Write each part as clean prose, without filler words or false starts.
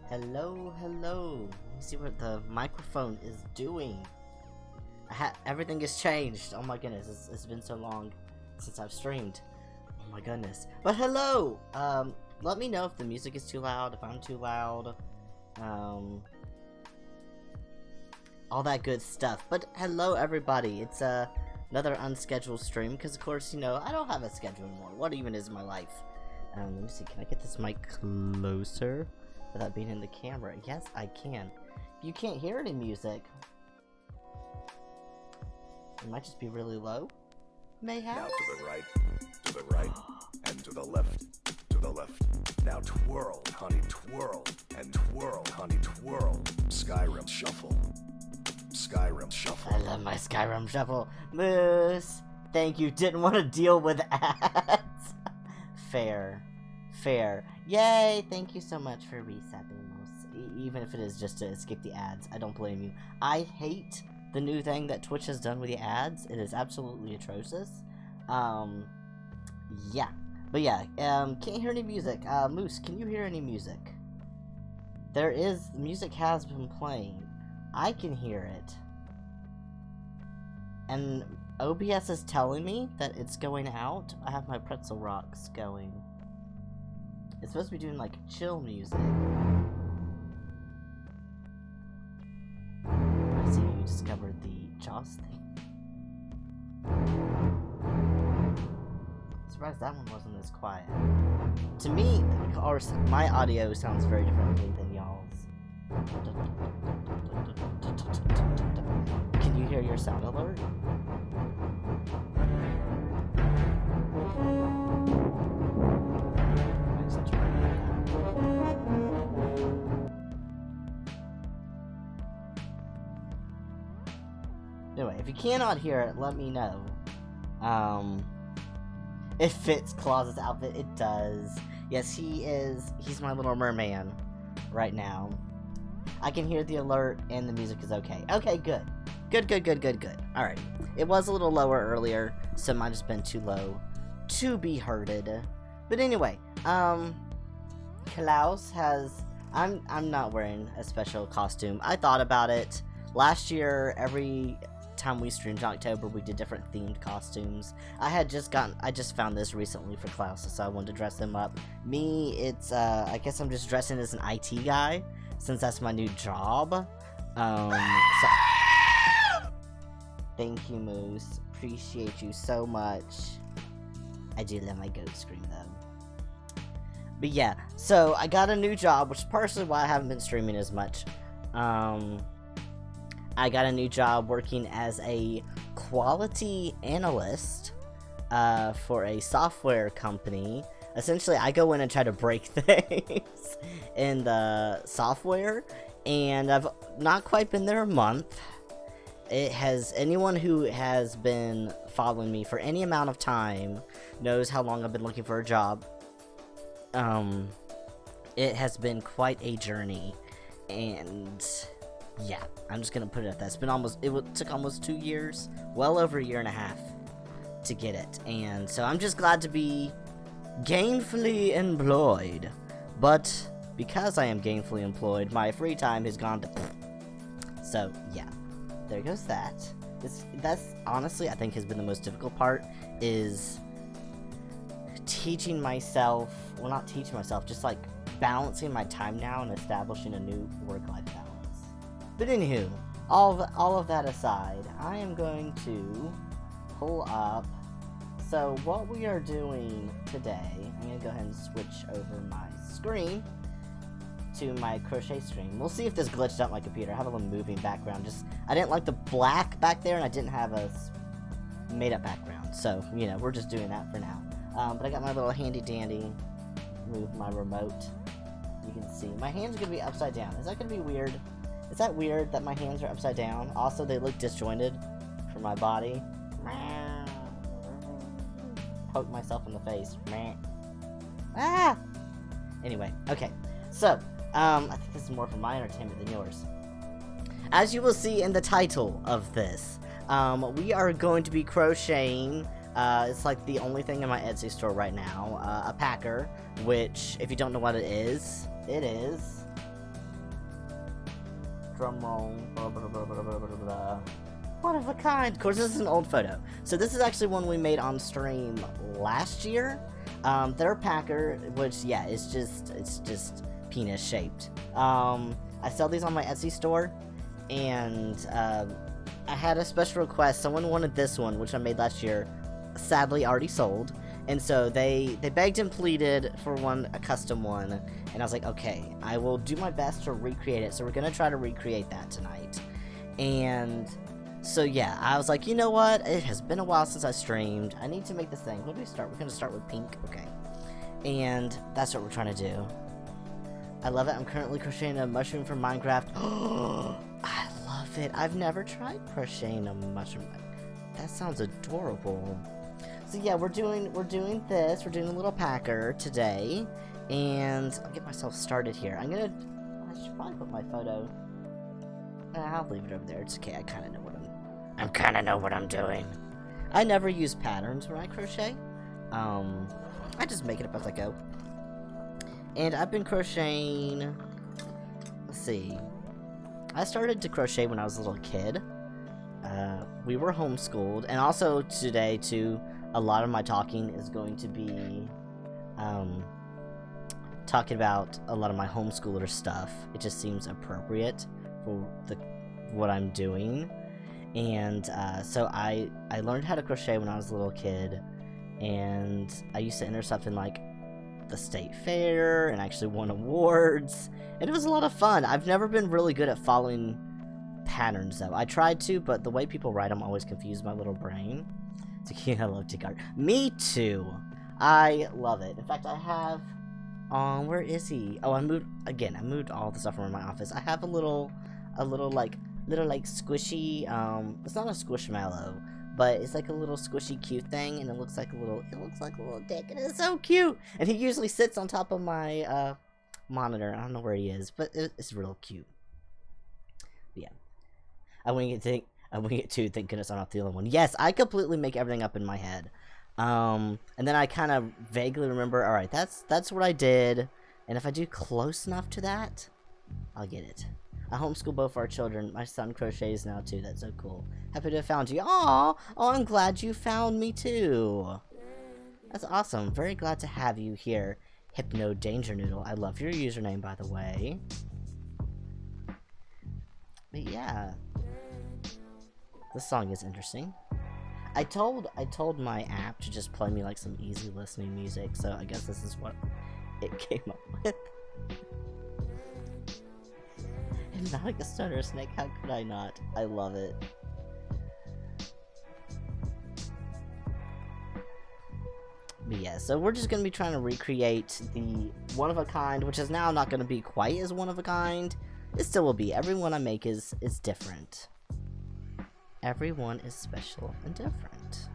Hello, hello. Let me see what the microphone is doing. Everything has changed. Oh my goodness, it's been so long since I've streamed. Oh my goodness. But hello! Let me know if the music is too loud, if I'm too loud. All that good stuff. But hello everybody. It's another unscheduled stream because of course, you know, I don't have a schedule anymore. What even is my life? Let me see, can I get this mic closer without being in the camera? Yes, I can. If you can't hear any music, it might just be really low. Mayhaps? Now to the right, and to the left, to the left. Now twirl, honey, twirl, and twirl, honey, twirl. Skyrim shuffle. Skyrim shuffle. I love my Skyrim shuffle. Moose, thank you. Didn't want to deal with ads. Fair. Yay, thank you so much for resetting, even if it is just to skip the ads. I don't blame you. I hate the new thing that Twitch has done with the ads. It is absolutely atrocious. Yeah. But yeah, can't hear any music. Moose, can you hear any music? Music has been playing. I can hear it. And OBS is telling me that it's going out. I have my pretzel rocks going. It's supposed to be doing like chill music. I see you discovered the Jaws thing. Surprised that one wasn't as quiet. To me, or my audio sounds very differently than y'all's. Can you hear your sound alert? Anyway, if you cannot hear it, let me know. It fits Klaus's outfit. It does. Yes, he's my little merman right now. I can hear the alert and the music is okay. Okay, good. Good. Alright. It was a little lower earlier, so it might have just been too low to be hearded. But anyway, Klaus has... I'm not wearing a special costume. I thought about it. Last year, every time we streamed in October, we did different themed costumes. I just found this recently for Klaus, so I wanted to dress him up. Me, it's I guess I'm just dressing as an IT guy, since that's my new job. So thank you, Moose. Appreciate you so much. I do love my goat scream though. But yeah, so I got a new job, which is partially why I haven't been streaming as much. I got a new job working as a quality analyst for a software company. Essentially, I go in and try to break things in the software, and I've not quite been there a month. Anyone who has been following me for any amount of time knows how long I've been looking for a job. It has been quite a journey, and yeah, I'm just gonna put it at that. It took almost 2 years, well over a year and a half to get it, and so I'm just glad to be gainfully employed. But because I am gainfully employed, my free time has gone to so yeah, there goes that. That's honestly, I think, has been the most difficult part, is teaching myself, well, not teaching myself, just like balancing my time now and establishing a new work-life balance. But anywho, all of that aside, I am going to pull up. So what we are doing today, I'm going to go ahead and switch over my screen to my crochet screen. We'll see if this glitched out my computer. I have a little moving background. I didn't like the black back there, and I didn't have a made-up background. So, you know, we're just doing that for now. But I got my little handy-dandy, move my remote. You can see. My hands are going to be upside down. Is that going to be weird? Is that weird that my hands are upside down? Also, they look disjointed for my body. Poke myself in the face. Ah! Anyway, okay. So, I think this is more for my entertainment than yours. As you will see in the title of this, we are going to be crocheting. It's like the only thing in my Etsy store right now. A packer, which, if you don't know what it is drum roll. Blah, blah, blah, blah, blah, blah, blah. One of a kind. Of course, this is an old photo. So this is actually one we made on stream last year. They're a packer, which, yeah, it's just penis shaped. I sell these on my Etsy store, and I had a special request. Someone wanted this one, which I made last year. Sadly, already sold. And so they begged and pleaded for a custom one, and I was like, okay, I will do my best to recreate it. So we're gonna try to recreate that tonight. And so yeah, I was like, you know what? It has been a while since I streamed. I need to make this thing. What do we start? We're gonna start with pink. Okay. And that's what we're trying to do. I love it. I'm currently crocheting a mushroom from Minecraft. Oh, I love it. I've never tried crocheting a mushroom. That sounds adorable. So yeah, we're doing this. We're doing a little packer today, and I'll get myself started here. I should probably put my photo. I'll leave it over there. It's okay. I kind of know what I'm doing. I never use patterns when I crochet. I just make it up as I go. And I've been crocheting. Let's see. I started to crochet when I was a little kid. We were homeschooled, and also today too. A lot of my talking is going to be talking about a lot of my homeschooler stuff. It just seems appropriate for what I'm doing. And so I learned how to crochet when I was a little kid, and I used to enter stuff in like the state fair and actually won awards, and it was a lot of fun. I've never been really good at following patterns though. I tried to, but the way people write them always confuse my little brain. I love tick art. Me too. I love it. In fact, I have. Where is he? Oh, I moved all the stuff from my office. I have a little like squishy. It's not a squishmallow, but it's like a little squishy cute thing, and it looks like a little dick, and it's so cute. And he usually sits on top of my monitor. I don't know where he is, but it's real cute. But yeah, I wing it too. Thank goodness I'm not the only one. Yes, I completely make everything up in my head. And then I kind of vaguely remember, alright, that's what I did. And if I do close enough to that, I'll get it. I homeschool both our children. My son crochets now too. That's so cool. Happy to have found you. Aww! Oh, I'm glad you found me too. That's awesome. Very glad to have you here. Hypno Danger Noodle. I love your username, by the way. But yeah. This song is interesting. I told my app to just play me like some easy listening music, so I guess this is what it came up with. And not like a stutter snake, how could I not? I love it. But yeah, so we're just gonna be trying to recreate the one of a kind, which is now not gonna be quite as one of a kind. It still will be. Everyone I make is different. Everyone is special and different.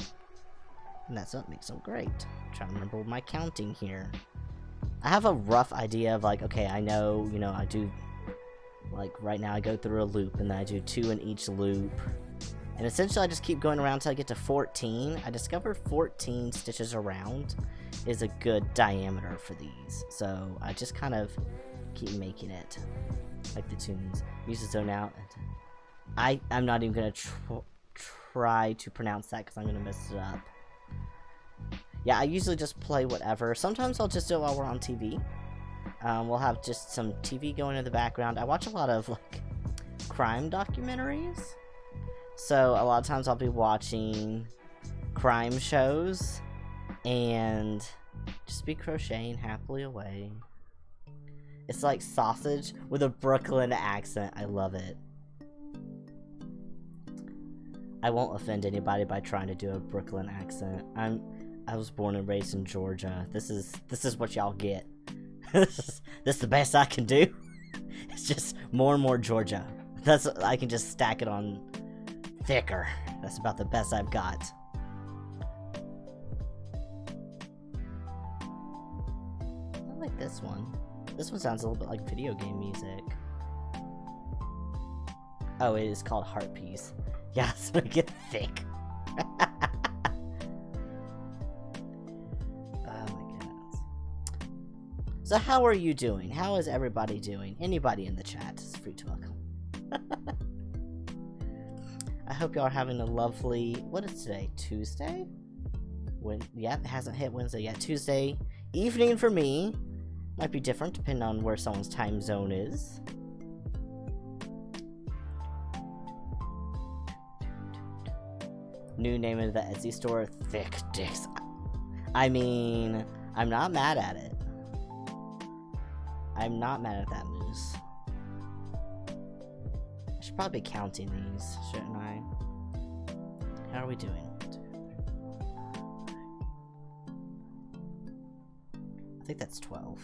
And that's what makes them great. I'm trying to remember my counting here. I have a rough idea of like, okay, I know, I do, like right now I go through a loop and then I do 2 in each loop. And essentially I just keep going around until I get to 14. I discovered 14 stitches around is a good diameter for these. So I just kind of keep making it. Like the tunes. Use the zone out. I'm not even going to try to pronounce that because I'm going to mess it up. Yeah, I usually just play whatever. Sometimes I'll just do it while we're on TV. We'll have just some TV going in the background. I watch a lot of, like, crime documentaries. So a lot of times I'll be watching crime shows and just be crocheting happily away. It's like sausage with a Brooklyn accent. I love it. I won't offend anybody by trying to do a Brooklyn accent. I was born and raised in Georgia. This is what y'all get. This is the best I can do. It's just more and more Georgia. I can just stack it on thicker. That's about the best I've got. I like this one. This one sounds a little bit like video game music. Oh, it is called Heart Piece. Yeah, so it get thick. Oh my goodness. So how are you doing? How is everybody doing? Anybody in the chat is free to welcome. I hope y'all are having a lovely, what is today? Tuesday? Yeah, it hasn't hit Wednesday yet. Tuesday evening for me. Might be different depending on where someone's time zone is. New name of the Etsy store, Thick Dicks. I mean, I'm not mad at it. I'm not mad at that, Moose. I should probably be counting these, shouldn't I? How are we doing? I think that's 12.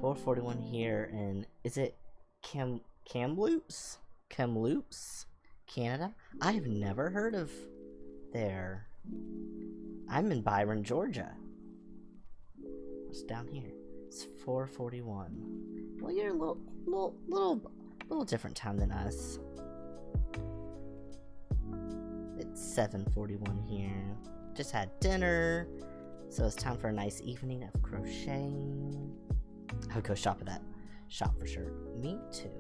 $4.41 here, and is it Kamloops? Kamloops? Canada? I have never heard of there. I'm in Byron, Georgia. What's down here? It's 4:41. Well, you're a little different time than us. It's 7:41 here. Just had dinner, so it's time for a nice evening of crocheting. I would go shop at that shop for sure. Me too.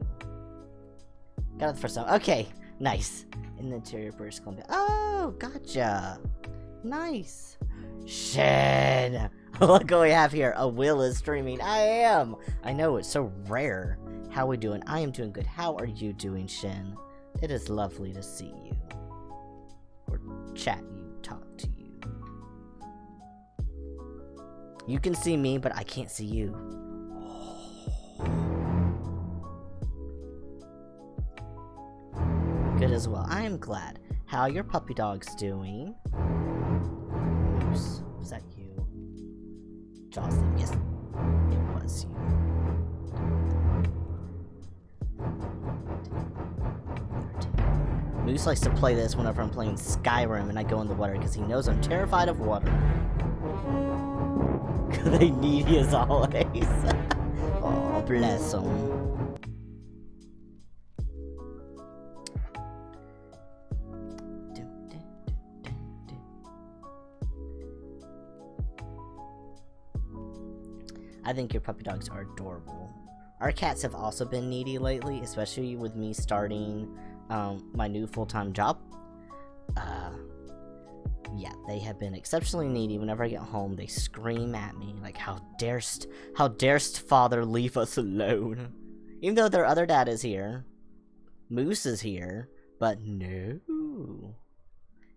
Got it the first time. Okay, nice. In the interior, British Columbia. Oh, gotcha. Nice. Shen. Look what we have here. A Will is streaming. I am. I know, it's so rare. How we doing? I am doing good. How are you doing, Shen? It is lovely to see you. Or chat you, talk to you. You can see me, but I can't see you. Good as well. I am glad. How are your puppy dogs doing? Oops. Was that you? Jocelyn, yes. It was you. Moose likes to play this whenever I'm playing Skyrim and I go in the water because he knows I'm terrified of water. They needy as always. Oh, bless them. I think your puppy dogs are adorable. Our cats have also been needy lately, especially with me starting my new full-time job. Yeah, they have been exceptionally needy. Whenever I get home, they scream at me like, how darest father leave us alone? Even though their other dad is here. Moose is here, but no.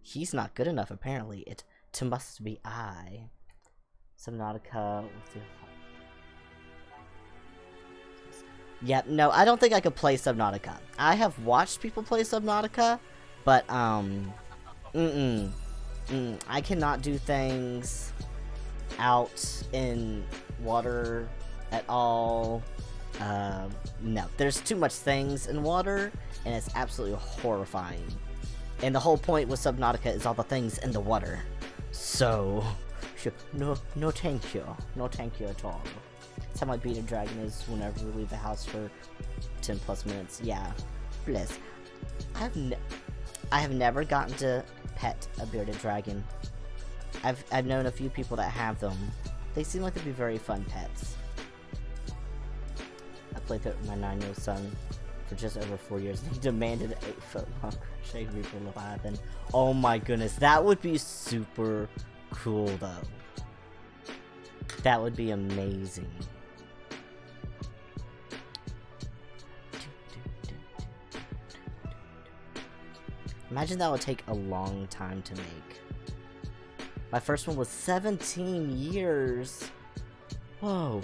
He's not good enough, apparently. It must be I. Subnautica. Yep, no, I don't think I could play Subnautica. I have watched people play Subnautica, but, I cannot do things out in water at all. No, there's too much things in water, and it's absolutely horrifying. And the whole point with Subnautica is all the things in the water. So, no thank you. No thank you at all. That's how my bearded dragon is whenever we leave the house for 10 plus minutes. Yeah, bliss. I have never gotten to pet a bearded dragon. I've known a few people that have them. They seem like they'd be very fun pets. I played with my 9-year-old son for just over 4 years, and he demanded an 8-foot-long crochet reaper leviathan. Oh my goodness, that would be super cool though. That would be amazing. Imagine that would take a long time to make. My first one was 17 years. Whoa.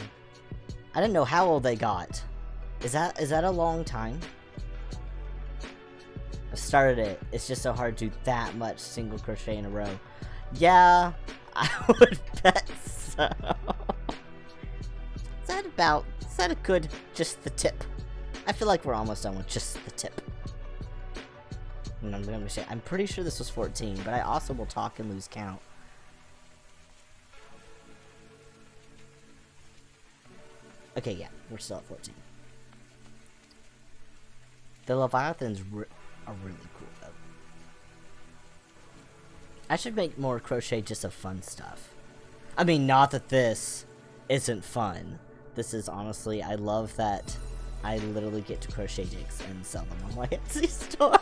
I didn't know how old they got. Is that a long time? I've started it. It's just so hard to do that much single crochet in a row. Yeah, I would bet so. Is that a good, just the tip? I feel like we're almost done with just the tip. And I'm pretty sure this was 14, but I also will talk and lose count. Okay, yeah, we're still at 14. The Leviathans are really cool, though. I should make more crochet just of fun stuff. I mean, not that this isn't fun. This is honestly, I love that I literally get to crochet jigs and sell them on my Etsy store.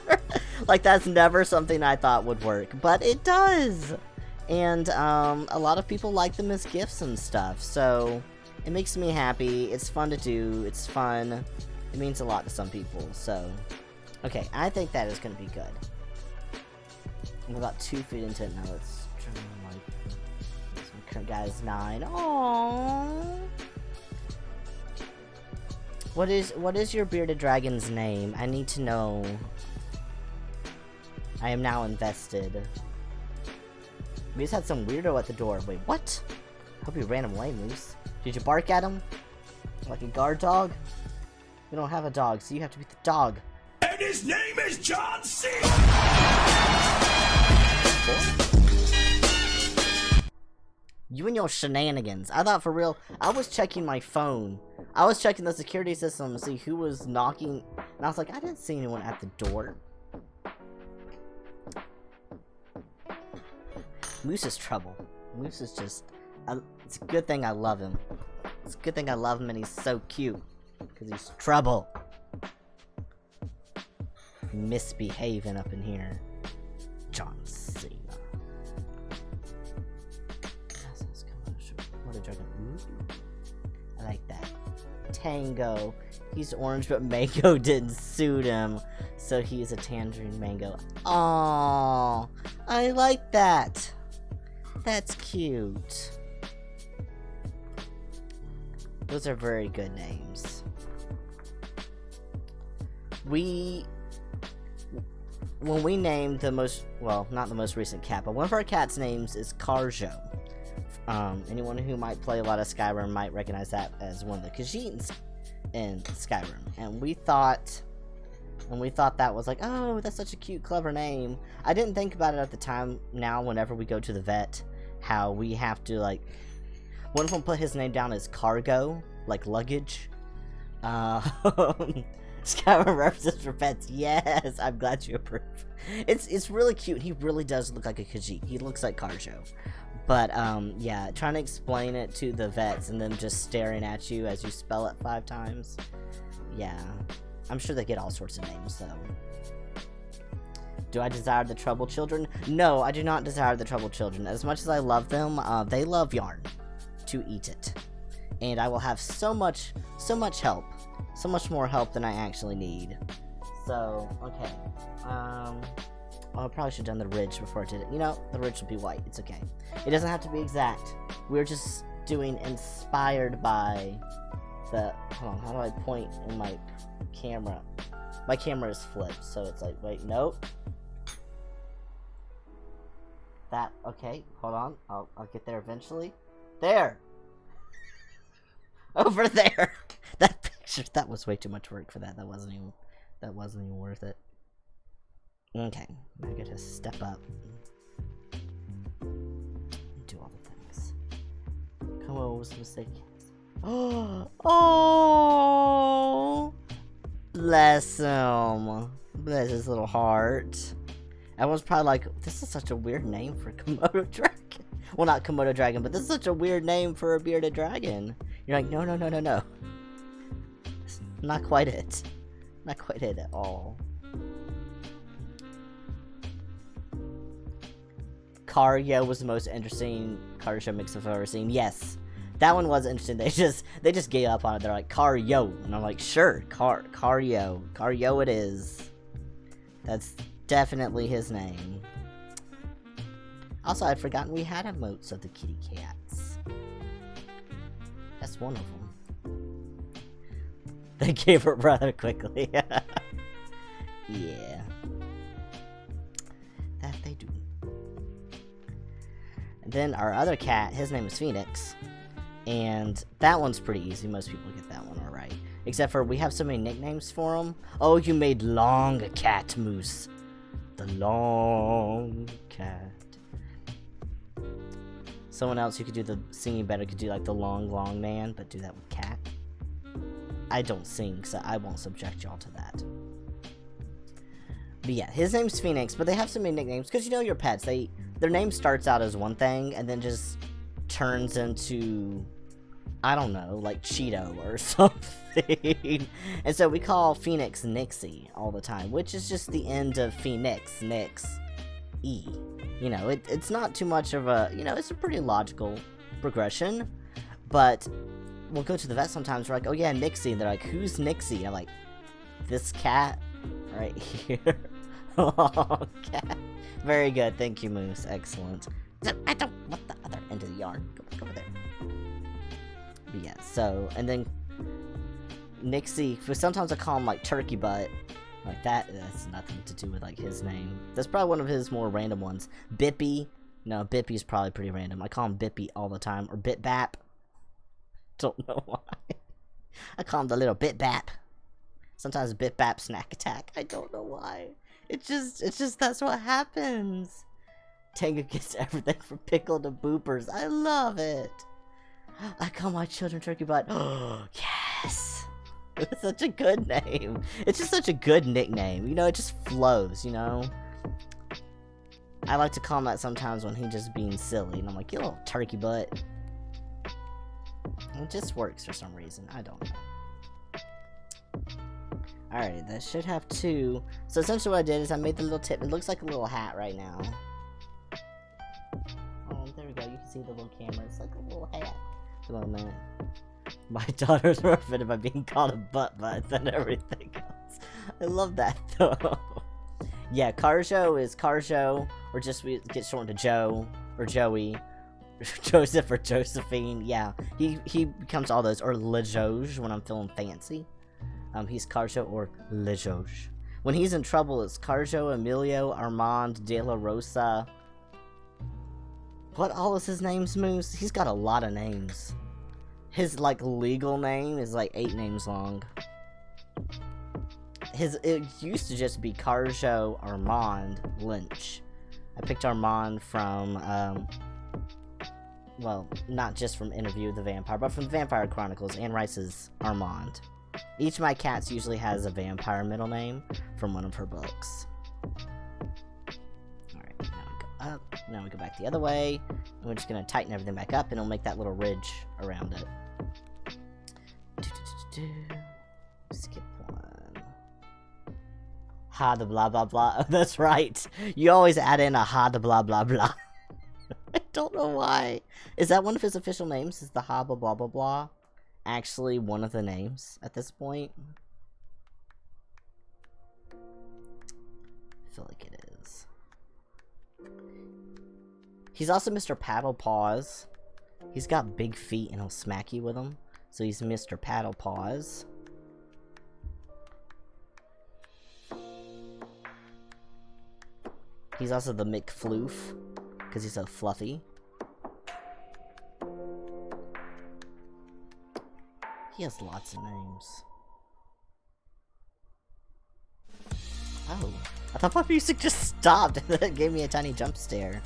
Like, that's never something I thought would work, but it does. And a lot of people like them as gifts and stuff, so it makes me happy. It's fun to do. It's fun. It means a lot to some people, so okay, I think that is going to be good. I'm about 2 feet into it now. Let's try my guy's 9. Aww. What is your bearded dragon's name? I need to know. I am now invested. We just had some weirdo at the door. Wait, what? Hope you ran him away, Moose. Did you bark at him? Like a guard dog? We don't have a dog, so you have to be the dog. And his name is John C. You and your shenanigans. I thought for real, I was checking my phone. I was checking the security system to see who was knocking, and I was like, I didn't see anyone at the door. Moose is trouble. Moose is just, it's a good thing I love him. It's a good thing I love him and he's so cute. Because he's trouble. Misbehaving up in here. John Cena. What a dragon. I like that. Tango. He's orange, but Mango didn't suit him. So he's a tangerine mango. Aww. I like that. That's cute. Those are very good names. When we named the most, well, not the most recent cat, but one of our cat's names is Carjo. Anyone who might play a lot of Skyrim might recognize that as one of the Khajiits in Skyrim. And we thought that was like, oh, that's such a cute, clever name. I didn't think about it at the time. Now, whenever we go to the vet, how we have to, like, one of them put his name down as cargo, like luggage. Skyrim references for pets. Yes, I'm glad you approve. It's really cute. He really does look like a Khajiit. He looks like Carjo. But, yeah, trying to explain it to the vets and them just staring at you as you spell it 5 times. Yeah. I'm sure they get all sorts of names, though. Do I desire the troubled children? No, I do not desire the troubled children. As much as I love them, they love yarn to eat it. And I will have so much help. So much more help than I actually need. So, okay. Oh, I probably should have done the ridge before I did it. You know, the ridge will be white. It's okay. It doesn't have to be exact. We're just doing inspired by the... Hold on, how do I point in my camera? My camera is flipped, so it's like, wait, nope. That, okay, hold on. I'll get there eventually. There! Over there! That picture, that was way too much work for that. That wasn't even worth it. Okay, I gotta step up. Do all the things. Come on, what was the mistake? Oh! Bless him. Bless his little heart. Everyone's probably like, this is such a weird name for a Komodo dragon. Well, not Komodo dragon, but this is such a weird name for a bearded dragon. You're like, no. Not quite it. Not quite it at all. Caryo was the most interesting car show mix I've ever seen. Yes. That one was interesting. They just gave up on it. They're like, Caryo. And I'm like, sure, Caryo. Caryo it is. That's definitely his name. Also, I'd forgotten we had emotes of the kitty cats. That's one of them. They gave her rather quickly. Yeah. That they do. And then our other cat, his name is Phoenix. And that one's pretty easy. Most people get that one alright. Except for we have so many nicknames for him. Oh, you made Long Cat Moose. The Long Cat. Someone else who could do the singing better could do like the Long Man, but do that with cat. I don't sing, so I won't subject y'all to that. But yeah, his name's Phoenix, but they have so many nicknames, because you know your pets, their name starts out as one thing, and then just turns into I don't know, like Cheeto or something. And so we call Phoenix Nixie all the time, which is just the end of Phoenix, Nix, E. You know, it's not too much of a, you know, it's a pretty logical progression, but we'll go to the vet sometimes, we're like, oh yeah, Nixie, and they're like, who's Nixie? I'm like, this cat right here. Oh, cat. Very good, thank you, Moose, excellent. I don't want the other end of the yard, go back over there. But yeah, so, and then Nixie, sometimes I call him like Turkey Butt, like that's nothing to do with like his name. That's probably one of his more random ones. Bippy, no, Bippy's probably pretty random. I call him Bippy all the time, or Bit Bap. Don't know why. I call him the little Bit Bap. Sometimes Bit Bap Snack Attack. I don't know why. It's just that's what happens. Tango gets everything from pickle to boopers. I love it. I call my children Turkey Butt. Oh, yes. It's such a good name. It's just such a good nickname. You know, it just flows, you know? I like to call him that sometimes when he's just being silly. And I'm like, you little turkey butt. It just works for some reason. I don't know. Alrighty, that should have 2. So essentially what I did is I made the little tip. It looks like a little hat right now. Oh, there we go. You can see the little camera. It's like a little hat. Hold on a minute. My daughter's more offended by being called a butt than everything else. I love that though. Yeah, Carjo is Carjo, or just we get shortened to Joe or Joey, Joseph or Josephine. Yeah, he becomes all those, or Lejoge when I'm feeling fancy. He's Carjo or Lejoge. When he's in trouble, it's Carjo, Emilio, Armand, De La Rosa. What all is his names, Moose? He's got a lot of names. His, like, legal name is, like, 8 names long. It used to just be Carjo Armand Lynch. I picked Armand from, well, not just from Interview with the Vampire, but from the Vampire Chronicles, Anne Rice's Armand. Each of my cats usually has a vampire middle name from one of her books. Alright, now we go up. Now we go back the other way. And we're just going to tighten everything back up, and it'll make that little ridge around it. Skip one. Ha the blah blah blah. Oh, that's right. You always add in a ha the blah blah blah. I don't know why. Is that one of his official names? Is the ha blah blah blah blah actually one of the names at this point? I feel like it is. He's also Mr. Paddle Paws. He's got big feet and he'll smack you with them. So he's Mr. Paddle Paws. He's also the McFloof, because he's so fluffy. He has lots of names. Oh, I thought my music just stopped and then it gave me a tiny jump scare.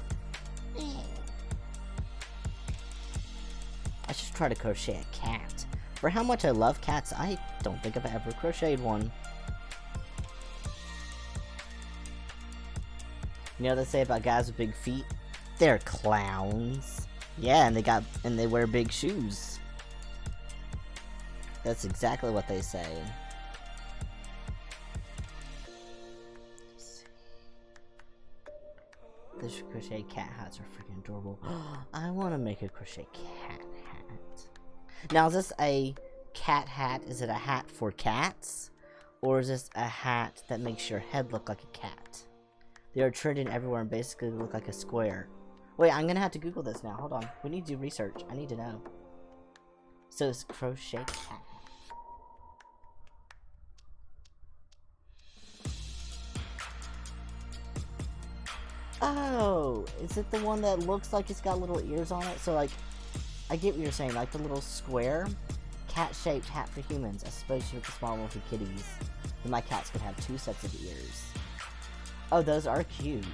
I should try to crochet a cat. For how much I love cats, I don't think I've ever crocheted one. You know what they say about guys with big feet? They're clowns. Yeah, and they wear big shoes. That's exactly what they say. These crochet cat hats are freaking adorable. I want to make a crochet cat hat. Now, is this a cat hat? Is it a hat for cats? Or is this a hat that makes your head look like a cat? They are trending everywhere and basically look like a square. Wait, I'm gonna have to Google this now. Hold on. We need to do research. I need to know. So it's crochet cat hat. Oh, is it the one that looks like it's got little ears on it? So, like, I get what you're saying, like the little square cat-shaped hat for humans. I suppose you make a small one for kitties. Then my cats could have 2 sets of ears. Oh, those are cute.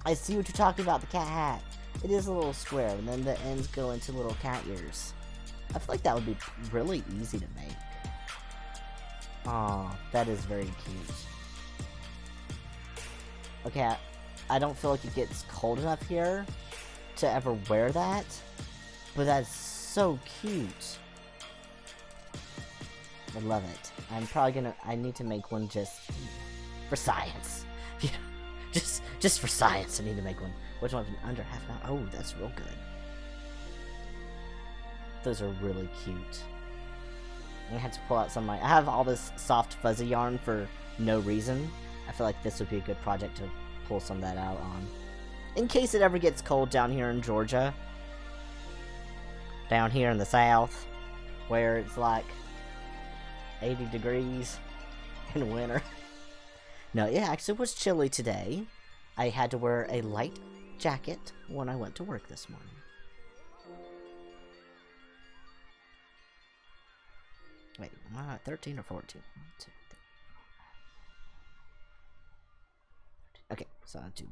I see what you're talking about, the cat hat. It is a little square, and then the ends go into little cat ears. I feel like that would be really easy to make. Aw, that is very cute. Okay, I don't feel like it gets cold enough here to ever wear that, but that's so cute. I love it. I'm probably gonna, I need to make one just for science. Yeah, just for science I need to make one. Which one's under half an hour? Oh, that's real good. Those are really cute. I had to pull out some of my, I have all this soft fuzzy yarn for no reason. I feel like this would be a good project to pull some of that out on. In case it ever gets cold down here in Georgia. Down here in the south. Where it's like 80 degrees in winter. No, it actually was chilly today. I had to wear a light jacket when I went to work this morning. Wait, 13 or 14? 1, 2, 3. Okay, so I'll do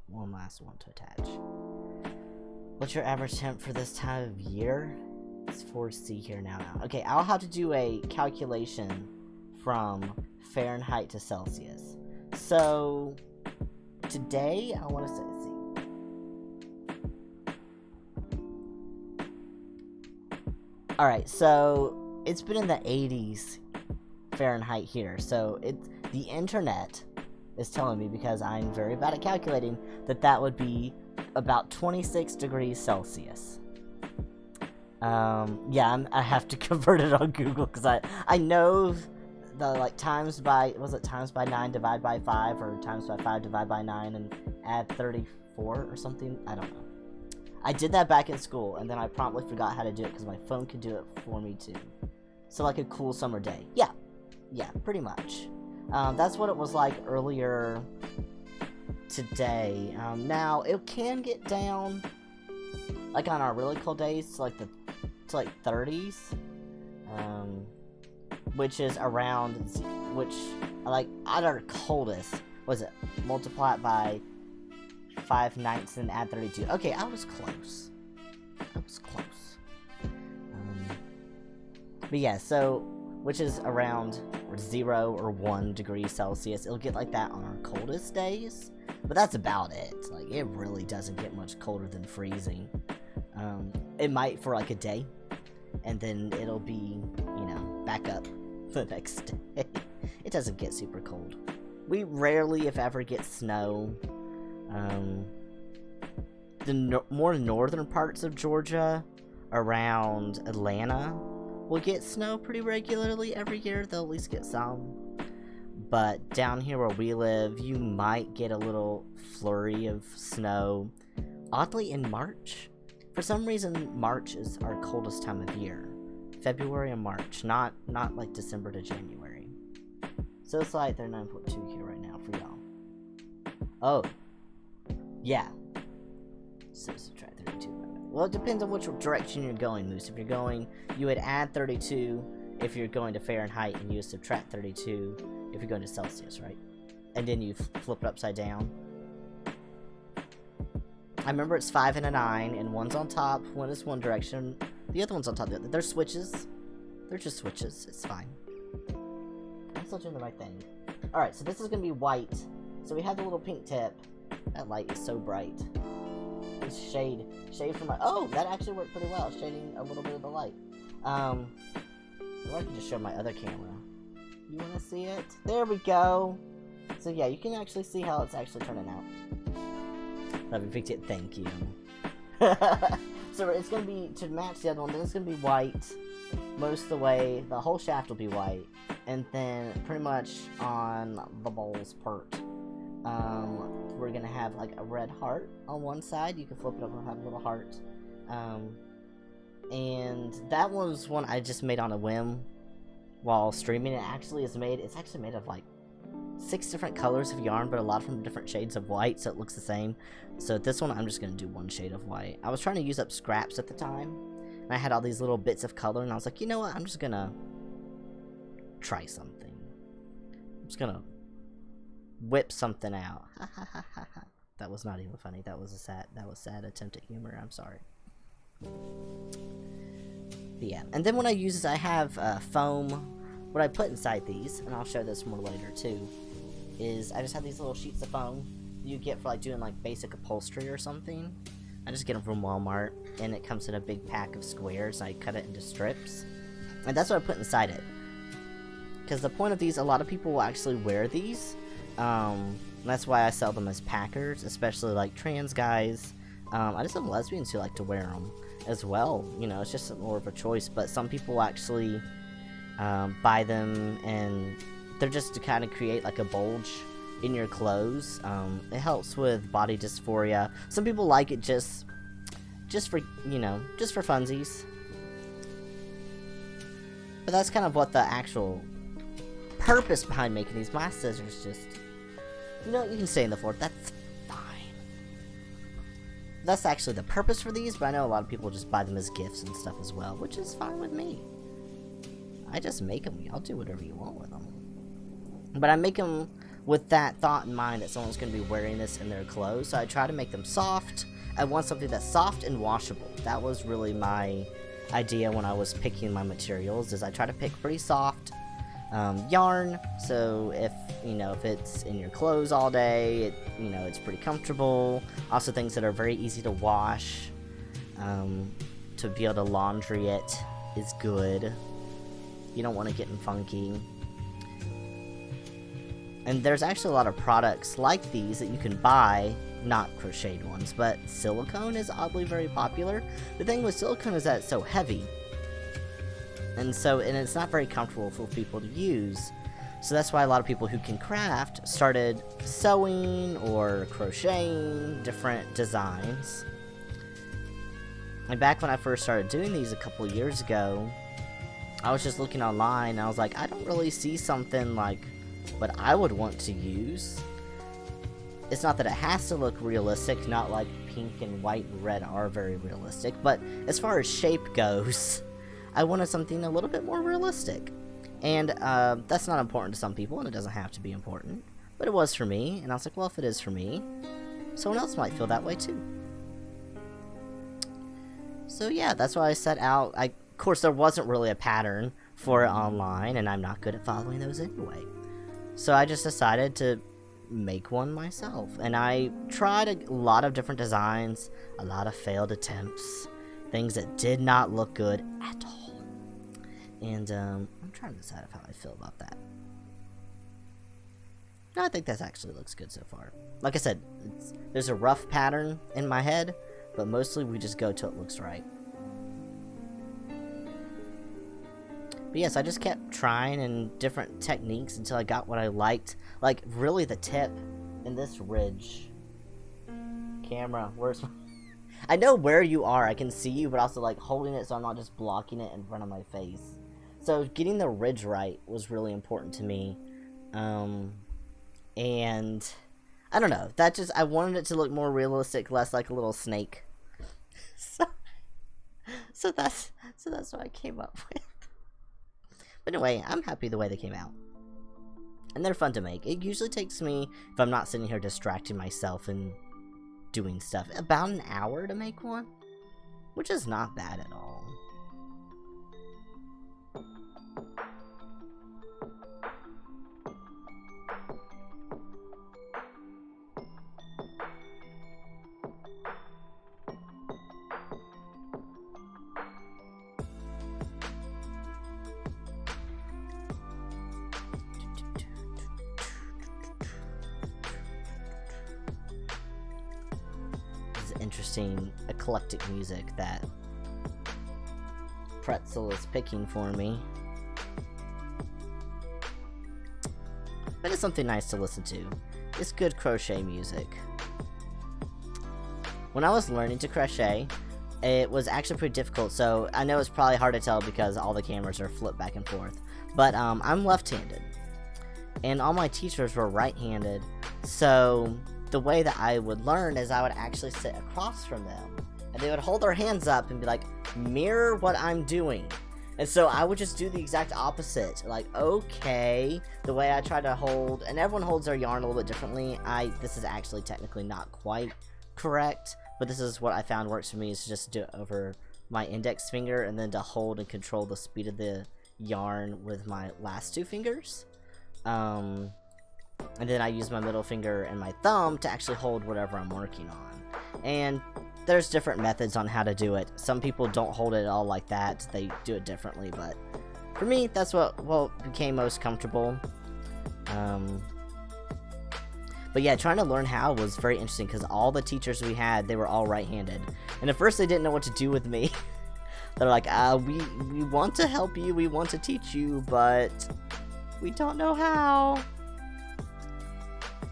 one last one to attach. What's your average temp for this time of year? It's 4C here now. Okay, I'll have to do a calculation from Fahrenheit to Celsius. So, today, I want to see. Alright, so it's been in the 80s Fahrenheit here. So, the internet is telling me, because I'm very bad at calculating, that would be about 26 degrees Celsius. Yeah, I have to convert it on Google, because I know the, like, times by 9 divide by 5, or times by 5 divide by 9, and add 34 or something? I don't know. I did that back in school, and then I promptly forgot how to do it, because my phone could do it for me, too. So, like a cool summer day. Yeah, pretty much. That's what it was like earlier today. Now, it can get down, like, on our really cold days, to, like, 30s. Which is around, like, at our coldest, was it, multiply it by 5/9 and add 32. Okay, I was close. But yeah, so, which is around 0 or 1 degree Celsius. It'll get like that on our coldest days, but that's about it. Like, it really doesn't get much colder than freezing. It might for like a day, and then it'll be, you know, back up the next day. It doesn't get super cold. We rarely, if ever, get snow. The more northern parts of Georgia, around Atlanta, will get snow pretty regularly every year. They'll at least get some. But down here where we live, you might get a little flurry of snow. Oddly, in March. For some reason, March is our coldest time of year. February and March, not like December to January. So it's like 39.2 here right now for y'all. Oh. Yeah. So subtract 32. Well, it depends on which direction you're going, Moose. If you're going, you would add 32 if you're going to Fahrenheit, and you would subtract 32 if you're going to Celsius, right? And then you flip it upside down. I remember it's 5 and a 9, and one's on top, one is one direction, the other one's on top of the other. They're switches. They're just switches. It's fine. I'm still doing the right thing. Alright, so this is going to be white. So we have the little pink tip. That light is so bright. It's shade from my... Oh, that actually worked pretty well, shading a little bit of the light. Or I can just show my other camera. You want to see it? There we go. So yeah, you can actually see how it's actually turning out. Love you, picked it. Thank you. So it's going to be, to match the other one, then it's going to be white most of the way. The whole shaft will be white. And then pretty much on the ball's part, we're going to have like a red heart on one side. You can flip it over and have a little heart. And that was one I just made on a whim while streaming. It's actually made of like 6 different colors of yarn, but a lot of them different shades of white, so it looks the same. So this one, I'm just going to do one shade of white. I was trying to use up scraps at the time, and I had all these little bits of color, and I was like, you know what, I'm just going to try something. I'm just going to whip something out. That was not even funny. That was sad attempt at humor. I'm sorry. But yeah, and then when I use this, I have foam. What I put inside these, and I'll show this more later too, is I just have these little sheets of foam you get for like doing like basic upholstery or something. I just get them from Walmart, and it comes in a big pack of squares. I cut it into strips, and that's what I put inside it. Because the point of these, a lot of people will actually wear these. That's why I sell them as packers, especially like trans guys. I just have lesbians who like to wear them as well. You know, it's just more of a choice. But some people actually buy them, and they're just to kind of create like a bulge in your clothes. It helps with body dysphoria. Some people like it just for, you know, just for funsies. But that's kind of what the actual purpose behind making these. My scissors just, you know, you can stay in the floor. That's fine. That's actually the purpose for these, but I know a lot of people just buy them as gifts and stuff as well, which is fine with me. I just make them. Y'all do whatever you want with them. But I make them with that thought in mind that someone's going to be wearing this in their clothes, so I try to make them soft. I want something that's soft and washable. That was really my idea when I was picking my materials, is I try to pick pretty soft yarn, so if, you know, if it's in your clothes all day, it, you know, it's pretty comfortable. Also things that are very easy to wash, to be able to laundry it is good. You don't want to get them funky. And there's actually a lot of products like these that you can buy, not crocheted ones, but silicone is oddly very popular. The thing with silicone is that it's so heavy. And it's not very comfortable for people to use. So that's why a lot of people who can craft started sewing or crocheting different designs. And back when I first started doing these a couple years ago, I was just looking online and I was like, I don't really see something like what I would want to use. It's not that it has to look realistic, not like pink and white and red are very realistic, but as far as shape goes, I wanted something a little bit more realistic. And that's not important to some people, and it doesn't have to be important, but it was for me, and I was like, well, if it is for me, someone else might feel that way too. So yeah, that's why I set out. Of course, there wasn't really a pattern for it online, and I'm not good at following those anyway. So I just decided to make one myself, and I tried a lot of different designs, a lot of failed attempts, things that did not look good at all. And I'm trying to decide how I feel about that. No, I think that actually looks good so far. Like I said, there's a rough pattern in my head, but mostly we just go till it looks right. But yes, I just kept trying in different techniques until I got what I liked. Like, really the tip in this ridge. Camera, where's my... I know where you are, I can see you, but also like holding it so I'm not just blocking it in front of my face. So getting the ridge right was really important to me. And I don't know, that just, I wanted it to look more realistic, less like a little snake. So that's what I came up with. But anyway, I'm happy the way they came out. And they're fun to make. It usually takes me, if I'm not sitting here distracting myself and doing stuff, about an hour to make one, which is not bad at all. Interesting eclectic music that Pretzel is picking for me, but it's something nice to listen to. It's good crochet music. When I was learning to crochet, it was actually pretty difficult, so I know it's probably hard to tell because all the cameras are flipped back and forth, but I'm left-handed and all my teachers were right-handed, so the way that I would learn is I would actually sit across from them, and they would hold their hands up and be like, mirror what I'm doing. And so I would just do the exact opposite. Like, okay, the way I try to hold, and everyone holds their yarn a little bit differently. This is actually technically not quite correct, but this is what I found works for me, is to just do it over my index finger, and then to hold and control the speed of the yarn with my last two fingers. And then I use my middle finger and my thumb to actually hold whatever I'm working on. And there's different methods on how to do it. Some people don't hold it all like that. They do it differently, but for me, that's what became most comfortable. But yeah, trying to learn how was very interesting because all the teachers we had, they were all right-handed. And at first they didn't know what to do with me. They're like, we want to help you, we want to teach you, but we don't know how.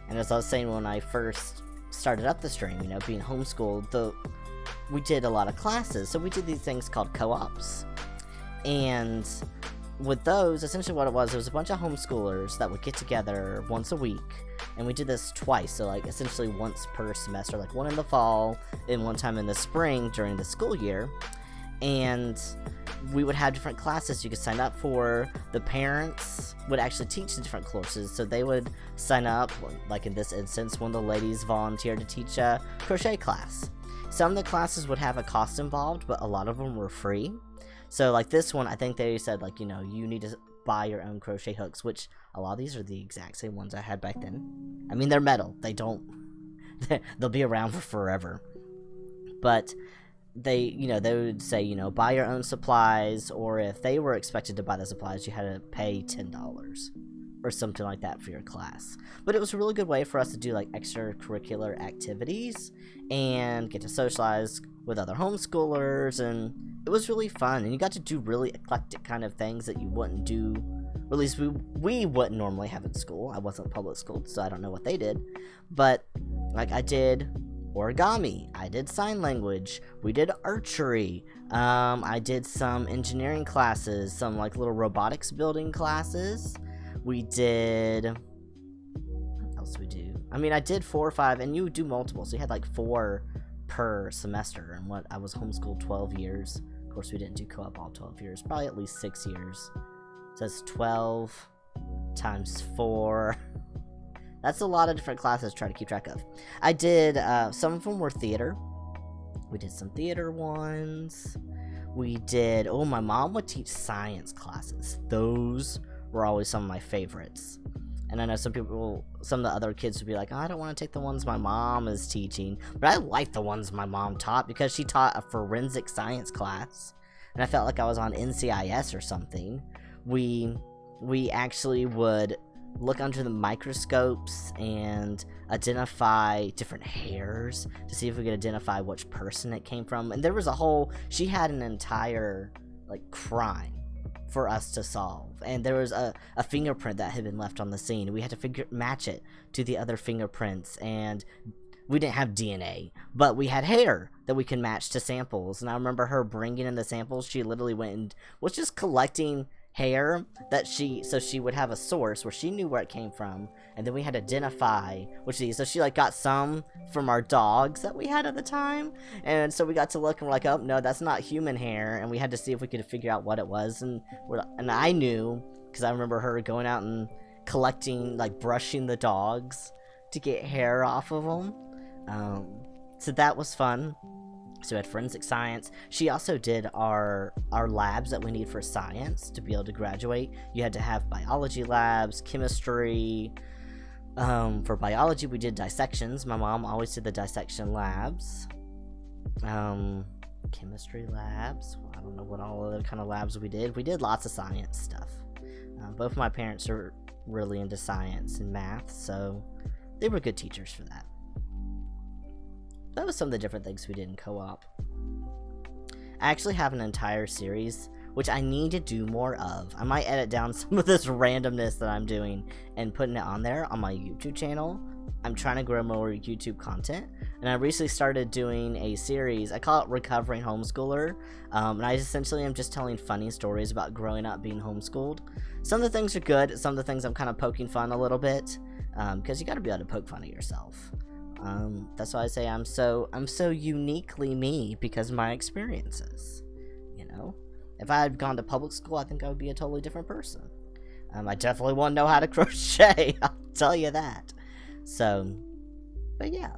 And as I was saying when I first started up the stream, you know, being homeschooled, we did a lot of classes. So we did these things called co-ops. And with those, essentially what it was a bunch of homeschoolers that would get together once a week. And we did this twice, so like essentially once per semester, like one in the fall and one time in the spring during the school year. And we would have different classes you could sign up for. The parents would actually teach the different courses, so they would sign up, like in this instance, one of the ladies volunteered to teach a crochet class. Some of the classes would have a cost involved, but a lot of them were free. So like this one, I think they said like, you know, you need to buy your own crochet hooks, which a lot of these are the exact same ones I had back then. I mean, they're metal. They don't, they'll be around for forever. But they, you know, they would say, you know, buy your own supplies, or if they were expected to buy the supplies, you had to pay $10 or something like that for your class. But it was a really good way for us to do like extracurricular activities and get to socialize with other homeschoolers, and it was really fun. And you got to do really eclectic kind of things that you wouldn't do, or at least we wouldn't normally have in school. I wasn't public schooled, so I don't know what they did. But like I did origami, I did sign language, we did archery, I did some engineering classes, some like little robotics building classes. We did, what else we do? I mean, I did 4 or 5, and you would do multiple, so you had like 4 per semester. And what, I was homeschooled 12 years. Of course, we didn't do co-op all 12 years, probably at least 6 years. So that's 12 times 4. That's a lot of different classes to try to keep track of. I did, some of them were theater. We did some theater ones. We did, oh, my mom would teach science classes. Those were always some of my favorites. And I know some of the other kids would be like, oh, I don't want to take the ones my mom is teaching. But I like the ones my mom taught because she taught a forensic science class. And I felt like I was on NCIS or something. We actually would look under the microscopes and identify different hairs to see if we could identify which person it came from. And there was she had an entire like crime for us to solve, and there was a fingerprint that had been left on the scene. We had to match it to the other fingerprints, and we didn't have DNA, but we had hair that we can match to samples. And I remember her bringing in the samples. She literally went and was just collecting hair that she would have a source where she knew where it came from, and then we had to identify which of these. So she like got some from our dogs that we had at the time, and so we got to look and we're like, oh no, that's not human hair, and we had to see if we could figure out what it was. And I knew because I remember her going out and collecting, like brushing the dogs to get hair off of them. So that was fun. So we had forensic science. She also did our labs that we need for science to be able to graduate. You had to have biology labs, chemistry. For biology, we did dissections. My mom always did the dissection labs. Chemistry labs. I don't know what all other kind of labs we did. We did lots of science stuff. Both of my parents are really into science and math, so they were good teachers for that. That was some of the different things we did in co-op. I actually have an entire series, which I need to do more of. I might edit down some of this randomness that I'm doing and putting it on there on my YouTube channel. I'm trying to grow more YouTube content, and I recently started doing a series. I call it Recovering Homeschooler, and I essentially am just telling funny stories about growing up being homeschooled. Some of the things are good, some of the things I'm kind of poking fun a little bit, because you gotta be able to poke fun at yourself. That's why I say I'm so uniquely me because of my experiences. You know, if I had gone to public school, I think I would be a totally different person. I definitely wouldn't know how to crochet. I'll tell you that. So, but yeah.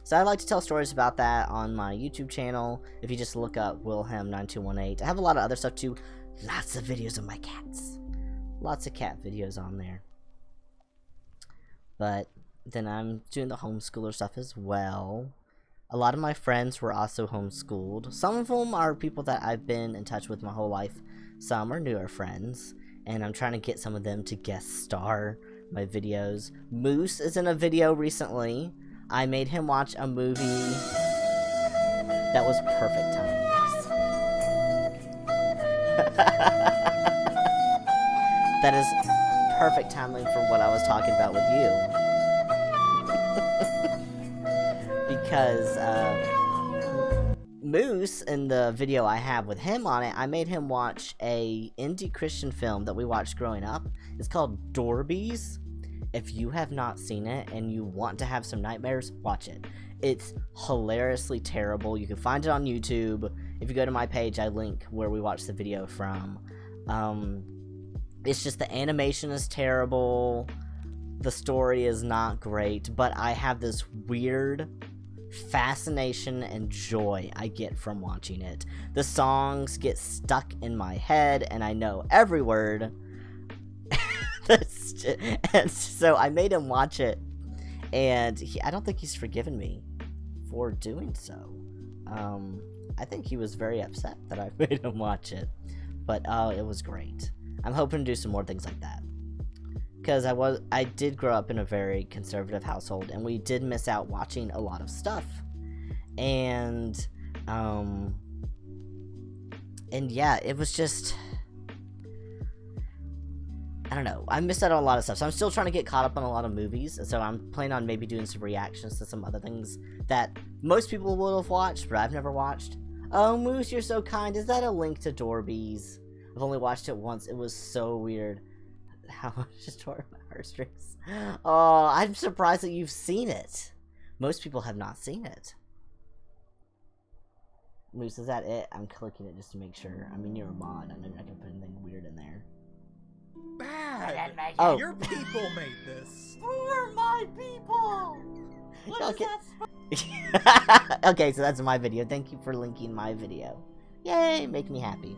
So I like to tell stories about that on my YouTube channel. If you just look up Wilhelm9218, I have a lot of other stuff too. Lots of videos of my cats. Lots of cat videos on there. But then I'm doing the homeschooler stuff as well. A lot of my friends were also homeschooled. Some of them are people that I've been in touch with my whole life. Some are newer friends, and I'm trying to get some of them to guest star my videos. Moose is in a video recently. I made him watch a movie that was perfect timing. That is perfect timing for what I was talking about with you. Because Moose, in the video I have with him on it, I made him watch a indie Christian film that we watched growing up. It's called Dorbies. If you have not seen it and you want to have some nightmares, watch it. It's hilariously terrible. You can find it on YouTube. If you go to my page, I link where we watched the video from. It's just the animation is terrible. The story is not great, but I have this weird fascination and joy I get from watching it. The songs get stuck in my head and I know every word. And so I made him watch it, and I don't think he's forgiven me for doing so. I think he was very upset that I made him watch it, but it was great. I'm hoping to do some more things like that, because I did grow up in a very conservative household, and we did miss out watching a lot of stuff, and yeah, it was just, I don't know, I missed out on a lot of stuff, so I'm still trying to get caught up on a lot of movies, so I'm planning on maybe doing some reactions to some other things that most people will have watched, but I've never watched. Oh, Moose, you're so kind. Is that a link to Dorbies? I've only watched it once. It was so weird. How much is tore my heartstrings? Oh, I'm surprised that you've seen it. Most people have not seen it. Moose, is that it? I'm clicking it just to make sure. I mean, you're a mod. I know you're not going to put anything weird in there. Bad. Oh. Your people made this. Who are my people? What is that? Okay, so that's my video. Thank you for linking my video. Yay, make me happy.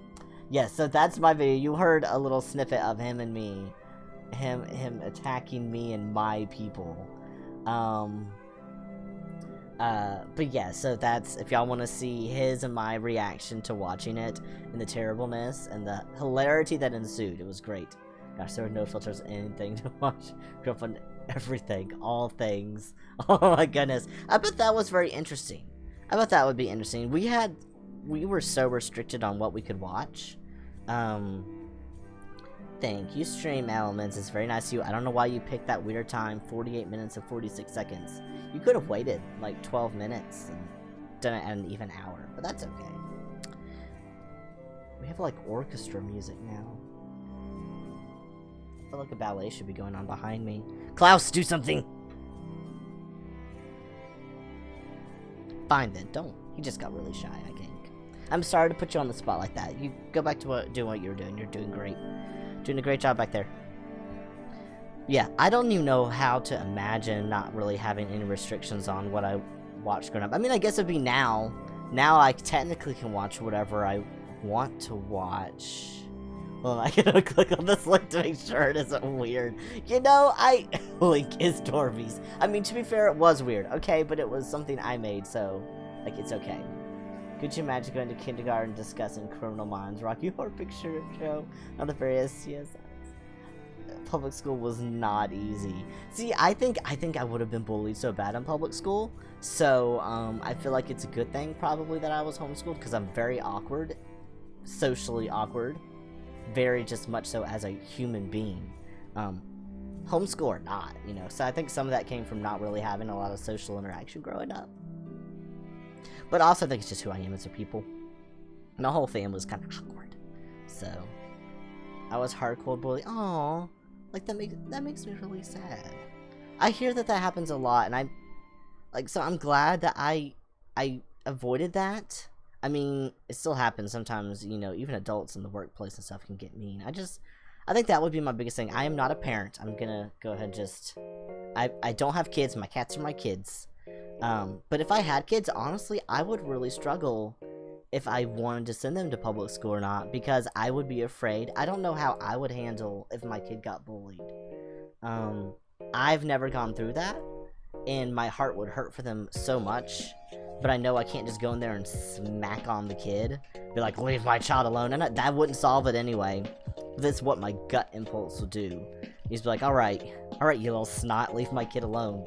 Yes, so that's my video. You heard a little snippet of him and me. Him attacking me and my people. But yeah, so that's, if y'all want to see his and my reaction to watching it, and the terribleness and the hilarity that ensued. It was great. Gosh, there were no filters, anything to watch. Grew up on everything, all things. Oh my goodness. I bet that was very interesting. I bet that would be interesting. We were so restricted on what we could watch. Thank you, Stream Elements. It's very nice of you. I don't know why you picked that weird time, 48 minutes and 46 seconds. You could have waited like 12 minutes and done it at an even hour, but that's okay. We have like orchestra music now. I feel like a ballet should be going on behind me. Klaus, do something! Fine then, don't. He just got really shy, I think. I'm sorry to put you on the spot like that. You go back to doing what you were doing. You're doing great. Doing a great job back there. Yeah, I don't even know how to imagine not really having any restrictions on what I watched growing up. I mean, I guess it'd be now. Now I technically can watch whatever I want to watch. Well, I gotta click on this link to make sure it isn't weird. You know, link is Dorbies. I mean, to be fair, it was weird, okay? But it was something I made, so, like, it's okay. Could you imagine going to kindergarten discussing Criminal Minds, Rocky Horror Picture Show on the various CSIs? Public school was not easy. See, I think I would have been bullied so bad in public school, so, I feel like it's a good thing, probably, that I was homeschooled, because I'm very awkward, socially awkward. Very just much so as a human being, homeschool or not, you know, so I think some of that came from not really having a lot of social interaction growing up, but also I think it's just who I am as a people. My whole family was kind of awkward, so I was hardcore bully. Aww, like that makes me really sad. I hear that happens a lot, and so I'm glad that I avoided that. I mean, it still happens sometimes, you know, even adults in the workplace and stuff can get mean. I think that would be my biggest thing. I am not a parent. I'm gonna go ahead and just, I don't have kids. My cats are my kids. But if I had kids, honestly, I would really struggle if I wanted to send them to public school or not, because I would be afraid. I don't know how I would handle if my kid got bullied. I've never gone through that, and my heart would hurt for them so much but I know I can't just go in there and smack on the kid. Be like, leave my child alone. And that wouldn't solve it anyway. That's what my gut impulse will do. He's like, alright, you little snot, leave my kid alone.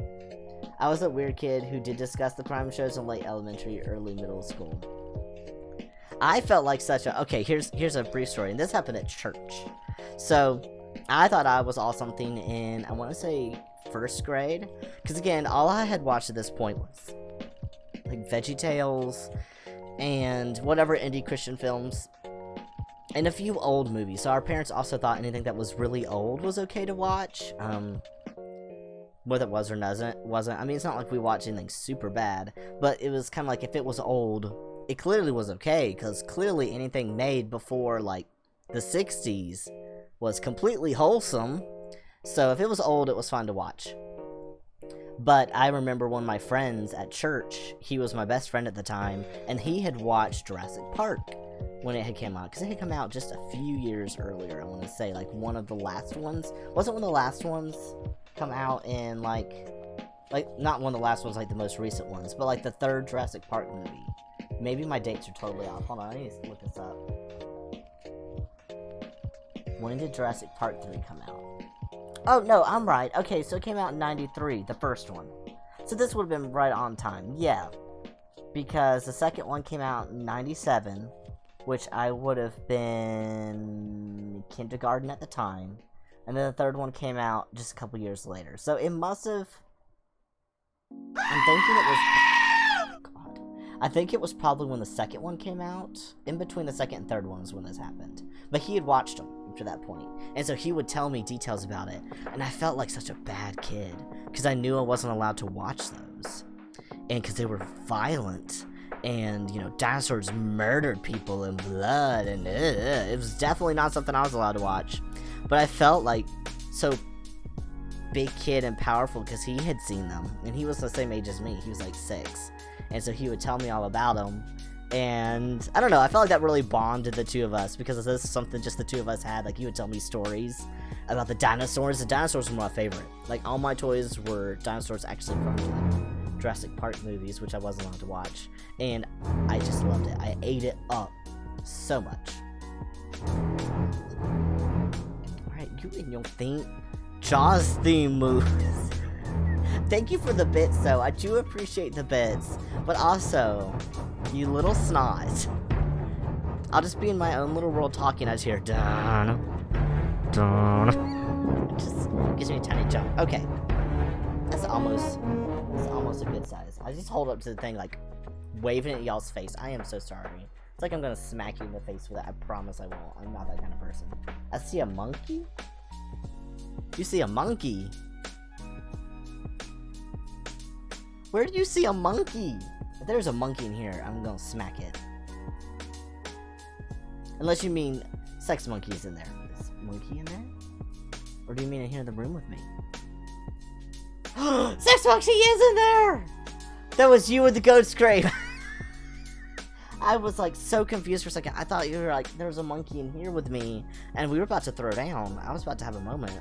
I was a weird kid who did discuss the crime shows in late elementary, early middle school. I felt like such a... Okay, here's a brief story, and this happened at church. So, I thought I was all something in, I want to say, first grade. Because again, all I had watched at this point was like VeggieTales and whatever indie Christian films and a few old movies. So our parents also thought anything that was really old was okay to watch. Whether it was or wasn't. I mean, it's not like we watched anything super bad, but it was kind of like if it was old, it clearly was okay, because clearly anything made before like the 60s was completely wholesome. So if it was old, it was fun to watch. But I remember one of my friends at church, he was my best friend at the time, and he had watched Jurassic Park when it had come out, because it had come out just a few years earlier, I want to say, like one of the last ones. Wasn't one of the last ones come out in, like, not one of the last ones, like the most recent ones, but like the third Jurassic Park movie. Maybe my dates are totally off. Hold on, I need to look this up. When did Jurassic Park 3 come out? Oh, no, I'm right. Okay, so it came out in 93, the first one. So this would have been right on time. Yeah. Because the second one came out in 97, which I would have been kindergarten at the time. And then the third one came out just a couple years later. So it must have... I'm thinking it was... God. I think it was probably when the second one came out. In between the second and third one is when this happened. But he had watched them to that point, and so he would tell me details about it, and I felt like such a bad kid because I knew I wasn't allowed to watch those, and because they were violent, and you know, dinosaurs murdered people and blood, and it was definitely not something I was allowed to watch. But I felt like so big kid and powerful because he had seen them, and he was the same age as me. He was like 6, and so he would tell me all about them. And I don't know, I felt like that really bonded the two of us, because this is something just the two of us had. Like, you would tell me stories about the dinosaurs. The dinosaurs were my favorite. Like, all my toys were dinosaurs actually from the Jurassic Park movies, which I wasn't allowed to watch. And I just loved it. I ate it up so much. Alright, you and your theme. Jaws theme moves. Thank you for the bits, though. I do appreciate the bits. But also, you little snot. I'll just be in my own little world talking. I just hear dun, dun. It just gives me a tiny jump. Okay. That's almost a good size. I just hold up to the thing, like, waving at y'all's face. I am so sorry. It's like I'm gonna smack you in the face with it. I promise I won't. I'm not that kind of person. I see a monkey? You see a monkey? Where do you see a monkey? If there's a monkey in here, I'm gonna smack it. Unless you mean sex monkeys in there. Is monkey in there? Or do you mean in here in the room with me? Sex monkey is in there! That was you with the goat scrape. I was like so confused for a second. I thought you were like, there was a monkey in here with me, and we were about to throw down. I was about to have a moment.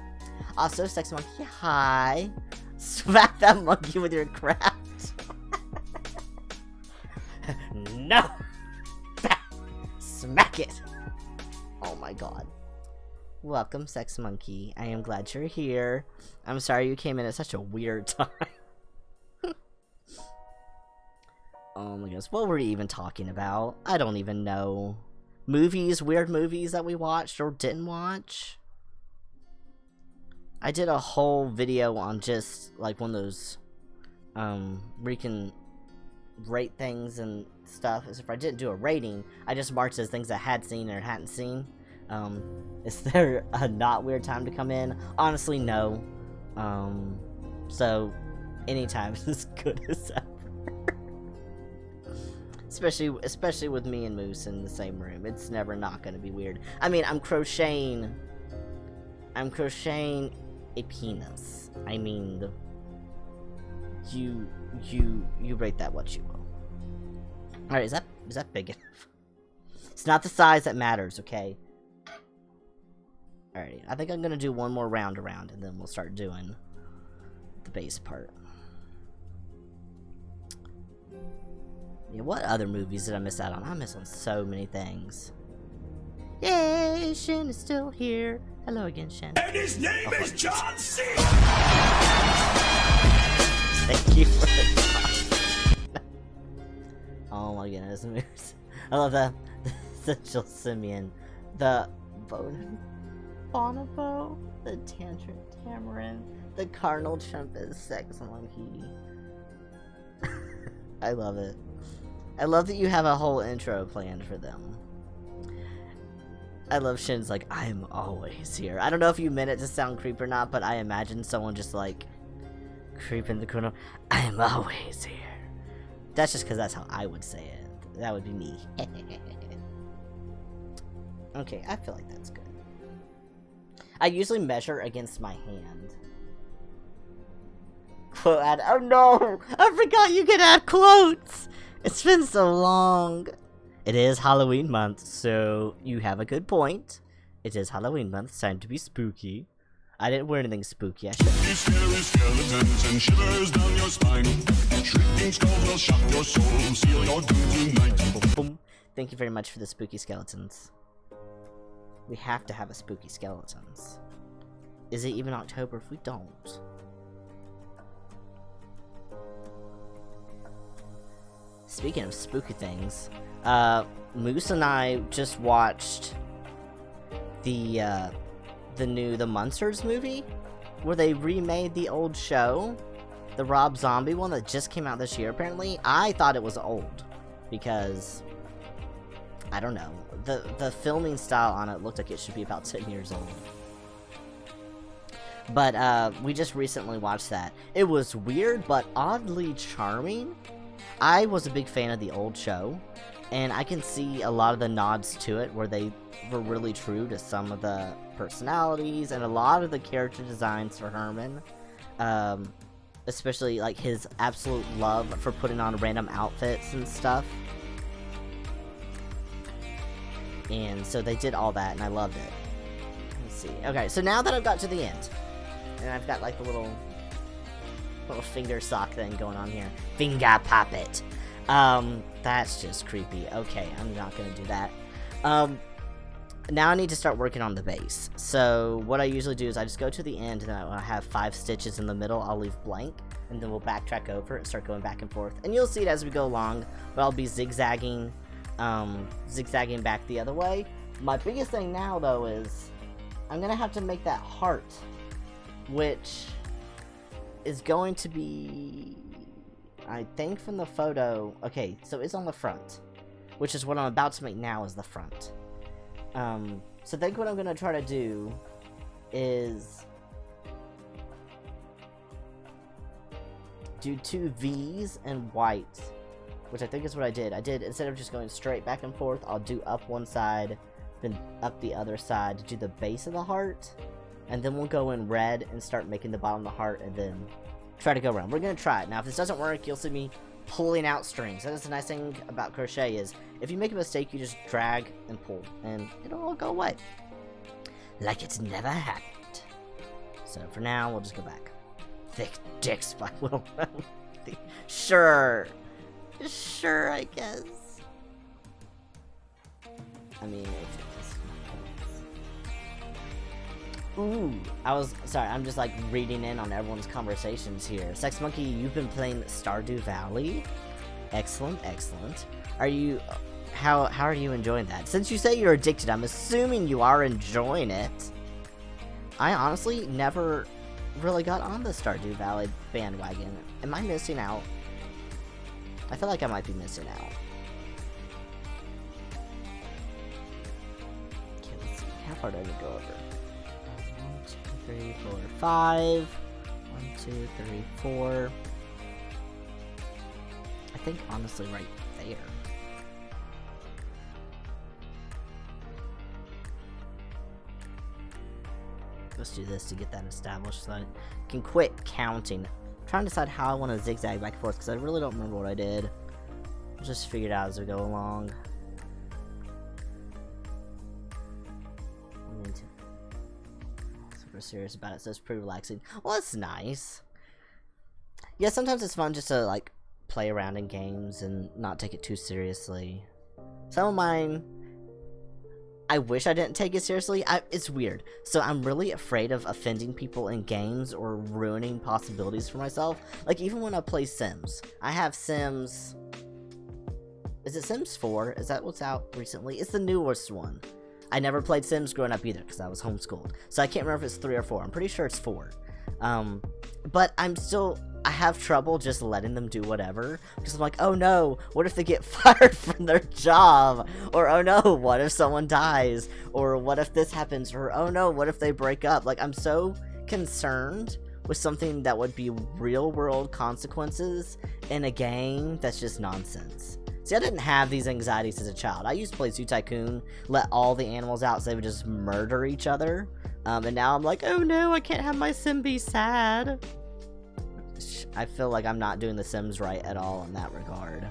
Also, sex monkey, hi. Smack that monkey with your craft. No! Smack it! Oh my god. Welcome, sex monkey. I am glad you're here. I'm sorry you came in at such a weird time. Oh my goodness, what were we even talking about? I don't even know. Movies, weird movies that we watched or didn't watch? I did a whole video on just, like, one of those, where you can rate things and stuff. As if I didn't do a rating, I just marked as things I had seen or hadn't seen. Is there a not weird time to come in? Honestly, no. So, anytime is as good as ever. Especially with me and Moose in the same room. It's never not gonna be weird. I mean, I'm crocheting a penis. I mean, you rate that what you will. Alright, is that big enough? It's not the size that matters, okay? Alright, I think I'm gonna do one more round around, and then we'll start doing the base part. Yeah, what other movies did I miss out on? I missed on so many things. Yay, Shin is still here. Hello again, Shin. And his name is John C. Thank you for the Oh my goodness. I love the essential simian. The bonobo. The tamarin. The cardinal trumpet sex monkey. I love it. I love that you have a whole intro planned for them. I love Shin's like, I'm always here. I don't know if you meant it to sound creepy or not, but I imagine someone just like creeping the corner. I'm always here. That's just because that's how I would say it. That would be me. Okay, I feel like that's good. I usually measure against my hand. Quote add. Oh no! I forgot you can add quotes! It's been so long. It is Halloween month, so you have a good point. It is Halloween month. It's time to be spooky. I didn't wear anything spooky. I should. Scary skeletons and shivers down your spine. Shrieking skulls will shock your soul, seal your doom tonight. Boom. Thank you very much for the spooky skeletons. We have to have a spooky skeletons. Is it even October if we don't? Speaking of spooky things, Moose and I just watched the Munsters movie, where they remade the old show, the Rob Zombie one that just came out this year. Apparently, I thought it was old because I don't know, the filming style on it looked like it should be about 10 years old. But we just recently watched that. It was weird, but oddly charming. I was a big fan of the old show, and I can see a lot of the nods to it where they were really true to some of the personalities and a lot of the character designs for Herman. Especially like his absolute love for putting on random outfits and stuff. And so they did all that, and I loved it. Let's see. Okay, so now that I've got to the end, and I've got like the little finger sock thing going on here. Finger puppet. That's just creepy. Okay, I'm not gonna do that. Now I need to start working on the base. So what I usually do is I just go to the end, and I have 5 stitches in the middle. I'll leave blank, and then we'll backtrack over and start going back and forth. And you'll see it as we go along, but I'll be zigzagging back the other way. My biggest thing now, though, is I'm gonna have to make that heart, which is going to be, I think, from the photo. Okay, so it's on the front, which is what I'm about to make now, is the front. So I think what I'm gonna try to do is do 2 V's and white, which I think is what I did. Instead of just going straight back and forth, I'll do up one side, then up the other side to do the base of the heart. And then we'll go in red and start making the bottom of the heart, and then try to go around. We're going to try it. Now, if this doesn't work, you'll see me pulling out strings. That's the nice thing about crochet is, if you make a mistake, you just drag and pull, and it'll all go away. Like it's never happened. So, for now, we'll just go back. Thick dicks by Will. Sure, I guess. I mean, ooh, I'm just like reading in on everyone's conversations here. Sex Monkey, you've been playing Stardew Valley? Excellent. How are you enjoying that? Since you say you're addicted, I'm assuming you are enjoying it. I honestly never really got on the Stardew Valley bandwagon. Am I missing out? I feel like I might be missing out. Okay, let's see. How far did I go over? 1, 2, 3, 4, 5. 1, 2, 3, 4. I think honestly right there. Let's do this to get that established so I can quit counting. I'm trying to decide how I want to zigzag back and forth because I really don't remember what I did. I'll just figure it out as we go along. Super serious about it, so it's pretty relaxing. Well, that's nice. Yeah, sometimes it's fun just to like play around in games and not take it too seriously. Some of mine, I wish I didn't take it seriously. It's weird. So I'm really afraid of offending people in games or ruining possibilities for myself. Like, even when I play Sims. I have Sims... Is it Sims 4? Is that what's out recently? It's the newest one. I never played Sims growing up either, because I was homeschooled. So I can't remember if it's 3 or 4. I'm pretty sure it's 4. But I have trouble just letting them do whatever, because I'm like, oh no, what if they get fired from their job? Or oh no, what if someone dies? Or what if this happens? Or oh no, what if they break up? Like, I'm so concerned with something that would be real world consequences in a game that's just nonsense. See, I didn't have these anxieties as a child. I used to play Zoo Tycoon, let all the animals out so they would just murder each other. And now I'm like, oh no, I can't have my sim be sad. I feel like I'm not doing the Sims right at all in that regard.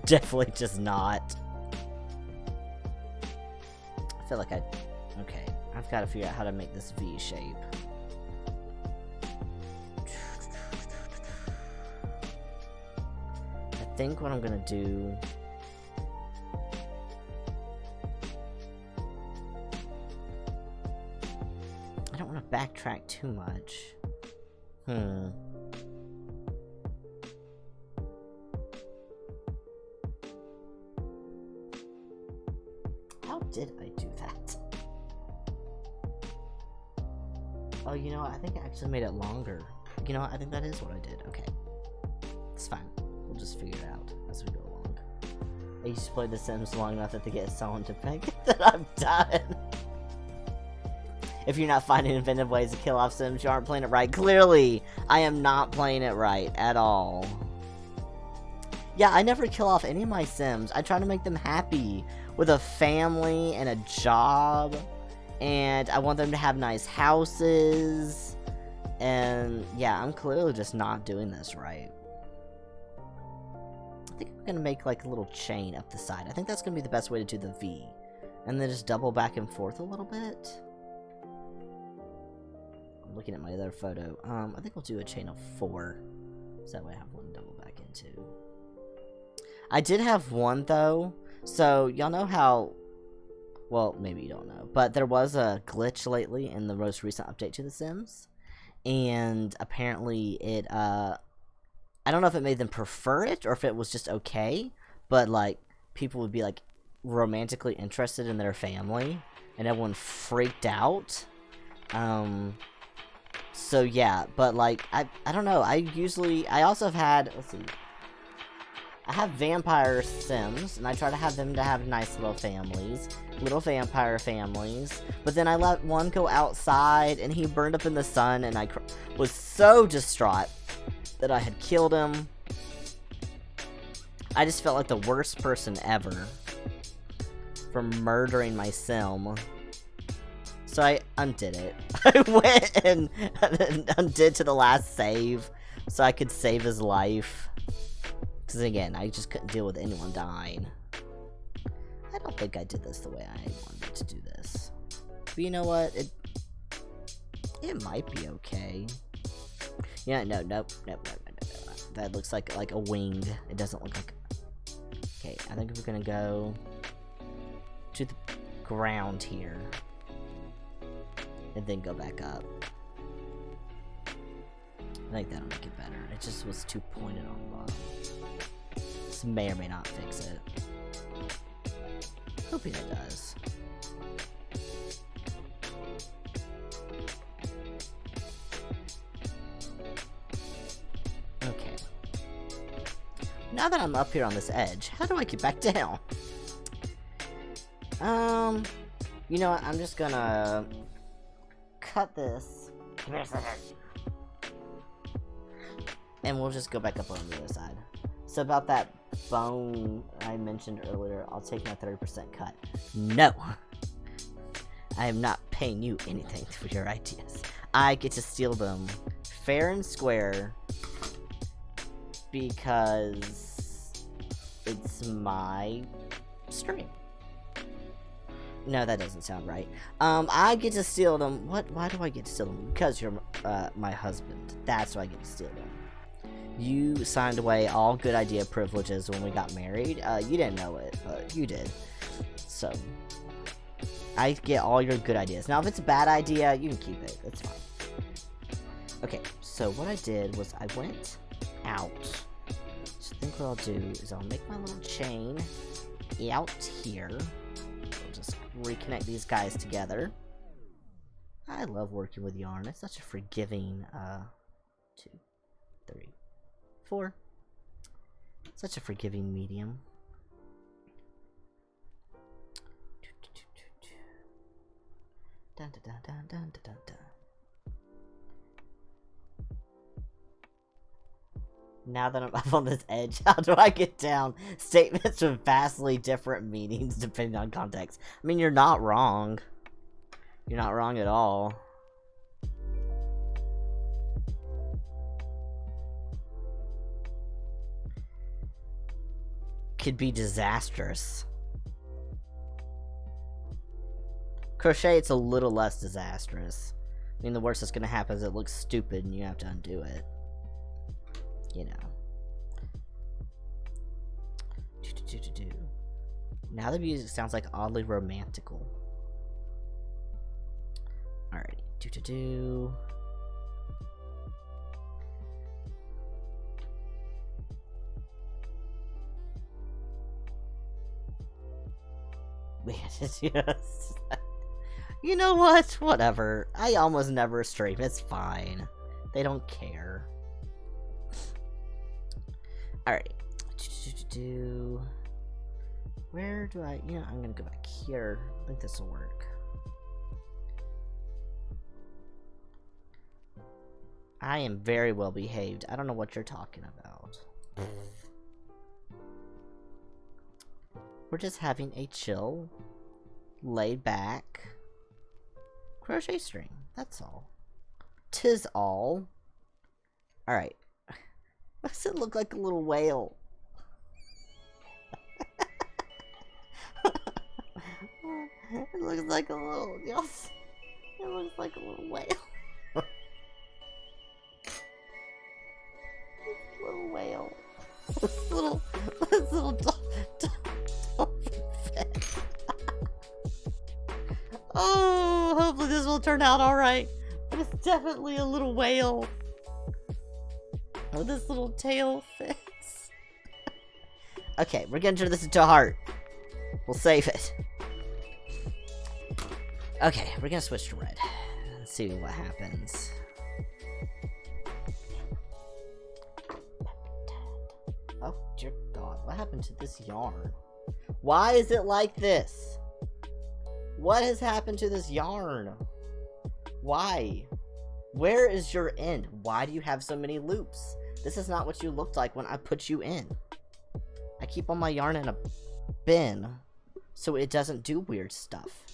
Definitely just not. I feel like okay, I've got to figure out how to make this V shape. I think what I'm gonna do... I don't want to backtrack too much. How did I do that? Oh, you know what? I think I actually made it longer. You know what? I think that is what I did. Okay. It's fine. We'll just figure it out as we go along. I used to play The Sims long enough that to get someone to think that I'm done. If you're not finding inventive ways to kill off Sims, you aren't playing it right. Clearly, I am not playing it right at all. Yeah, I never kill off any of my Sims. I try to make them happy with a family and a job. And I want them to have nice houses. And yeah, I'm clearly just not doing this right. I think I'm going to make like a little chain up the side. I think that's going to be the best way to do the V. And then just double back and forth a little bit. I'm looking at my other photo. I think we'll do a chain of 4. So that way I have one double back into. I did have one though. So y'all know how... Well, maybe you don't know. But there was a glitch lately in the most recent update to The Sims. And apparently it... I don't know if it made them prefer it or if it was just okay. But like, people would be like romantically interested in their family. And everyone freaked out. So yeah, but like, I don't know, I also have had, let's see, I have vampire Sims, and I try to have them to have nice little families, little vampire families, but then I let one go outside, and he burned up in the sun, and I was so distraught that I had killed him. I just felt like the worst person ever for murdering my Sim. So I undid it. I went and undid to the last save so I could save his life. Because again, I just couldn't deal with anyone dying. I don't think I did this the way I wanted to do this. But you know what? It might be okay. Yeah, nope. That looks like a wing. It doesn't look like... Okay, I think we're gonna go to the ground here. And then go back up. I think that'll make it better. It just was too pointed on the bottom. This may or may not fix it. Hoping it does. Okay. Now that I'm up here on this edge, how do I get back down? You know what? I'm just gonna cut this. Come here, sucker. And we'll just go back up on the other side. So about that bone I mentioned earlier, I'll take my 30% cut. No! I am not paying you anything for your ideas. I get to steal them fair and square because it's my stream. No, that doesn't sound right. I get to steal them. Why do I get to steal them? Because you're my husband. That's why I get to steal them. You signed away all good idea privileges when we got married. You didn't know it, but you did. So, I get all your good ideas. Now, if it's a bad idea, you can keep it. It's fine. Okay, so what I did was I went out. So I think what I'll do is I'll make my little chain out here. I'll just reconnect these guys together. I love working with yarn. It's such a forgiving, 2, 3, 4. Such a forgiving medium. Dun, dun, dun, dun, dun, dun, dun. Now that I'm up on this edge, how do I get down? Statements with vastly different meanings depending on context. I mean, you're not wrong. You're not wrong at all. Could be disastrous. Crochet, it's a little less disastrous. I mean, the worst that's gonna happen is it looks stupid and you have to undo it. You know. Now the music sounds like oddly romantical. Alrighty. Yes. You know what? Whatever. I almost never stream. It's fine. They don't care. Alright. Where do I... You know, I'm gonna go back here. I think this will work. I am very well behaved. I don't know what you're talking about. We're just having a chill, laid back crochet string. That's all. 'Tis all. Alright. Why does it look like a little whale? It looks like a little... Yes. It looks like a little whale. Little whale. This little oh, hopefully this will turn out alright. But it's definitely a little whale. With this little tail fix. Okay, we're gonna turn this into a heart. We'll save it. Okay, we're gonna switch to red. Let's see what happens. Oh, dear God. What happened to this yarn? Why is it like this? What has happened to this yarn? Why? Where is your end? Why do you have so many loops? This is not what you looked like when I put you in. I keep all my yarn in a bin so it doesn't do weird stuff.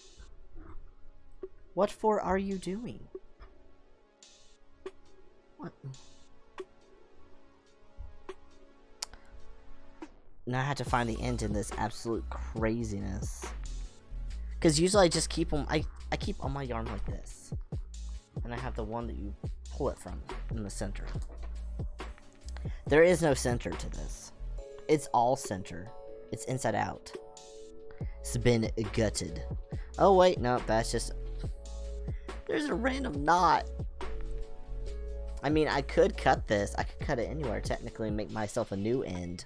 What for are you doing? What? Now I had to find the end in this absolute craziness. Because usually I just keep them, I keep all my yarn like this. And I have the one that you pull it from in the center. There is no center to this. It's all center. It's inside out. It's been gutted. Oh wait, no, that's just... There's a random knot. I mean, I could cut this. I could cut it anywhere technically and make myself a new end.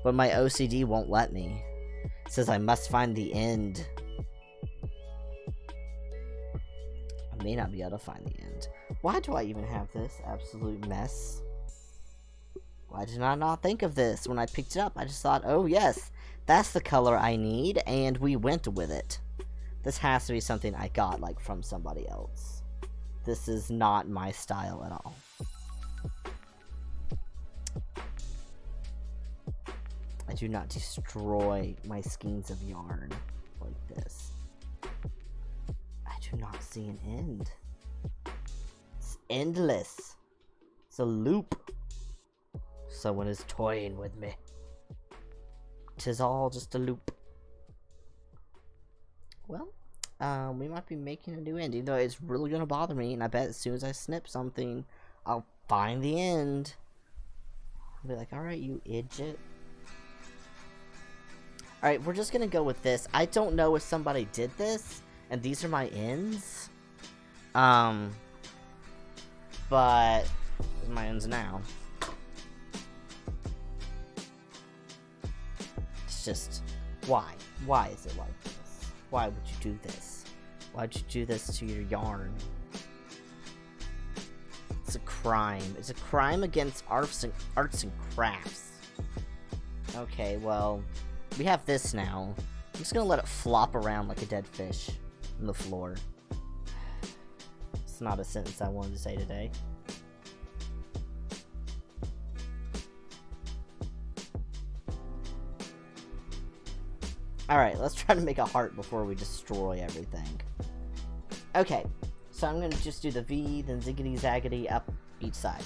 But my OCD won't let me. It says I must find the end. I may not be able to find the end. Why do I even have this absolute mess? Why did I not think of this when I picked it up? I just thought, oh yes, that's the color I need, and we went with it. This has to be something I got, like, from somebody else. This is not my style at all. I do not destroy my skeins of yarn like this. I do not see an end. It's endless. It's a loop. Someone is toying with me. 'Tis all just a loop. Well, we might be making a new end, even though it's really gonna bother me, and I bet as soon as I snip something, I'll find the end. I'll be like, alright, you idiot. Alright, we're just gonna go with this. I don't know if somebody did this, and these are my ends. But these are my ends now. It's just, why? Why is it like this? Why would you do this? Why'd you do this to your yarn? It's a crime. It's a crime against arts and crafts. Okay, well, we have this now. I'm just gonna let it flop around like a dead fish on the floor. It's not a sentence I wanted to say today. Alright, let's try to make a heart before we destroy everything. Okay, so I'm gonna just do the V, then ziggity zaggity up each side.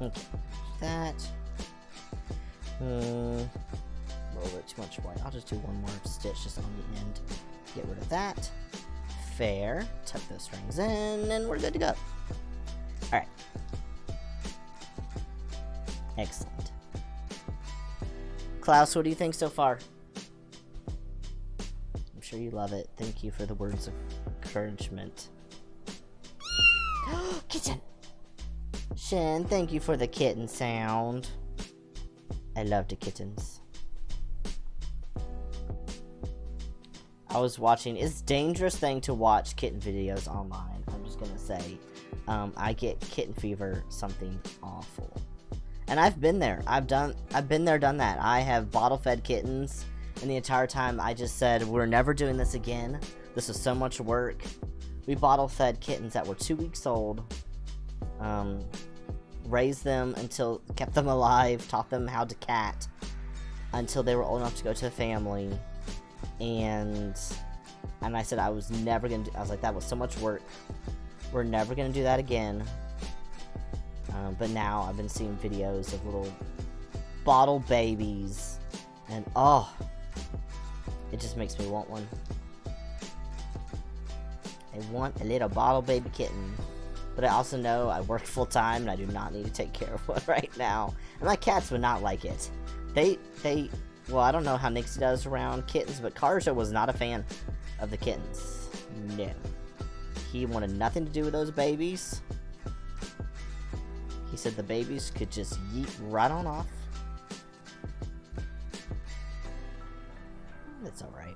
Okay, that. A little bit too much white. I'll just do one more stitch just on the end. Get rid of that. Fair. Tuck those strings in, and we're good to go. Alright. Excellent. Klaus, what do you think so far? I'm sure you love it. Thank you for the words of encouragement. Kitten! Shen, thank you for the kitten sound. I love the kittens. I was watching, it's a dangerous thing to watch kitten videos online. I'm just gonna say, I get kitten fever, something awful. And I've been there. I've been there, done that. I have bottle-fed kittens, and the entire time I just said, we're never doing this again. This is so much work. We bottle-fed kittens that were 2 weeks old. Raised them until, kept them alive, taught them how to cat, until they were old enough to go to a family. And I said I was never gonna do, I was like, that was so much work. We're never gonna do that again. But now I've been seeing videos of little bottle babies, and oh, it just makes me want one. I want a little bottle baby kitten. But I also know I work full time and I do not need to take care of one right now. And my cats would not like it. Well, I don't know how Nixie does around kittens, but Karja was not a fan of the kittens. No. He wanted nothing to do with those babies. He said the babies could just yeet right on off. That's alright.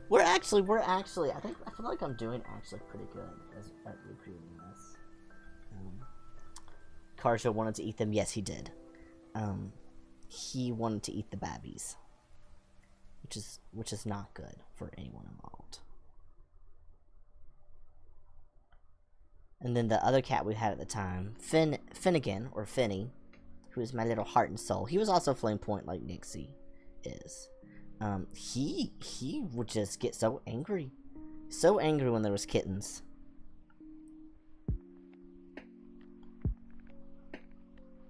We're actually, I feel like I'm doing actually pretty good at recreating this. Karja wanted to eat them. Yes, he did. He wanted to eat the babbies, which is not good for anyone involved. And then the other cat we had at the time, Finnegan, or Finny, who is my little heart and soul. He was also flame point like Nixie is. He would just get so angry. So angry when there was kittens.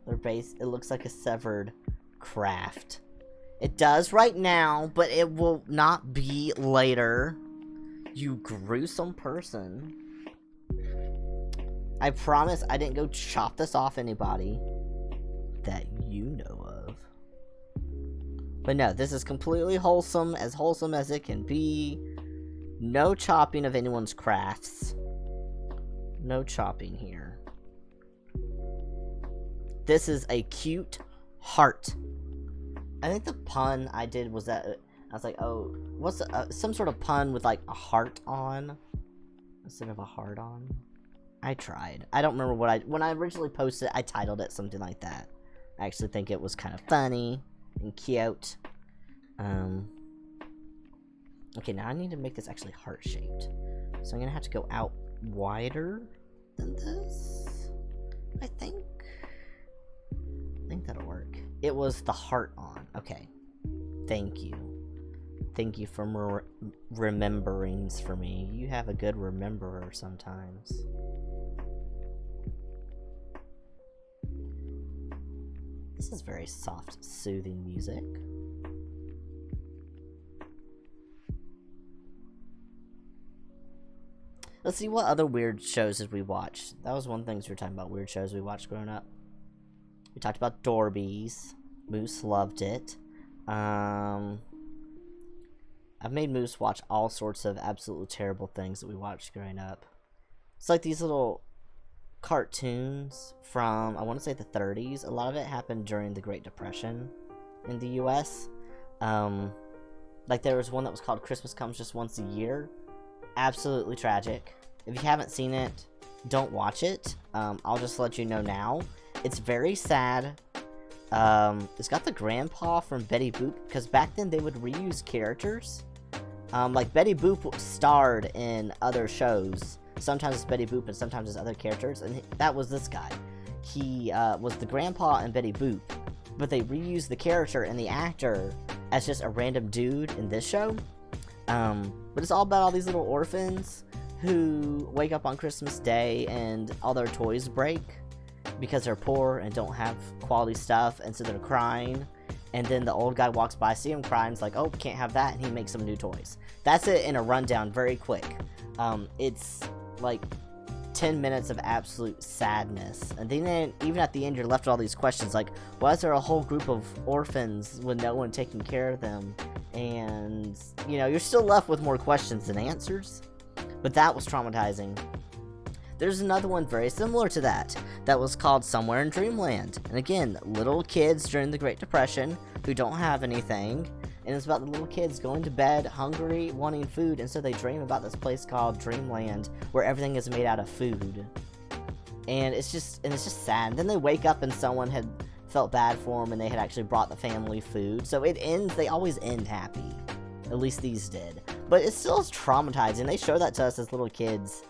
Their base, it looks like a severed craft. It does right now, but it will not be later. You gruesome person. I promise I didn't go chop this off anybody that you know of. But no, this is completely wholesome as it can be. No chopping of anyone's crafts. No chopping here. This is a cute heart. I think the pun I did was that I was like, oh, what's some sort of pun with like a heart on instead of a heart on? I tried. I don't remember when I originally posted it, I titled it something like that. I actually think it was kind of funny and cute. Okay, now I need to make this actually heart-shaped. So I'm gonna have to go out wider than this. I think that'll work. It was the heart on. Okay. Thank you. Thank you for rememberings for me. You have a good rememberer sometimes. This is very soft, soothing music. Let's see, what other weird shows did we watch? That was one thing we were talking about, weird shows we watched growing up. We talked about Dorbies. Moose loved it. I've made Moose watch all sorts of absolutely terrible things that we watched growing up. It's like these little cartoons from, I want to say, the 30s. A lot of it happened during the Great Depression in the US. Like there was one that was called Christmas Comes Just Once a Year. Absolutely tragic. If you haven't seen it, don't watch it. I'll just let you know now. It's very sad. It's got the grandpa from Betty Boop, because back then they would reuse characters. Like Betty Boop starred in other shows. Sometimes it's Betty Boop and sometimes it's other characters, and that was this guy. He was the grandpa in Betty Boop, but they reused the character and the actor as just a random dude in this show. But it's all about all these little orphans who wake up on Christmas Day and all their toys break because they're poor and don't have quality stuff, and so they're crying. And then the old guy walks by, see him crying, is like, oh, can't have that, and he makes some new toys. That's it in a rundown, very quick. It's like 10 minutes of absolute sadness. And then even at the end, you're left with all these questions, like, why is there a whole group of orphans with no one taking care of them? And, you know, you're still left with more questions than answers. But that was traumatizing. There's another one very similar to that was called Somewhere in Dreamland. And again, little kids during the Great Depression who don't have anything. And it's about the little kids going to bed hungry, wanting food, and so they dream about this place called Dreamland where everything is made out of food. And it's just sad. And then they wake up and someone had felt bad for them and they had actually brought the family food. So it ends, they always end happy. At least these did. But it still is traumatizing. They show that to us as little kids.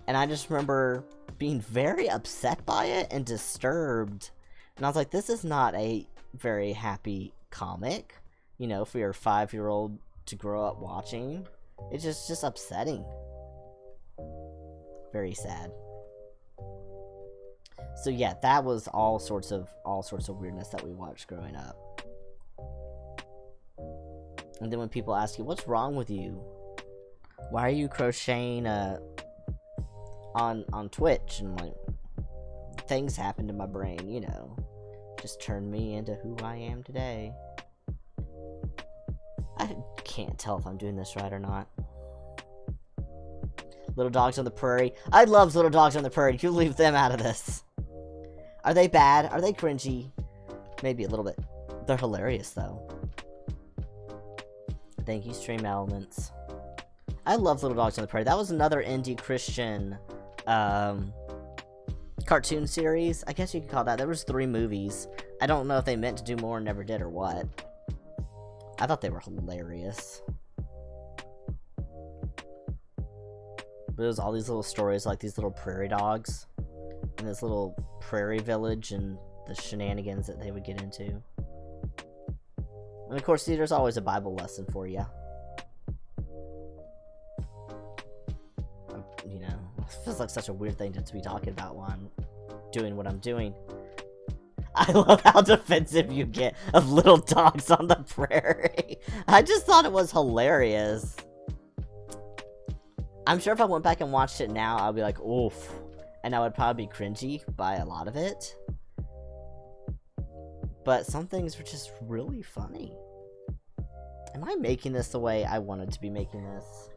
And I just remember being very upset by it and disturbed. And I was like, this is not a very happy comic, you know, for your 5-year-old to grow up watching. It's just upsetting. Very sad. So yeah, that was all sorts of weirdness that we watched growing up. And then when people ask you, what's wrong with you? Why are you crocheting on Twitch? And like, things happened to my brain, you know. Just turned me into who I am today. I can't tell if I'm doing this right or not. Little Dogs on the Prairie. I love Little Dogs on the Prairie. You leave them out of this. Are they bad? Are they cringy? Maybe a little bit. They're hilarious, though. Thank you, Stream Elements. I love Little Dogs on the Prairie. That was another indie Christian cartoon series. I guess you could call that. There was 3 movies. I don't know if they meant to do more and never did or what. I thought they were hilarious. But it was all these little stories, like these little prairie dogs in this little prairie village and the shenanigans that they would get into. And of course, there's always a Bible lesson for you. You know, it feels like such a weird thing to be talking about while I'm doing what I'm doing. I love how defensive you get of Little Dogs on the Prairie. I just thought it was hilarious. I'm sure if I went back and watched it now, I'd be like, oof. And I would probably be cringy by a lot of it. But some things were just really funny. Am I making this the way I wanted to be making this?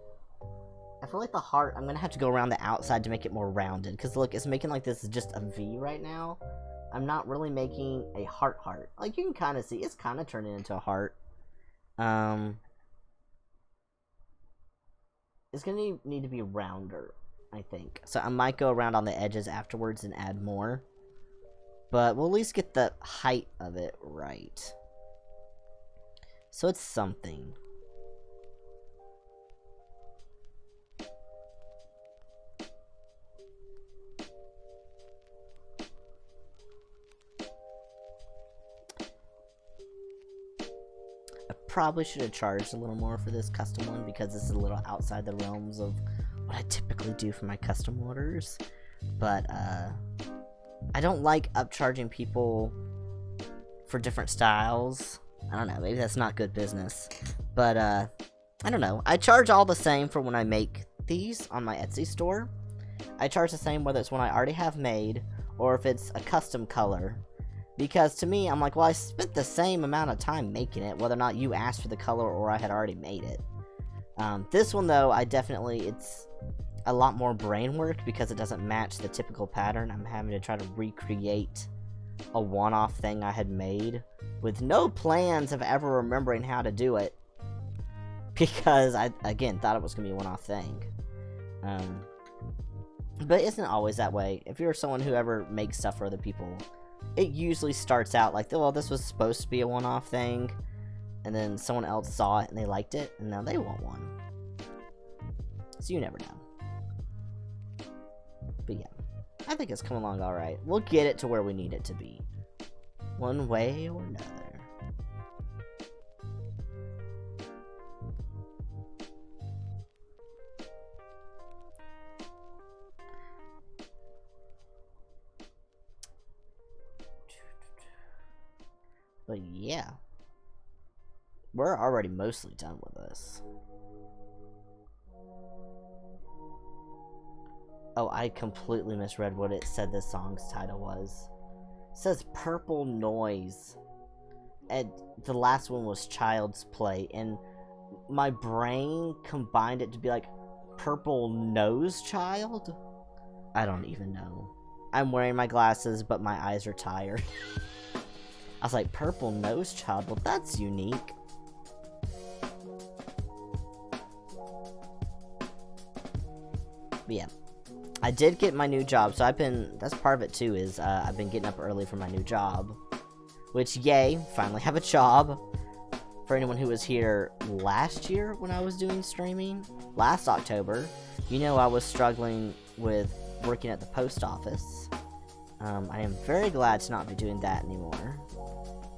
I feel like the heart, I'm going to have to go around the outside to make it more rounded. Because look, it's making like this just a V right now. I'm not really making a heart. Like, you can kind of see, it's kind of turning into a heart. It's going to need to be rounder, I think. So I might go around on the edges afterwards and add more. But we'll at least get the height of it right. So it's something. Probably should have charged a little more for this custom one because this is a little outside the realms of what I typically do for my custom orders. But I don't like upcharging people for different styles. I don't know, maybe that's not good business. But I don't know. I charge all the same for when I make these on my Etsy store, I charge the same whether it's one I already have made or if it's a custom color. Because to me, I'm like, well, I spent the same amount of time making it, whether or not you asked for the color or I had already made it. This one, though, it's a lot more brain work because it doesn't match the typical pattern. I'm having to try to recreate a one-off thing I had made with no plans of ever remembering how to do it. Because I, again, thought it was going to be a one-off thing. But it isn't always that way. If you're someone who ever makes stuff for other people, it usually starts out like, well, this was supposed to be a one-off thing, and then someone else saw it and they liked it, and now they want one. So you never know. But yeah, I think it's come along alright. We'll get it to where we need it to be. One way or another. But yeah, we're already mostly done with this. Oh, I completely misread what it said this song's title was. It says Purple Noise. And the last one was Child's Play. And my brain combined it to be like Purple Nose Child? I don't even know. I'm wearing my glasses, but my eyes are tired. I was like, Purple Nose Child? Well, that's unique. But yeah. I did get my new job, so that's part of it too, is I've been getting up early for my new job. Which, yay, finally have a job. For anyone who was here last year when I was doing streaming, last October, you know I was struggling with working at the post office. I am very glad to not be doing that anymore.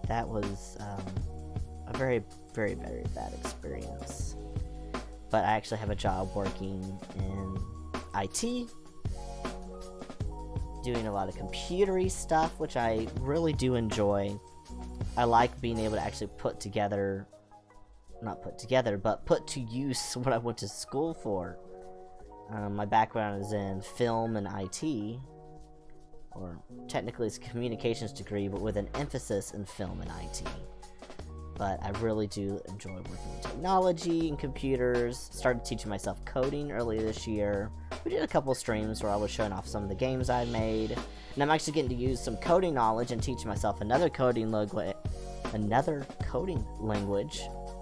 That was a very, very, very bad experience. But I actually have a job working in IT, doing a lot of computery stuff, which I really do enjoy. I like being able to actually put to use what I went to school for. My background is in film and IT, or technically it's a communications degree, but with an emphasis in film and IT. But I really do enjoy working with technology and computers. Started teaching myself coding earlier this year. We did a couple streams where I was showing off some of the games I made. And I'm actually getting to use some coding knowledge and teach myself another coding language.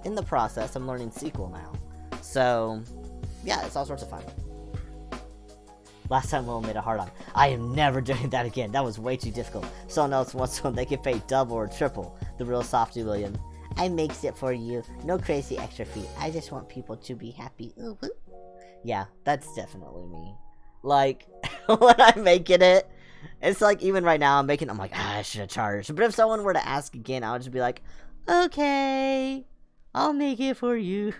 In the process, I'm learning SQL now. So, yeah, it's all sorts of fun. Last time Will made a hard-on. I am never doing that again. That was way too difficult. Someone else wants one, they can pay double or triple. The real softy William. I makes it for you. No crazy extra fee. I just want people to be happy. Ooh, woo. Yeah, that's definitely me. Like, when I'm making it, it's like, even right now, I'm like, I should have charged. But if someone were to ask again, I would just be like, okay, I'll make it for you.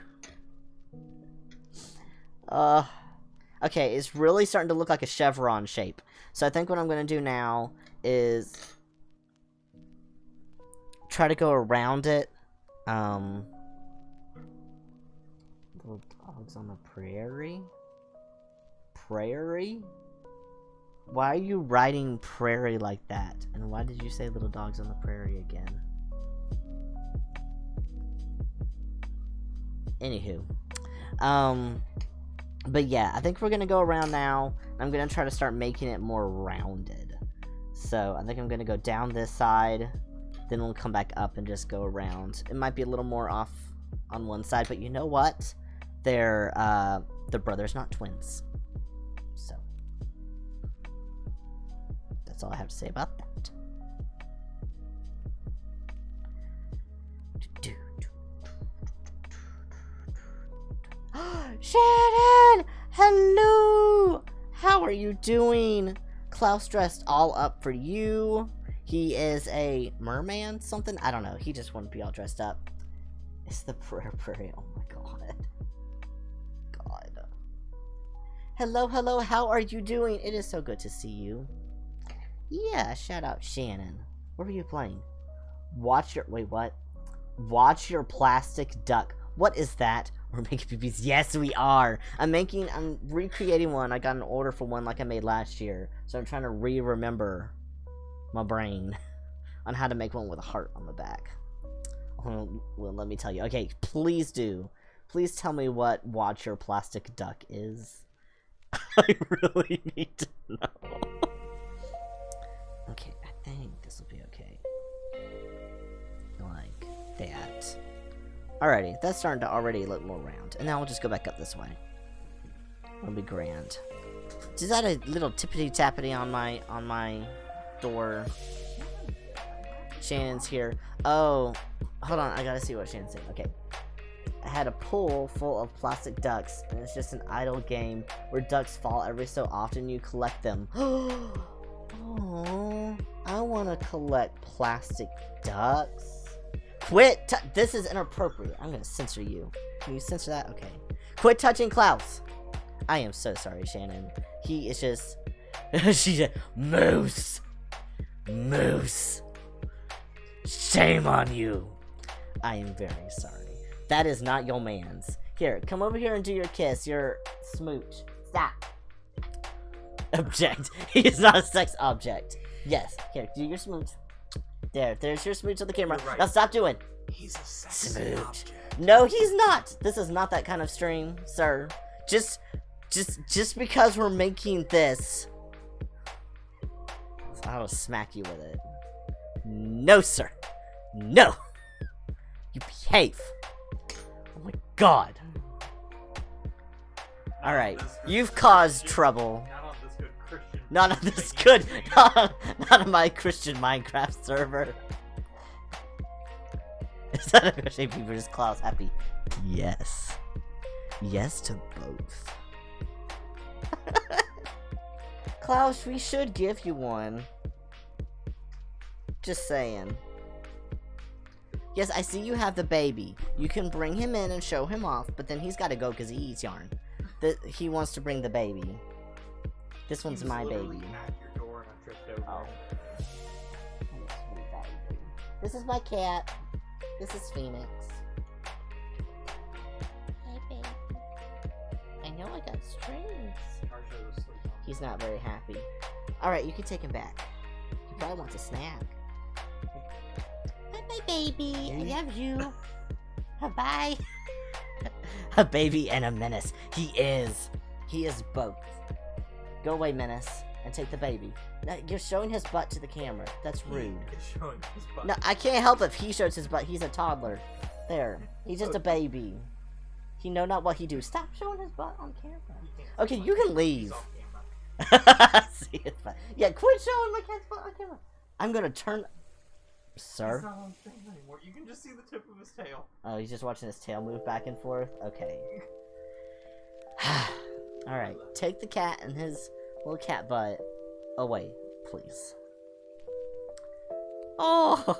Okay, it's really starting to look like a chevron shape. So I think what I'm going to do now is try to go around it. Little dogs on the prairie? Prairie? Why are you writing prairie like that? And why did you say little dogs on the prairie again? Anywho. But yeah, I think we're going to go around now. I'm going to try to start making it more rounded. So I think I'm going to go down this side. Then we'll come back up and just go around. It might be a little more off on one side, but you know what? They're brothers, not twins. So that's all I have to say about that. Shannon! Hello! How are you doing? Klaus dressed all up for you. He is a merman, something? I don't know. He just wanted to be all dressed up. It's the prayer. Oh my god. God. Hello, hello. How are you doing? It is so good to see you. Yeah, shout out Shannon. What were you playing? Wait, what? Watch your plastic duck. What is that? We're making PPs. Yes, we are. I'm recreating one. I got an order for one like I made last year. So I'm trying to remember my brain on how to make one with a heart on the back. Well, let me tell you. Okay, please do. Please tell me what Watch Your Plastic Duck is. I really need to know. Okay, I think this will be okay. Like that. Alrighty, that's starting to already look more round. And now we'll just go back up this way. It'll be grand. Is that a little tippity-tappity on my door? Shannon's here. Oh, hold on, I gotta see what Shannon's saying. Okay. I had a pool full of plastic ducks, and it's just an idle game where ducks fall every so often. You collect them. Oh, I want to collect plastic ducks. Quit! This is inappropriate. I'm gonna censor you. Can you censor that? Okay. Quit touching Klaus. I am so sorry, Shannon. He is just. She's just. Moose. Moose. Shame on you. I am very sorry. That is not your man's. Here, come over here and do your kiss. Your smooch. Stop. Object. He is not a sex object. Yes. Here, do your smooch. There's your smooch on the camera. Right. Now stop doing. He's a sex object. No, he's not. This is not that kind of stream, sir. Just because we're making this, I'll smack you with it. No, sir. No. You behave. Oh my god. Alright, you've caused trouble. Not on this good, not on my Christian Minecraft server. Is that a crochet people is Klaus happy? Yes. Yes to both. Klaus, we should give you one. Just saying. Yes, I see you have the baby. You can bring him in and show him off, but then he's got to go because he eats yarn. He wants to bring the baby. This one's my baby. Your door and I tripped over. This is my cat. This is Phoenix. Hey, baby. I know I got strings. He's not very happy. Alright, you can take him back. He probably wants a snack. Bye, baby. I love you. Bye. A baby and a menace. He is. He is both. Go away, Menace, and take the baby. No, you're showing his butt to the camera. That's rude. He's showing his butt. No, I can't help if he shows his butt. He's a toddler. There. He's just a baby. He know not what he do. Stop showing his butt on camera. Okay, you can leave. See his butt. Yeah, quit showing my cat's butt on camera. I'm gonna turn... Sir? He's not on thing anymore. You can just see the tip of his tail. Oh, he's just watching his tail move back and forth? Okay. Alright, take the cat and his little cat butt away, please. Oh!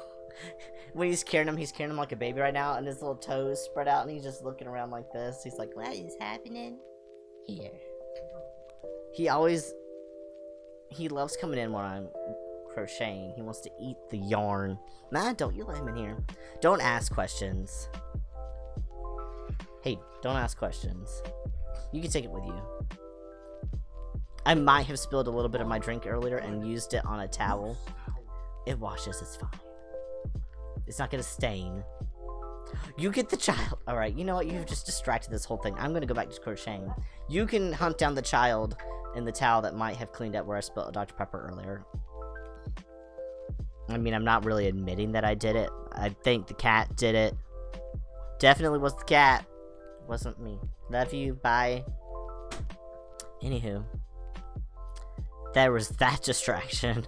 When he's carrying him like a baby right now, and his little toes spread out, and he's just looking around like this. He's like, what is happening here? He loves coming in when I'm crocheting. He wants to eat the yarn. Nah, don't you let him in here. Don't ask questions. Hey, don't ask questions. You can take it with you. I might have spilled a little bit of my drink earlier and used it on a towel. It washes, it's fine. It's not gonna stain. You get the child. Alright, you know what? You've just distracted this whole thing. I'm gonna go back to crocheting. You can hunt down the child in the towel that might have cleaned up where I spilled Dr. Pepper earlier. I mean, I'm not really admitting that I did it. I think the cat did it. Definitely was the cat. Wasn't me. Love you. Bye. Anywho. There was that distraction.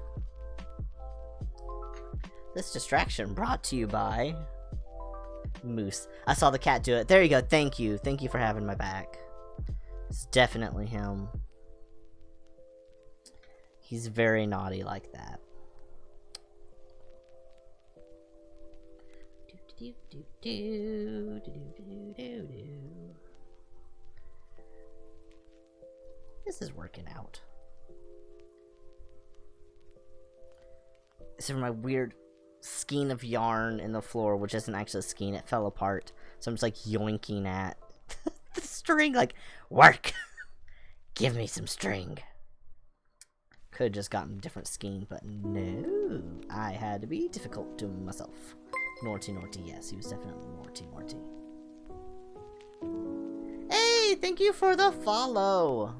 This distraction brought to you by Moose. I saw the cat do it. There you go. Thank you. Thank you for having my back. It's definitely him. He's very naughty like that. This is working out. This is my weird skein of yarn in the floor, which isn't actually a skein, it fell apart. So I'm just like yoinking at the string, like, work. Give me some string. Could have just gotten a different scheme, but no. I had to be difficult to myself. Naughty, yes, he was definitely naughty. Hey, thank you for the follow.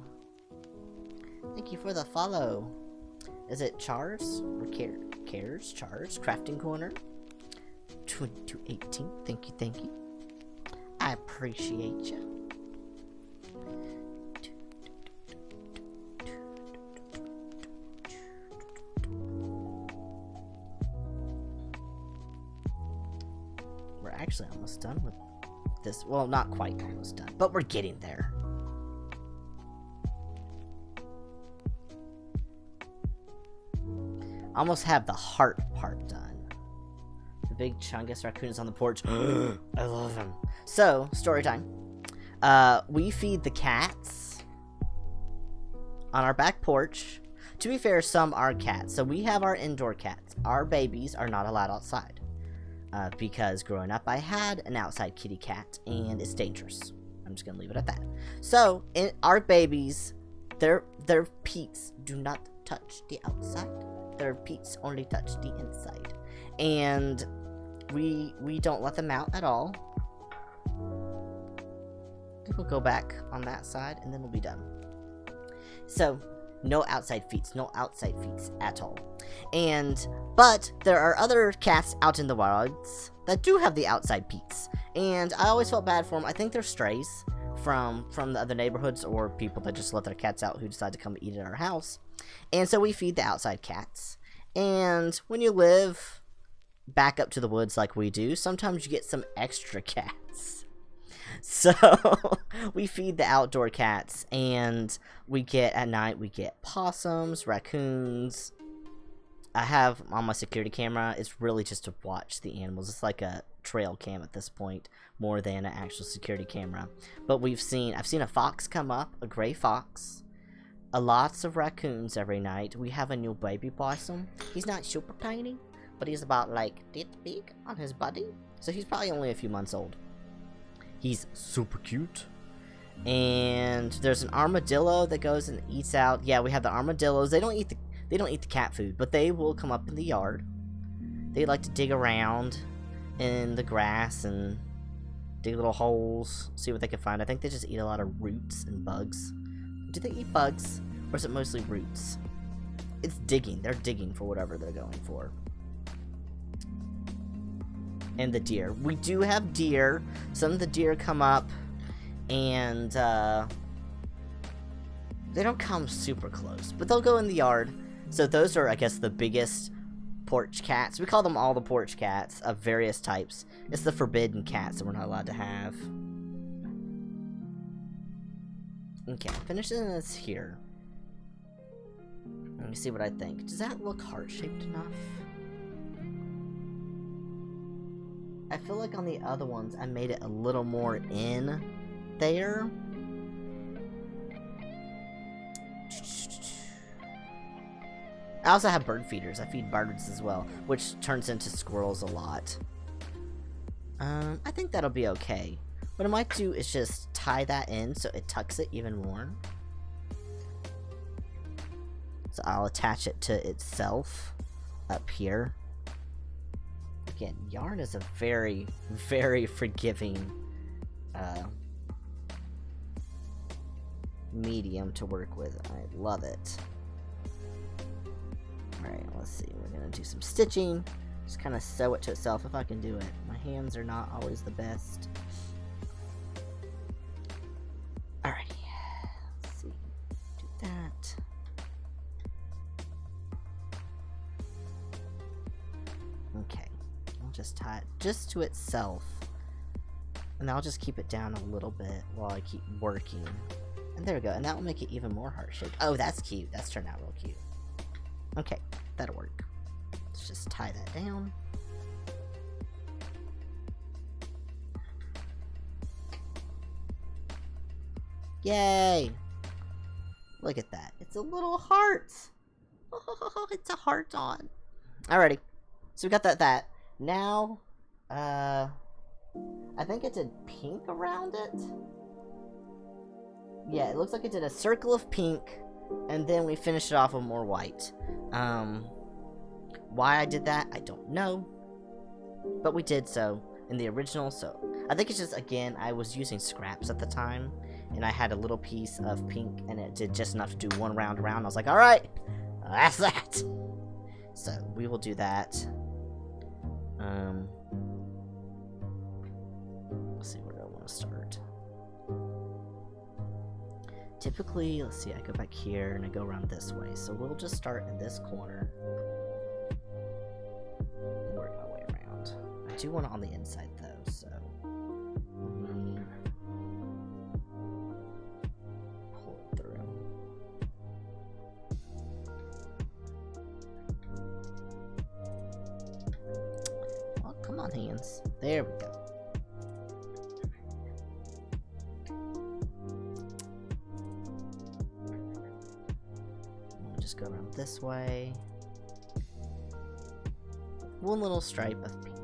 Thank you for the follow. Is it Chars or Cares? Chars, Crafting Corner. 2218. Thank you. I appreciate you. We're actually almost done with this. Well, not quite almost done, but we're getting there. Almost have the heart part done. The big chungus raccoon is on the porch. I love him. So, story time. We feed the cats on our back porch. To be fair, some are cats. So we have our indoor cats. Our babies are not allowed outside. Because growing up I had an outside kitty cat and it's dangerous. I'm just gonna leave it at that. So, our babies, their peats do not touch the outside. Their peats only touch the inside. And we don't let them out at all. I think we'll go back on that side and then we'll be done. So, no outside feet at all. But there are other cats out in the wilds that do have the outside peats. And I always felt bad for them. I think they're strays from the other neighborhoods or people that just let their cats out who decide to come eat at our house. And so we feed the outside cats. And when you live back up to the woods like we do, sometimes you get some extra cats. So we feed the outdoor cats, and at night we get possums, raccoons. I have on my security camera, it's really just to watch the animals. It's like a trail cam at this point, more than an actual security camera. But I've seen a fox come up, a gray fox. Lots of raccoons every night. We have a new baby possum. He's not super tiny, but he's about like this big on his body. So he's probably only a few months old. He's super cute. And there's an armadillo that goes and eats out. Yeah, we have the armadillos. They don't eat the cat food, but they will come up in the yard. They like to dig around in the grass and dig little holes, see what they can find. I think they just eat a lot of roots and bugs. Do they eat bugs, or is it mostly roots? It's digging. They're digging for whatever they're going for. And the deer. We do have deer. Some of the deer come up, and they don't come super close, but they'll go in the yard. So those are, I guess, the biggest porch cats. We call them all the porch cats of various types. It's the forbidden cats that we're not allowed to have. Okay, finishing this here. Let me see what I think. Does that look heart-shaped enough? I feel like on the other ones, I made it a little more in there. I also have bird feeders. I feed birds as well, which turns into squirrels a lot. I think that'll be okay. What I might do is just tie that in so it tucks it even more. So I'll attach it to itself up here. Again, yarn is a very, very forgiving medium to work with. I love it. Alright, let's see. We're going to do some stitching. Just kind of sew it to itself if I can do it. My hands are not always the best. Alrighty. Let's see. Do that. Okay. I'll just tie it just to itself. And I'll just keep it down a little bit while I keep working. And there we go. And that will make it even more heart-shaped. Oh, that's cute. That's turned out real cute. Okay. That'll work. Let's just tie that down. Yay! Look at that. It's a little heart. Oh, it's a heart on. Alrighty. So we got that. Now, I think it's a pink around it. Yeah, it looks like it did a circle of pink, and then we finished it off with more white. Why I did that, I don't know. But we did so in the original, so I think it's just, again, I was using scraps at the time, and I had a little piece of pink, and it did just enough to do one round around. I was like, alright, that's that. So, we will do that. Let's see, where do I want to start? Typically, let's see, I go back here, and I go around this way. So, we'll just start in this corner. And work my way around. I do want it on the inside, though, so... let me pull it through. Oh, come on, hands. There we go. We'll just go around this way. One little stripe of pink.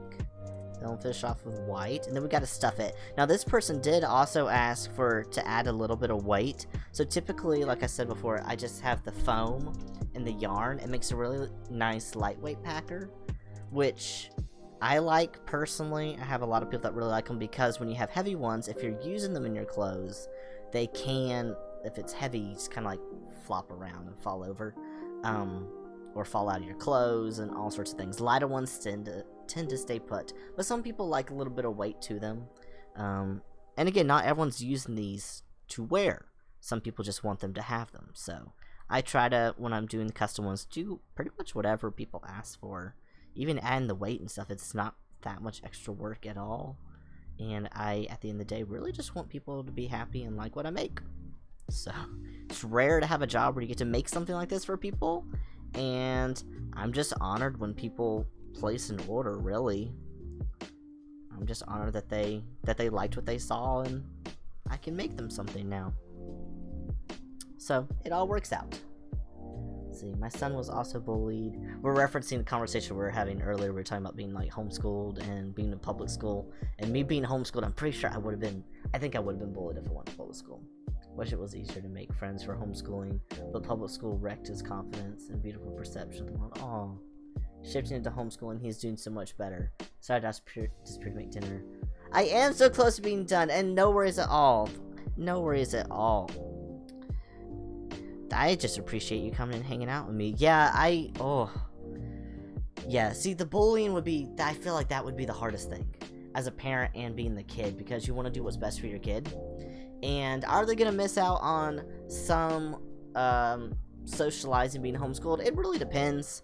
Then we'll finish off with white, and then we gotta stuff it. Now this person did also ask to add a little bit of weight. So typically, like I said before, I just have the foam and the yarn. It makes a really nice lightweight packer, which I like personally. I have a lot of people that really like them because when you have heavy ones, if you're using them in your clothes, they can, if it's heavy, just kind of like flop around and fall over. Or fall out of your clothes and all sorts of things. Lighter ones tend to stay put, but some people like a little bit of weight to them. And again, not everyone's using these to wear. Some people just want them to have them. So I try to, when I'm doing the custom ones, do pretty much whatever people ask for. Even adding the weight and stuff, it's not that much extra work at all. And I, at the end of the day, really just want people to be happy and like what I make. So it's rare to have a job where you get to make something like this for people. And I'm just honored when people place an order, really. I'm just honored that they liked what they saw and I can make them something now. So, it all works out. Let's see, my son was also bullied. We're referencing the conversation we were having earlier. We were talking about being like homeschooled and being in public school. And me being homeschooled, I'm pretty sure I think I would have been bullied if I went to public school. Wish it was easier to make friends for homeschooling, but public school wrecked his confidence and beautiful perception of the world. Oh, shifting into homeschooling, he's doing so much better. Sorry to disappear to make dinner. I am so close to being done, and no worries at all. No worries at all. I just appreciate you coming and hanging out with me. Yeah, yeah, see, the bullying would be, I feel like that would be the hardest thing as a parent and being the kid, because you want to do what's best for your kid. And are they going to miss out on some socializing being homeschooled? It really depends.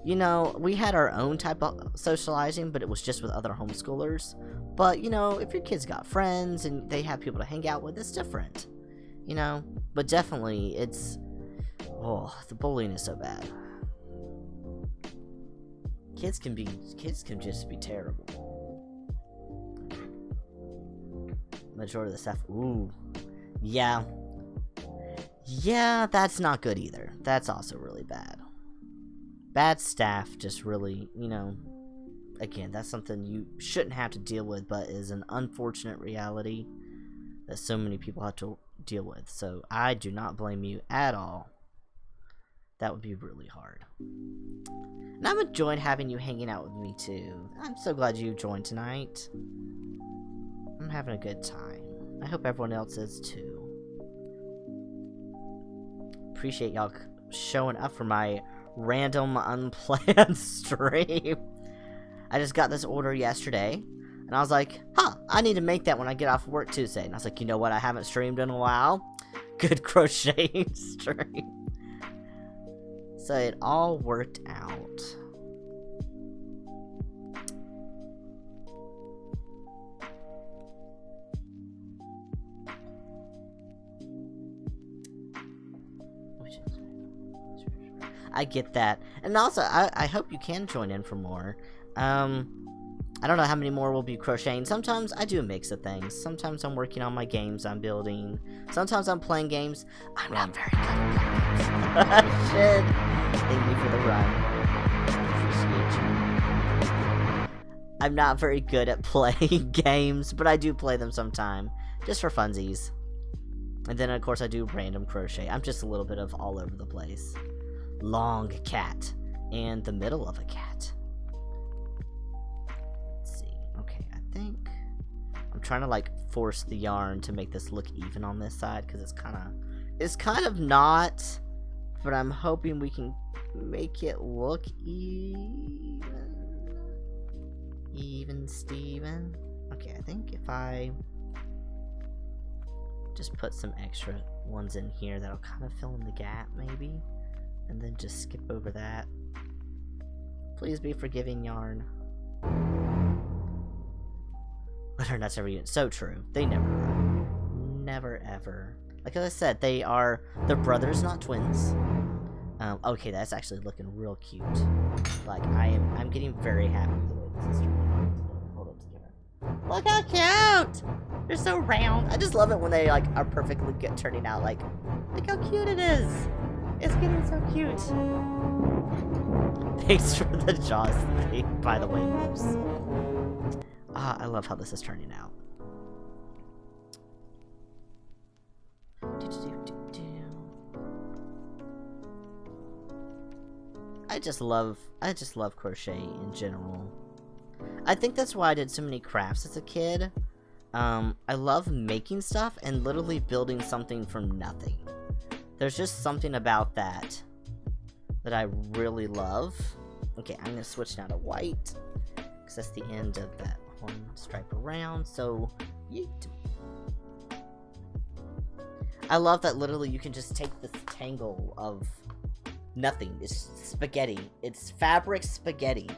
You know, we had our own type of socializing, but it was just with other homeschoolers. But, you know, if your kids got friends and they have people to hang out with, it's different. You know? But definitely, the bullying is so bad. Kids can just be terrible. Majority of the stuff. Ooh. Yeah. Yeah, that's not good either. That's also really bad. Bad staff just really, you know, again, that's something you shouldn't have to deal with, but is an unfortunate reality that so many people have to deal with. So I do not blame you at all. That would be really hard. And I've enjoyed having you hanging out with me too. I'm so glad you joined tonight. I'm having a good time. I hope everyone else is too. Appreciate y'all showing up for my random unplanned stream. I just got this order yesterday, and I was like, I need to make that when I get off work Tuesday. And I was like, you know what, I haven't streamed in a while. Good crocheting stream. So it all worked out. I get that. And also, I hope you can join in for more. I don't know how many more will be crocheting. Sometimes I do a mix of things. Sometimes I'm working on my games I'm building. Sometimes I'm playing games. I'm not very good at games. Shit. Thank you for the run. Appreciate you. I'm not very good at playing games, but I do play them sometime. Just for funsies. And then, of course, I do random crochet. I'm just a little bit of all over the place. Long cat. And the middle of a cat. Let's see. Okay, I think... I'm trying to, like, force the yarn to make this look even on this side. Because it's kind of not. But I'm hoping we can make it look even. Even Steven. Okay, I think if I... just put some extra ones in here that'll kind of fill in the gap, maybe. And then just skip over that. Please be forgiving, yarn. Butternuts every unit. So true. They never are. Never ever. Like I said, they're brothers, not twins. Okay, that's actually looking real cute. Like, I'm getting very happy with the way this is turning out. Hold up together. Look how cute! They're so round. I just love it when they like are perfectly good turning out. Like, look how cute it is. It's getting so cute. Thanks for the Jaws thing, by the way, Moose. I love how this is turning out. I just love crochet in general. I think that's why I did so many crafts as a kid. I love making stuff and literally building something from nothing. There's just something about that I really love. Okay, I'm gonna switch now to white, because that's the end of that one stripe around, so yeet. I love that literally you can just take this tangle of nothing. It's spaghetti. It's fabric spaghetti.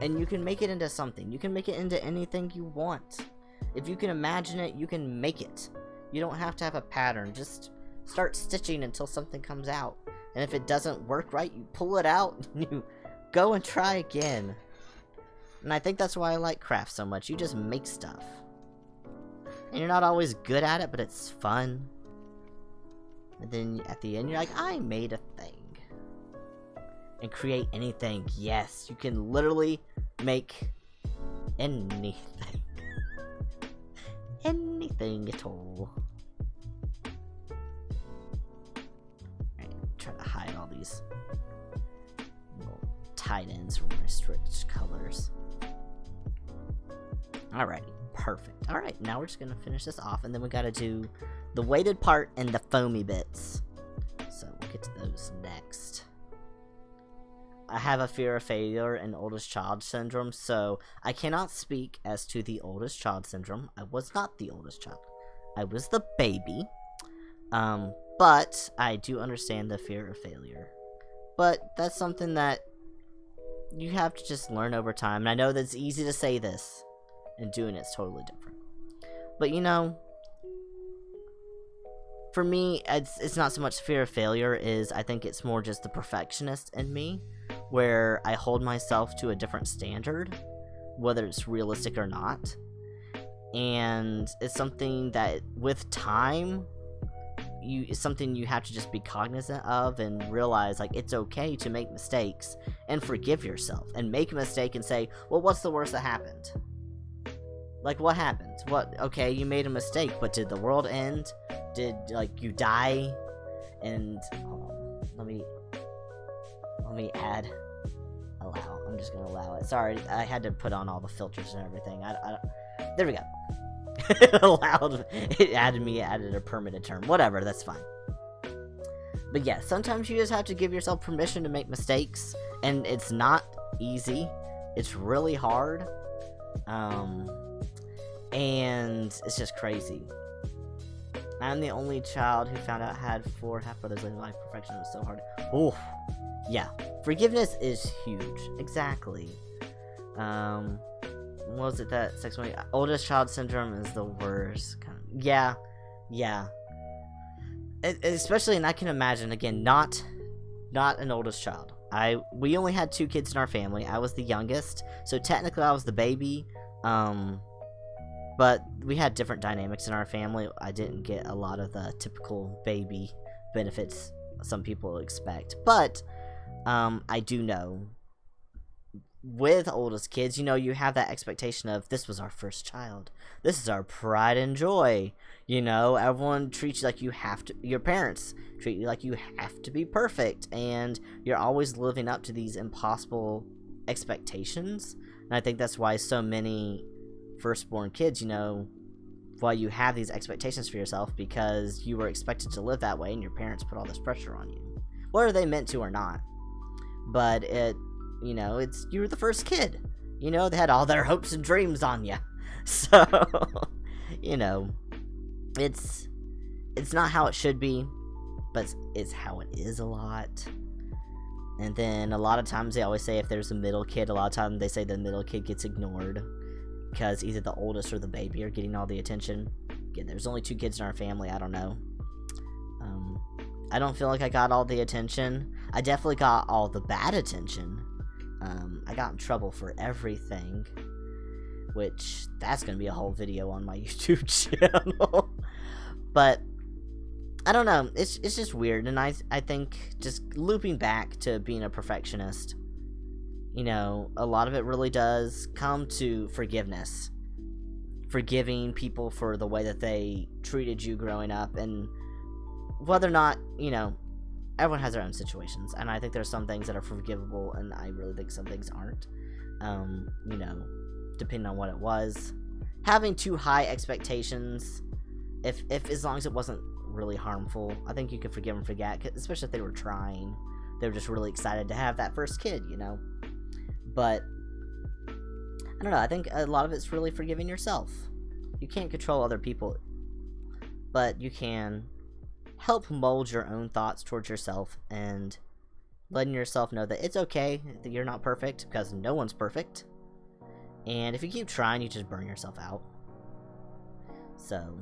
And you can make it into something. You can make it into anything you want. If you can imagine it, you can make it. You don't have to have a pattern. Just start stitching until something comes out. And if it doesn't work right, you pull it out and you go and try again. And I think that's why I like crafts so much. You just make stuff. And you're not always good at it, but it's fun. And then at the end, you're like, I made a thing. And create anything. Yes, you can literally make anything. Anything at all. Alright, try to hide all these little tight ends from my strict colors. Alrighty, perfect. Alright, now we're just gonna finish this off, and then we gotta do the weighted part and the foamy bits. So we'll get to those next. I have a fear of failure and oldest child syndrome, so I cannot speak as to the oldest child syndrome. I was not the oldest child. I was the baby. But I do understand the fear of failure. But that's something that you have to just learn over time. And I know that it's easy to say this, and doing it's totally different. But you know, for me, it's not so much fear of failure, I think it's more just the perfectionist in me, where I hold myself to a different standard, whether it's realistic or not. And it's something that, with time, it's something you have to just be cognizant of and realize, like, it's okay to make mistakes and forgive yourself and make a mistake and say, well, what's the worst that happened? Like, what happened? Okay, you made a mistake, but did the world end? Did, like, you die? And, hold on, let me add allow. I'm just gonna allow it. Sorry, I had to put on all the filters and everything. There we go. Allowed. It added a permanent term. Whatever, that's fine. But yeah, sometimes you just have to give yourself permission to make mistakes, and it's not easy. It's really hard. And it's just crazy. I'm the only child who found out I had 4 half-brothers in life. Perfection was so hard. Oof. Yeah. Forgiveness is huge. Exactly. What was it that sex one? Oldest child syndrome is the worst. Yeah. Especially, and I can imagine, again, not an oldest child. We only had 2 kids in our family. I was the youngest, so technically I was the baby. But we had different dynamics in our family. I didn't get a lot of the typical baby benefits some people expect. But I do know with oldest kids, you know, you have that expectation of, this was our first child. This is our pride and joy. You know, everyone treats you like you have to, your parents treat you like you have to be perfect, and you're always living up to these impossible expectations. And I think that's why so many firstborn kids, you know, why you have these expectations for yourself, because you were expected to live that way and your parents put all this pressure on you, whether they meant to or not. But it, you know, it's, you were the first kid, you know, they had all their hopes and dreams on you. So, you know, it's not how it should be, but it's how it is a lot. And then a lot of times they always say if there's a middle kid, a lot of times they say the middle kid gets ignored because either the oldest or the baby are getting all the attention. Again, there's only 2 kids in our family, I don't know. I don't feel like I got all the attention. I definitely got all the bad attention. I got in trouble for everything, which that's going to be a whole video on my YouTube channel. But I don't know, it's just weird, and I think just looping back to being a perfectionist, you know, a lot of it really does come to forgiveness. Forgiving people for the way that they treated you growing up, and whether or not, you know, everyone has their own situations, and I think there's some things that are forgivable, and I really think some things aren't. You know, depending on what it was. Having too high expectations, if as long as it wasn't really harmful, I think you could forgive and forget, especially if they were trying. They were just really excited to have that first kid, you know? But, I don't know, I think a lot of it's really forgiving yourself. You can't control other people, but you can help mold your own thoughts towards yourself, and letting yourself know that it's okay that you're not perfect, because no one's perfect. And if you keep trying, you just burn yourself out. So,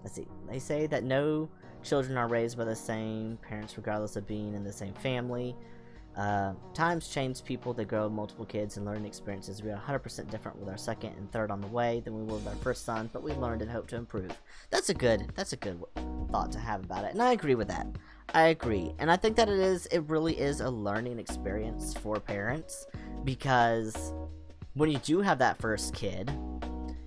let's see. They say that no children are raised by the same parents regardless of being in the same family. Times change people. They grow multiple kids and learning experiences. We are 100% different with our second and third on the way than we were with our first son, but we learned and hope to improve. That's a good thought to have about it, and I agree with that. I agree, and I think that it really is a learning experience for parents, because when you do have that first kid,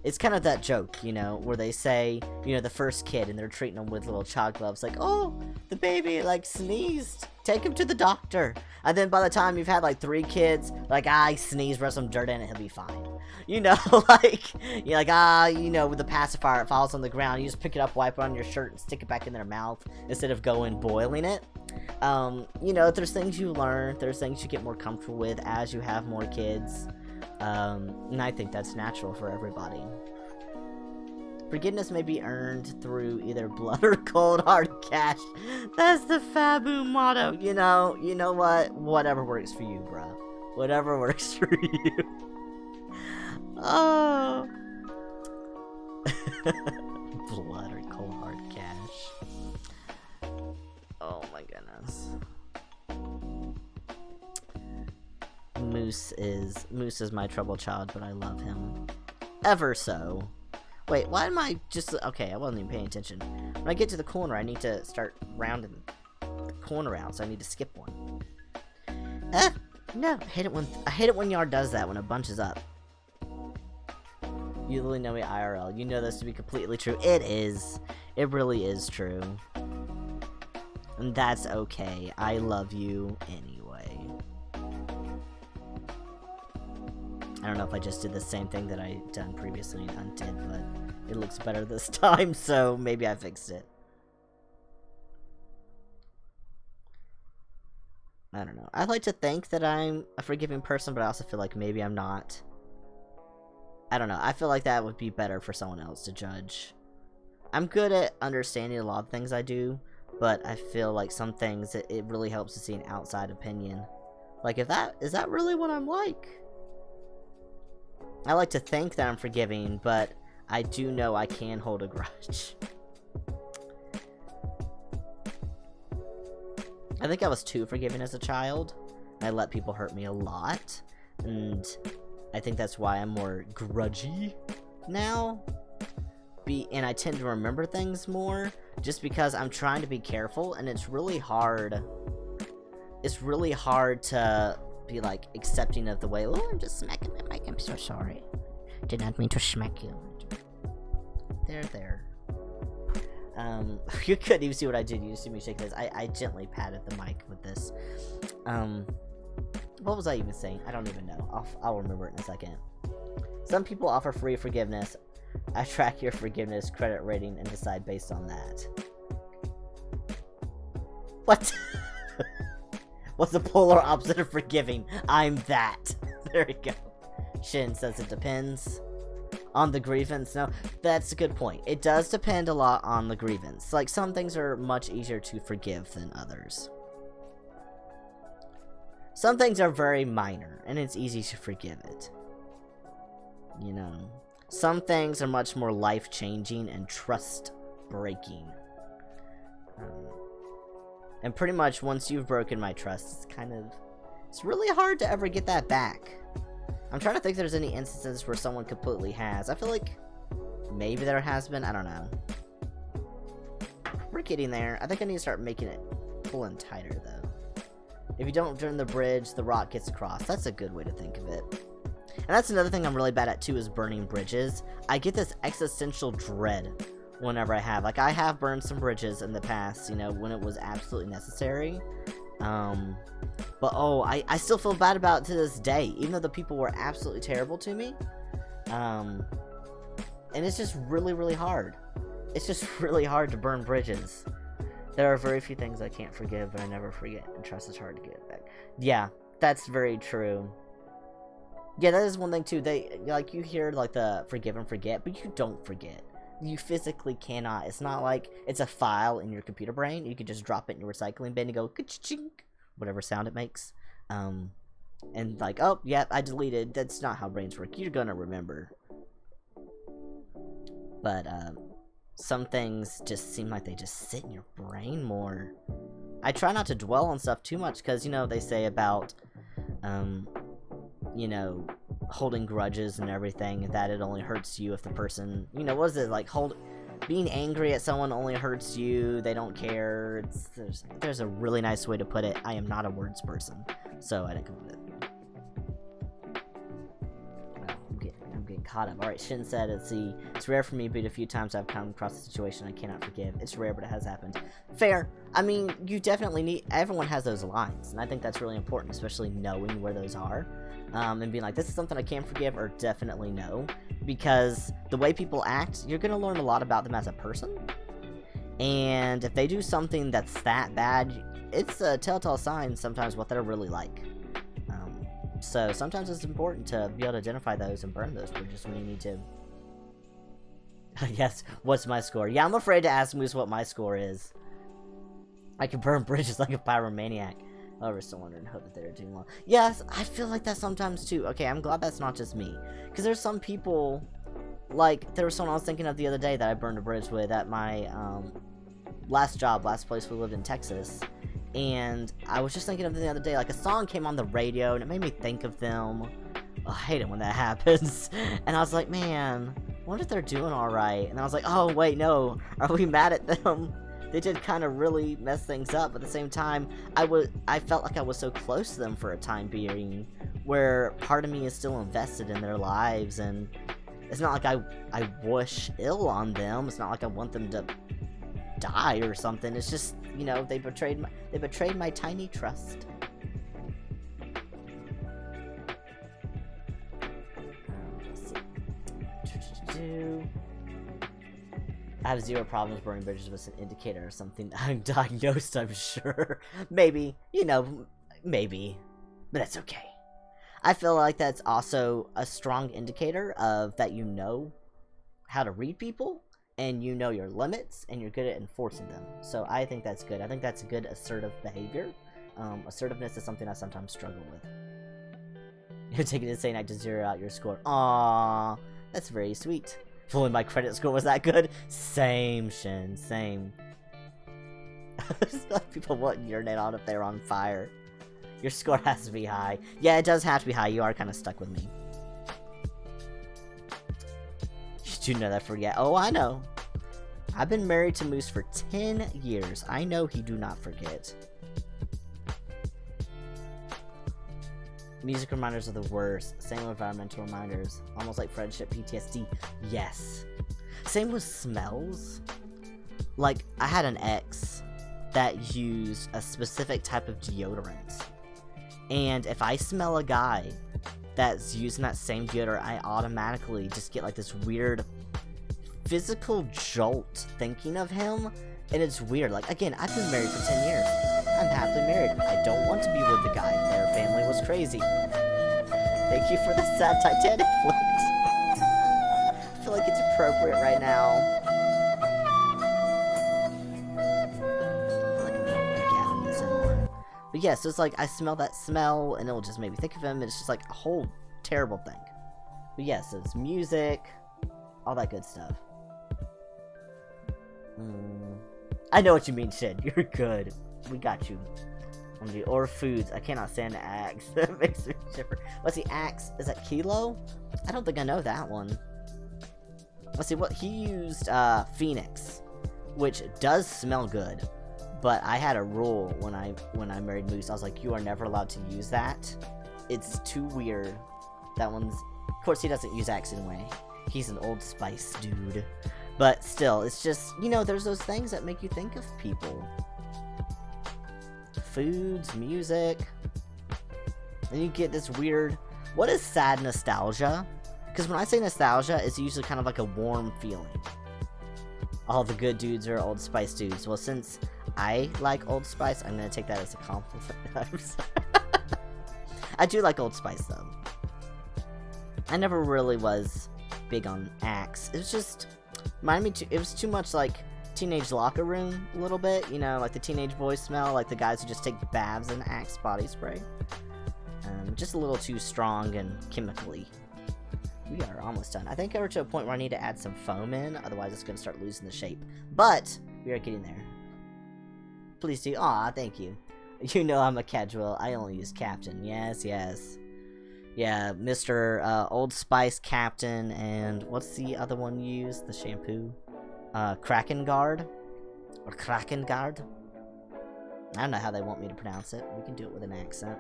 it's kind of that joke, you know, where they say, you know, the first kid, and they're treating them with little child gloves, like, oh, the baby, like, sneezed, take him to the doctor. And then by the time you've had, like, 3 kids, like, he sneezed, rub some dirt in it, he'll be fine. You know, like, you're like, you know, with the pacifier, it falls on the ground, you just pick it up, wipe it on your shirt, and stick it back in their mouth, instead of going boiling it. You know, there's things you learn, there's things you get more comfortable with as you have more kids. And I think that's natural for everybody. Forgiveness may be earned through either blood or cold hard cash. That's the Fabu motto. You know what? Whatever works for you, bro. Whatever works for you. Oh. Blood or cold hard cash. Oh my goodness. Moose is my troubled child, but I love him ever so. Wait, why am I just okay? I wasn't even paying attention. When I get to the corner, I need to start rounding the corner out, so I need to skip one. No, I hate it when Yard does that when it bunches up. You really know me IRL. You know this to be completely true. It is. It really is true. And that's okay. I love you anyway. I don't know if I just did the same thing that I done previously and undid, but it looks better this time, so maybe I fixed it. I don't know. I like to think that I'm a forgiving person, but I also feel like maybe I'm not. I don't know. I feel like that would be better for someone else to judge. I'm good at understanding a lot of things I do, but I feel like some things it really helps to see an outside opinion. Like, is that really what I'm like? I like to think that I'm forgiving, but I do know I can hold a grudge. I think I was too forgiving as a child. I let people hurt me a lot, and I think that's why I'm more grudgy now. And I tend to remember things more, just because I'm trying to be careful, and it's really hard. It's really hard to be like accepting of the way. Oh, I'm just smacking my mic. I'm so sorry. Did not mean to smack you. There. You couldn't even see what I did. You just see me shaking this. I gently patted the mic with this. What was I even saying? I don't even know. I'll remember it in a second. Some people offer free forgiveness. I track your forgiveness credit rating and decide based on that. What? What's the polar opposite of forgiving? I'm that. There we go. Shin says it depends on the grievance. No, that's a good point. It does depend a lot on the grievance. Like, some things are much easier to forgive than others. Some things are very minor, and it's easy to forgive it. You know? Some things are much more life-changing and trust-breaking. And pretty much once you've broken my trust, it's really hard to ever get that back. I'm trying to think if there's any instances where someone completely has. I feel like maybe there has been. I don't know. We're getting there. I think I need to start making it pulling tighter, though. If you don't burn the bridge, the rock gets across. That's a good way to think of it. And that's another thing I'm really bad at, too, is burning bridges. I get this existential dread whenever I have. Like, I have burned some bridges in the past, you know, when it was absolutely necessary. But, oh, I still feel bad about it to this day, even though the people were absolutely terrible to me. And it's just really, really hard. It's just really hard to burn bridges. There are very few things I can't forgive, but I never forget, and trust is hard to get back. Yeah, that's very true. Yeah, that is one thing, too. Like, you hear, like, the forgive and forget, but you don't forget. You physically cannot. It's not like it's a file in your computer brain. You can just drop it in your recycling bin and go, ka-chink, whatever sound it makes. And like, oh, yeah, I deleted. That's not how brains work. You're gonna remember. But, some things just seem like they just sit in your brain more. I try not to dwell on stuff too much, because, you know, they say about, you know, holding grudges and everything, that it only hurts you if the person, you know, what is it, like, being angry at someone only hurts you, they don't care. There's a really nice way to put it. I am not a words person, so I didn't come up with it. I'm getting caught up. Alright, Shin said, it's rare for me, but a few times I've come across a situation I cannot forgive. It's rare, but it has happened. Fair. I mean, you definitely everyone has those lines, and I think that's really important, especially knowing where those are. And being like, this is something I can't forgive, or definitely no. Because the way people act, you're going to learn a lot about them as a person. And if they do something that's that bad, it's a telltale sign sometimes what they're really like. So sometimes it's important to be able to identify those and burn those bridges when you need to. Yes, what's my score? Yeah, I'm afraid to ask Moose what my score is. I can burn bridges like a pyromaniac. However, still wondering, hope that they're doing well. Yes, I feel like that sometimes too. Okay, I'm glad that's not just me. Because there's some people, like, there was someone I was thinking of the other day that I burned a bridge with at my last place we lived in Texas. And I was just thinking of them the other day, like, a song came on the radio and it made me think of them. Oh, I hate it when that happens. And I was like, man, I wonder if they're doing alright. And I was like, oh, wait, no, are we mad at them? They did kind of really mess things up, but at the same time, I felt like I was so close to them for a time being, where part of me is still invested in their lives, and it's not like I wish ill on them. It's not like I want them to die or something. It's just, you know, they betrayed my tiny trust. Let's see. I have zero problems burning bridges with an indicator or something. I'm diagnosed, I'm sure. Maybe, you know, maybe. But that's okay. I feel like that's also a strong indicator of that you know how to read people, and you know your limits, and you're good at enforcing them. So I think that's good. I think that's a good assertive behavior. Assertiveness is something I sometimes struggle with. You're taking it insane act to zero out your score. Aww, that's very sweet. If only my credit score was that good. Same, Shin, same. People wouldn't urinate on if they're on fire. Your score has to be high. Yeah, it does have to be high. You are kind of stuck with me. Did you know that forget? Oh, I know. I've been married to Moose for 10 years. I know he do not forget. Music reminders are the worst. Same with environmental reminders. Almost like friendship PTSD. Yes. Same with smells. Like, I had an ex that used a specific type of deodorant. And if I smell a guy that's using that same deodorant, I automatically just get like this weird physical jolt thinking of him. And it's weird. Like, again, I've been married for 10 years. I'm happily married. I don't want to be with the guy. Their family was crazy. Thank you for the sad Titanic flick. I feel like it's appropriate right now. I feel like I'm not gonna get on this anymore. But yeah, so it's like I smell that smell and it'll just make me think of him, and it's just like a whole terrible thing. But yeah, so it's music, all that good stuff. I know what you mean, Sid. You're good. We got you. Or foods. I cannot stand the axe. That makes me shiver. Let's see, axe. Is that kilo? I don't think I know that one. Let's see, what he used, Phoenix, which does smell good. But I had a rule when I married Moose. I was like, you are never allowed to use that. It's too weird. That one's... Of course, he doesn't use axe anyway. He's an Old Spice dude. But still, it's just, you know, there's those things that make you think of people. Foods, music. Then you get this weird... What is sad nostalgia? Because when I say nostalgia, it's usually kind of like a warm feeling. All the good dudes are Old Spice dudes. Well, since I like Old Spice, I'm going to take that as a compliment. I'm sorry. I do like Old Spice, though. I never really was big on Axe. It was just... it was too much like teenage locker room a little bit, you know, like the teenage boys smell, like the guys who just take baths in Axe body spray. Just a little too strong and chemically. We are almost done. I think we're to a point where I need to add some foam in, otherwise it's going to start losing the shape. But we are getting there. Please do. Aw, thank you. You know I'm a casual. I only use Captain. Yes, yes. Yeah, Mr. Old Spice Captain, and what's the other one you use? The shampoo? Kraken Guard? Or Kraken Guard? I don't know how they want me to pronounce it. We can do it with an accent.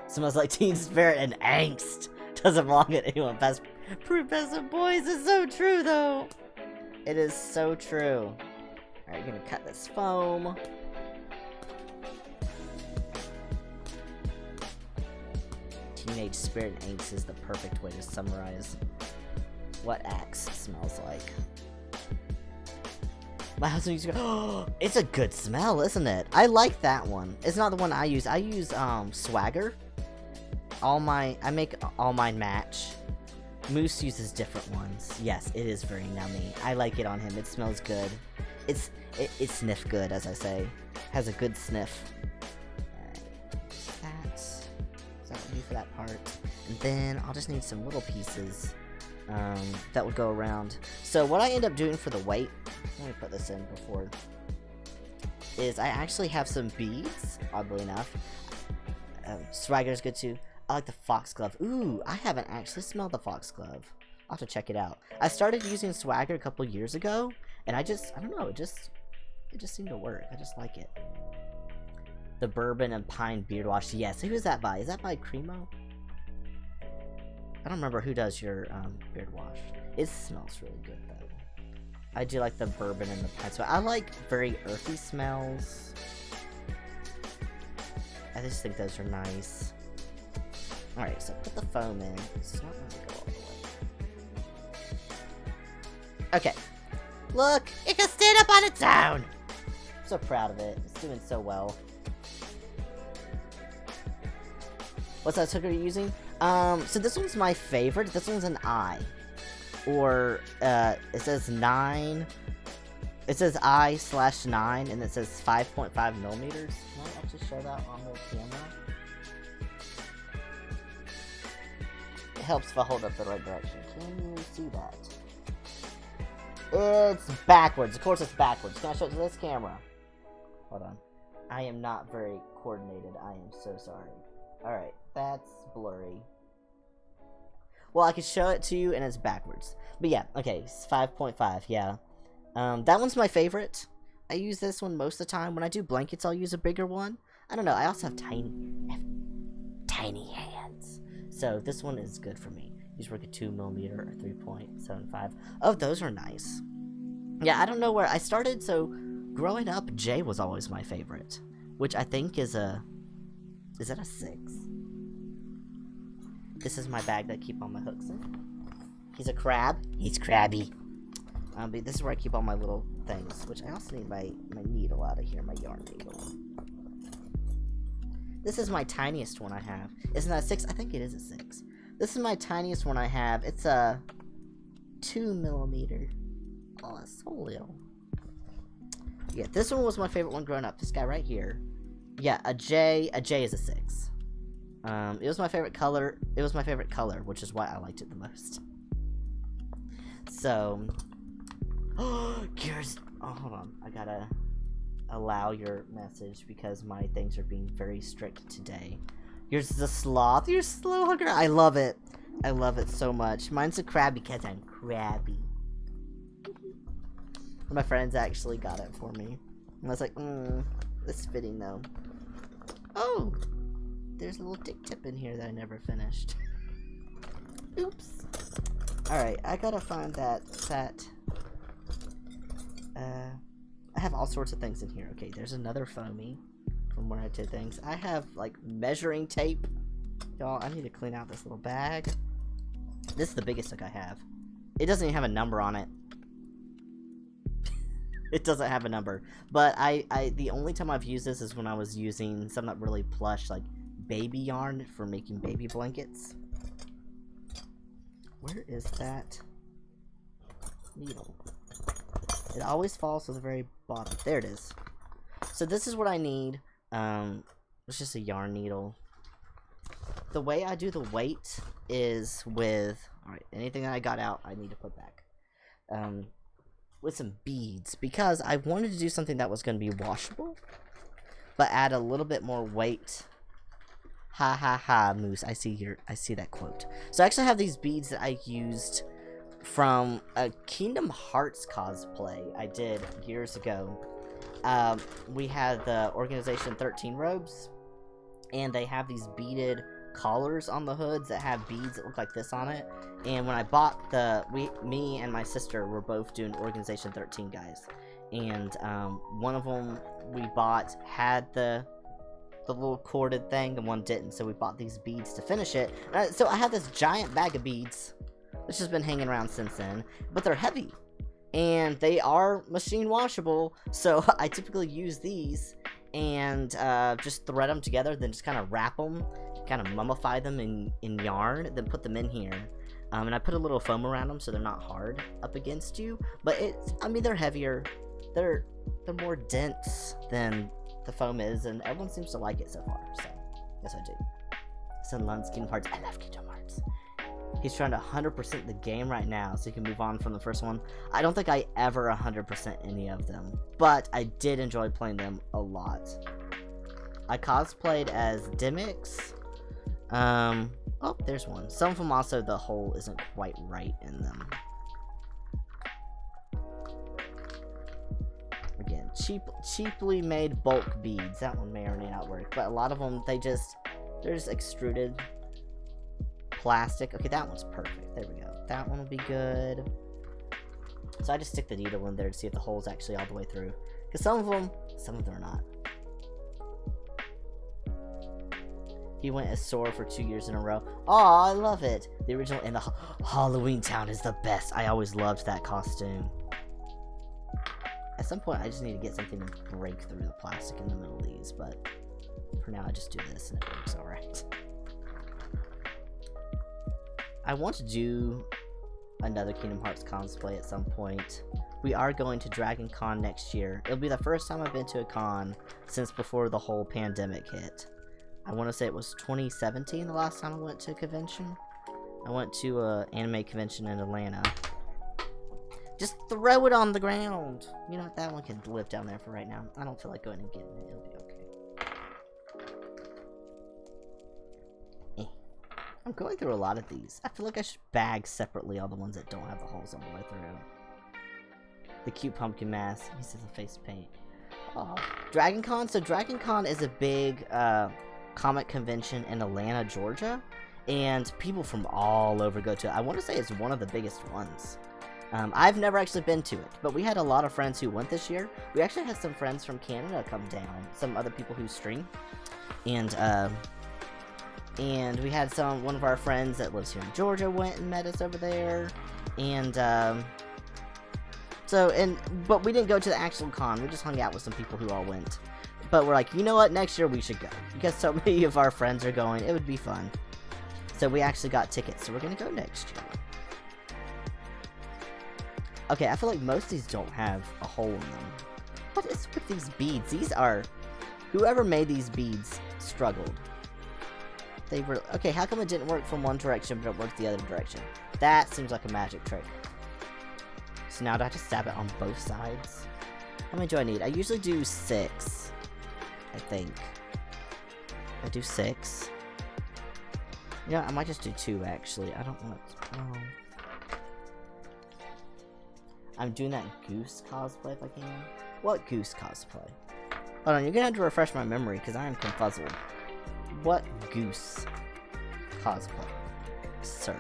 Smells like teen spirit and angst. Doesn't belong at anyone past Professor Boys is so true, though. It is so true. Alright, gonna cut this foam. Teenage spirit and angst is the perfect way to summarize what Axe smells like. My husband used to go, oh, it's a good smell, isn't it? I like that one. It's not the one I use. I use Swagger. I make all mine match. Moose uses different ones. Yes, it is very nummy. I like it on him. It smells good. It sniff good, as I say. Has a good sniff. Alright. That would be for that part. And then I'll just need some little pieces that would go around. So what I end up doing for the weight, let me put this in before, is I actually have some beads, oddly enough. Swagger's good too. I like the foxglove. Ooh, I haven't actually smelled the foxglove. I'll have to check it out. I started using Swagger a couple years ago, and I don't know, it just seemed to work. I just like it. The bourbon and pine beard wash. Yes, who is that by? Is that by Cremo? I don't remember who does your beard wash. It smells really good though. I do like the bourbon and the pine. So I like very earthy smells. I just think those are nice. Alright, so put the foam in. It's not going to go all the way. Okay. Look! It can stand up on its own! I'm so proud of it. It's doing so well. What's that sugar you're using? So this one's my favorite. This one's an I. Or, it says 9. It says I/9, and it says 5.5 millimeters. Can I actually show that on the camera? It helps if I hold up the right direction. Can you see that? It's backwards. Of course it's backwards. Can I show it to this camera? Hold on. I am not very coordinated. I am so sorry. Alright, that's blurry. Well, I can show it to you, and it's backwards. But yeah, okay, it's 5.5, yeah. That one's my favorite. I use this one most of the time. When I do blankets, I'll use a bigger one. I don't know, I also have tiny tiny hands. So this one is good for me. These work at 2mm or 3.75. Oh, those are nice. Yeah, I don't know where I started. So growing up, J was always my favorite, which I think is a... Is that a 6? This is my bag that I keep all my hooks in. He's a crab. He's crabby. But this is where I keep all my little things, which I also need my needle out of here, my yarn needle. This is my tiniest one I have. Isn't that a 6? I think it is a 6. This is my tiniest one I have. It's a 2mm. Oh, it's so little. Yeah, this one was my favorite one growing up. This guy right here. Yeah, a J is a 6. It was my favorite color. It was my favorite color, which is why I liked it the most. So, Gears. Oh, hold on. I gotta allow your message because my things are being very strict today. Yours is a sloth. You're a slow hugger. I love it. I love it so much. Mine's a crab because I'm crabby. My friends actually got it for me. And I was like, it's fitting though. Oh! There's a little tick tip in here that I never finished. Oops. Alright, I gotta find that, I have all sorts of things in here. Okay, there's another foamy from where I did things. I have, like, measuring tape. Y'all, I need to clean out this little bag. This is the biggest hook I have. It doesn't even have a number on it. It doesn't have a number. But the only time I've used this is when I was using some that really plush, like, baby yarn for making baby blankets. Where is that needle? It always falls to the very bottom. There it is. So this is what I need. It's just a yarn needle. The way I do the weight is with... Alright, anything that I got out, I need to put back. With some beads. Because I wanted to do something that was going to be washable, but add a little bit more weight. Ha ha ha, Moose. I see that quote. So I actually have these beads that I used from a Kingdom Hearts cosplay I did years ago. We had the Organization 13 robes, and they have these beaded collars on the hoods that have beads that look like this on it. And when I bought me and my sister were both doing Organization 13 guys, and one of them we bought had the little corded thing, and one didn't, so we bought these beads to finish it. So I have this giant bag of beads, which has been hanging around since then, but they're heavy, and they are machine washable, so I typically use these, and just thread them together, then just kind of wrap them, kind of mummify them in yarn, then put them in here. And I put a little foam around them so they're not hard up against you, but I mean, they're heavier, they're more dense than the foam is, and everyone seems to like it so far, so yes I do. Son loves Kingdom Hearts. I love Kingdom Hearts. He's trying to 100% the game right now so he can move on from the first one. I don't think I ever 100% any of them, but I did enjoy playing them a lot. I cosplayed as Dimix. Oh, there's one. Some of them also, the hole isn't quite right in them. Again, cheaply made bulk beads. That one may or may not work, but a lot of them, they're just extruded plastic. Okay, that one's perfect. There we go. That one will be good. So I just stick the needle in there to see if the hole's actually all the way through. Because some of them are not. He went as Sora for 2 years in a row. Oh, I love it. The original and the Halloween Town is the best. I always loved that costume. At some point, I just need to get something to break through the plastic in the middle of these, but for now, I just do this and it works alright. I want to do another Kingdom Hearts cosplay at some point. We are going to Dragon Con next year. It'll be the first time I've been to a con since before the whole pandemic hit. I want to say it was 2017 the last time I went to a convention. I went to an anime convention in Atlanta. Just throw it on the ground. You know what? That one can live down there for right now. I don't feel like going and getting it. It'll be okay. I'm going through a lot of these. I feel like I should bag separately all the ones that don't have the holes all the way through. The cute pumpkin mask. He says the face paint. Oh, Dragon Con. So Dragon Con is a big comic convention in Atlanta, Georgia, and people from all over go to it. I want to say it's one of the biggest ones. I've never actually been to it, but we had a lot of friends who went this year. We actually had some friends from Canada come down, some other people who stream, and we had one of our friends that lives here in Georgia went and met us over there, and but we didn't go to the actual con. We just hung out with some people who all went. But we're like, you know what? Next year we should go because so many of our friends are going. It would be fun. So we actually got tickets. So we're gonna go next year. Okay, I feel like most of these don't have a hole in them. What is with these beads? These are... Whoever made these beads struggled. They were... Okay, how come it didn't work from one direction but it worked the other direction? That seems like a magic trick. So now do I have to stab it on both sides? How many do I need? I usually do 6. I think. I do 6. Yeah, I might just do 2 actually. I don't want... I'm doing that goose cosplay if I can. What goose cosplay? Hold on, you're gonna have to refresh my memory because I am confuzzled. What goose cosplay, sir?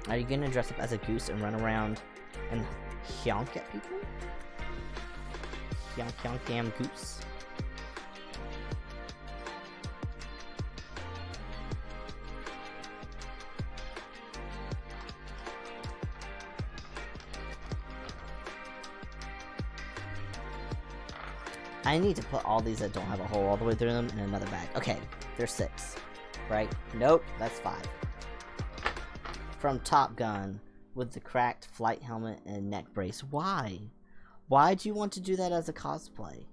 Are you gonna dress up as a goose and run around and honk at people? Honk, honk, damn goose. I need to put all these that don't have a hole all the way through them in another bag. Okay, there's 6, right? Nope, that's 5. From Top Gun with the cracked flight helmet and neck brace. Why? Why do you want to do that as a cosplay?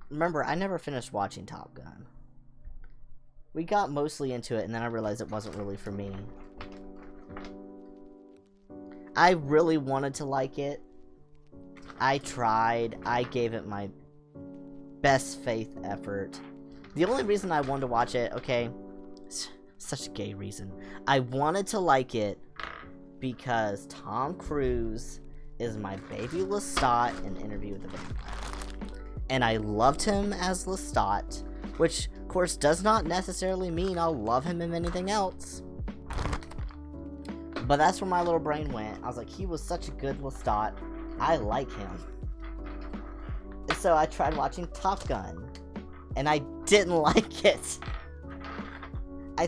Remember, I never finished watching Top Gun. We got mostly into it and then I realized it wasn't really for me. I really wanted to like it. I tried. I gave it my best faith effort. The only reason I wanted to watch it, okay, such a gay reason. I wanted to like it because Tom Cruise is my baby Lestat in Interview with the Vampire. And I loved him as Lestat, which, of course, does not necessarily mean I'll love him in anything else. But that's where my little brain went. I was like, he was such a good Lestat. I like him. And so I tried watching Top Gun. And I didn't like it. I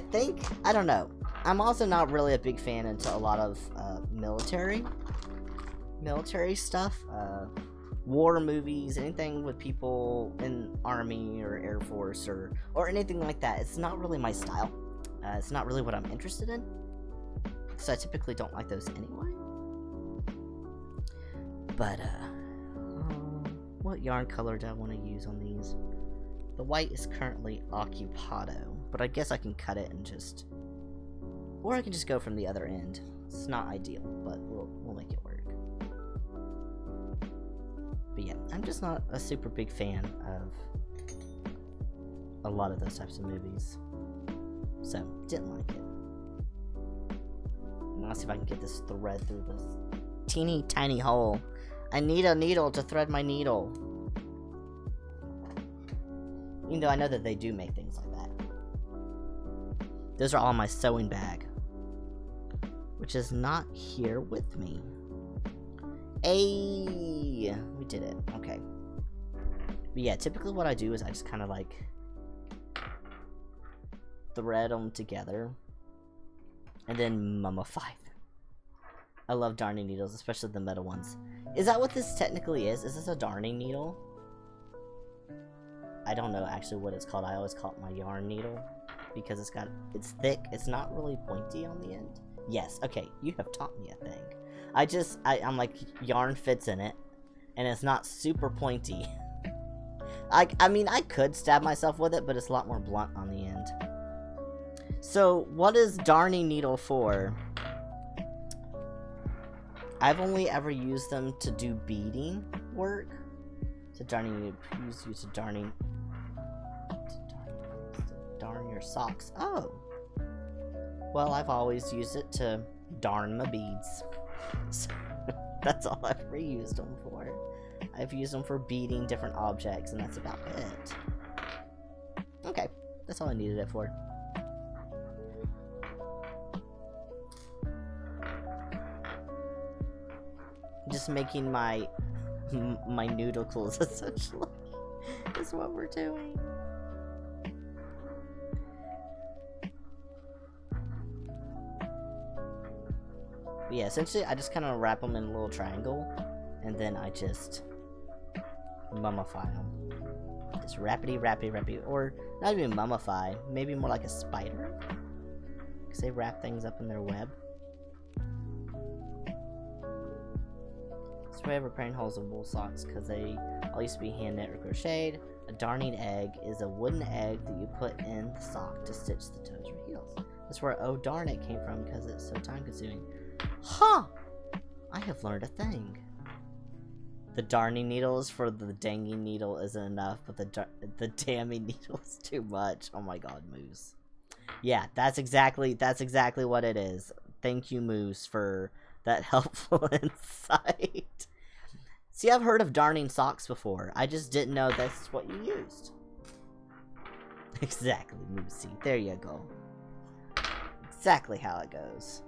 don't know. I'm also not really a big fan into a lot of military stuff. War movies, anything with people in Army or Air Force or anything like that. It's not really my style. It's not really what I'm interested in. So I typically don't like those anyway. But, what yarn color do I want to use on these? The white is currently Occupado, but I guess I can cut it and just... Or I can just go from the other end. It's not ideal, but we'll make it work. But yeah, I'm just not a super big fan of a lot of those types of movies. So, didn't like it. Let's see if I can get this thread through this teeny tiny hole. I need a needle to thread my needle. Even though I know that they do make things like that. Those are all in my sewing bag. Which is not here with me. Ayy! We did it. Okay. But yeah, typically what I do is I just kind of like thread them together. And then mummify them. I love darning needles, especially the metal ones. Is that what this technically is? Is this a darning needle? I don't know actually what it's called. I always call it my yarn needle. Because it's thick. It's not really pointy on the end. Yes, okay, you have taught me a thing. I'm like, yarn fits in it. And it's not super pointy. I mean, I could stab myself with it, but it's a lot more blunt on the end. So, what is darning needle for? I've only ever used them to do beading work. To darning, use to darn your socks. Oh. Well, I've always used it to darn my beads. So, that's all I've ever used them for. I've used them for beating different objects, and that's about it. Okay, that's all I needed it for. Just making my noodles essentially is what we're doing. But yeah, essentially I just kind of wrap them in a little triangle, and then I just mummify them. Just rappity, or not even mummify, maybe more like a spider, because they wrap things up in their web. This way of repairing holes in wool socks, because they all used to be hand knit or crocheted. A darning egg is a wooden egg that you put in the sock to stitch the toes or heels. That's where oh darn it came from, because it's so time consuming. Huh! I have learned a thing. The darning needle is for the danging needle isn't enough, but the damning needle is too much. Oh my god, Moose. Yeah, that's exactly what it is. Thank you, Moose, for that helpful insight. See, I've heard of darning socks before. I just didn't know that's what you used. Exactly, Moosey. There you go. Exactly how it goes.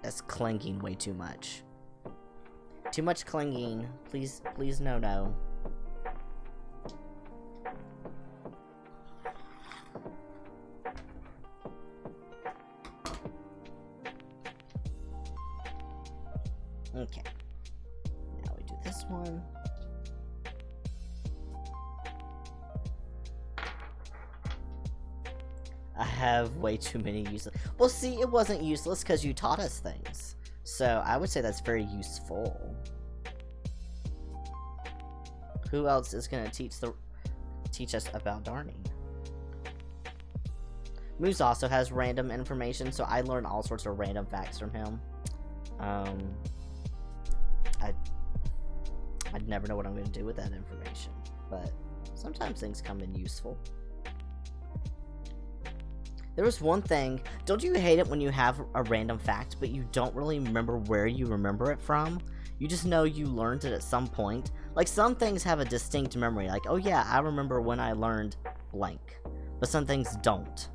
That's clinking way too much. Too much clinging. Please, no. Okay. Now we do this one. I have way too many useless. Well, see, it wasn't useless because you taught us things. So I would say that's very useful. Who else is gonna teach us about darning? Moose also has random information, so I learn all sorts of random facts from him. I'd never know what I'm gonna do with that information, but sometimes things come in useful. There was one thing, don't you hate it when you have a random fact, but you don't really remember where you remember it from? You just know you learned it at some point. Like, some things have a distinct memory, like, oh yeah, I remember when I learned blank. But some things don't.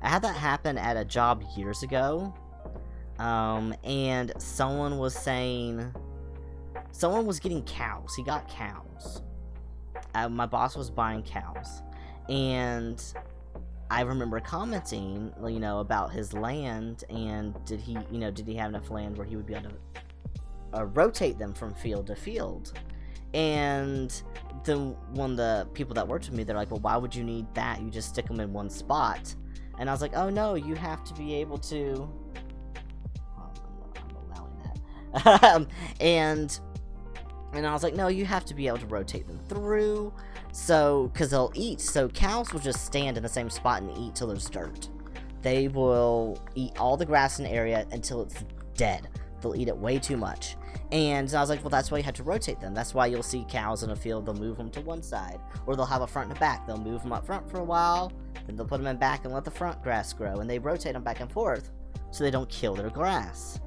I had that happen at a job years ago, and someone was saying, someone was getting cows. He got cows. My boss was buying cows, and I remember commenting, you know, about his land, and did he have enough land where he would be able to rotate them from field to field? And then one of the people that worked with me, they're like, well, why would you need that? You just stick them in one spot. And I was like, oh no, you have to be able to... I'm allowing that. and I was like, no, you have to be able to rotate them through. So, because they'll eat. So cows will just stand in the same spot and eat till there's dirt. They will eat all the grass in the area until it's dead. They'll eat it way too much. And I was like, well, that's why you have to rotate them. That's why you'll see cows in a field. They'll move them to one side. Or they'll have a front and a back. They'll move them up front for a while. Then they'll put them in back and let the front grass grow. And they rotate them back and forth so they don't kill their grass.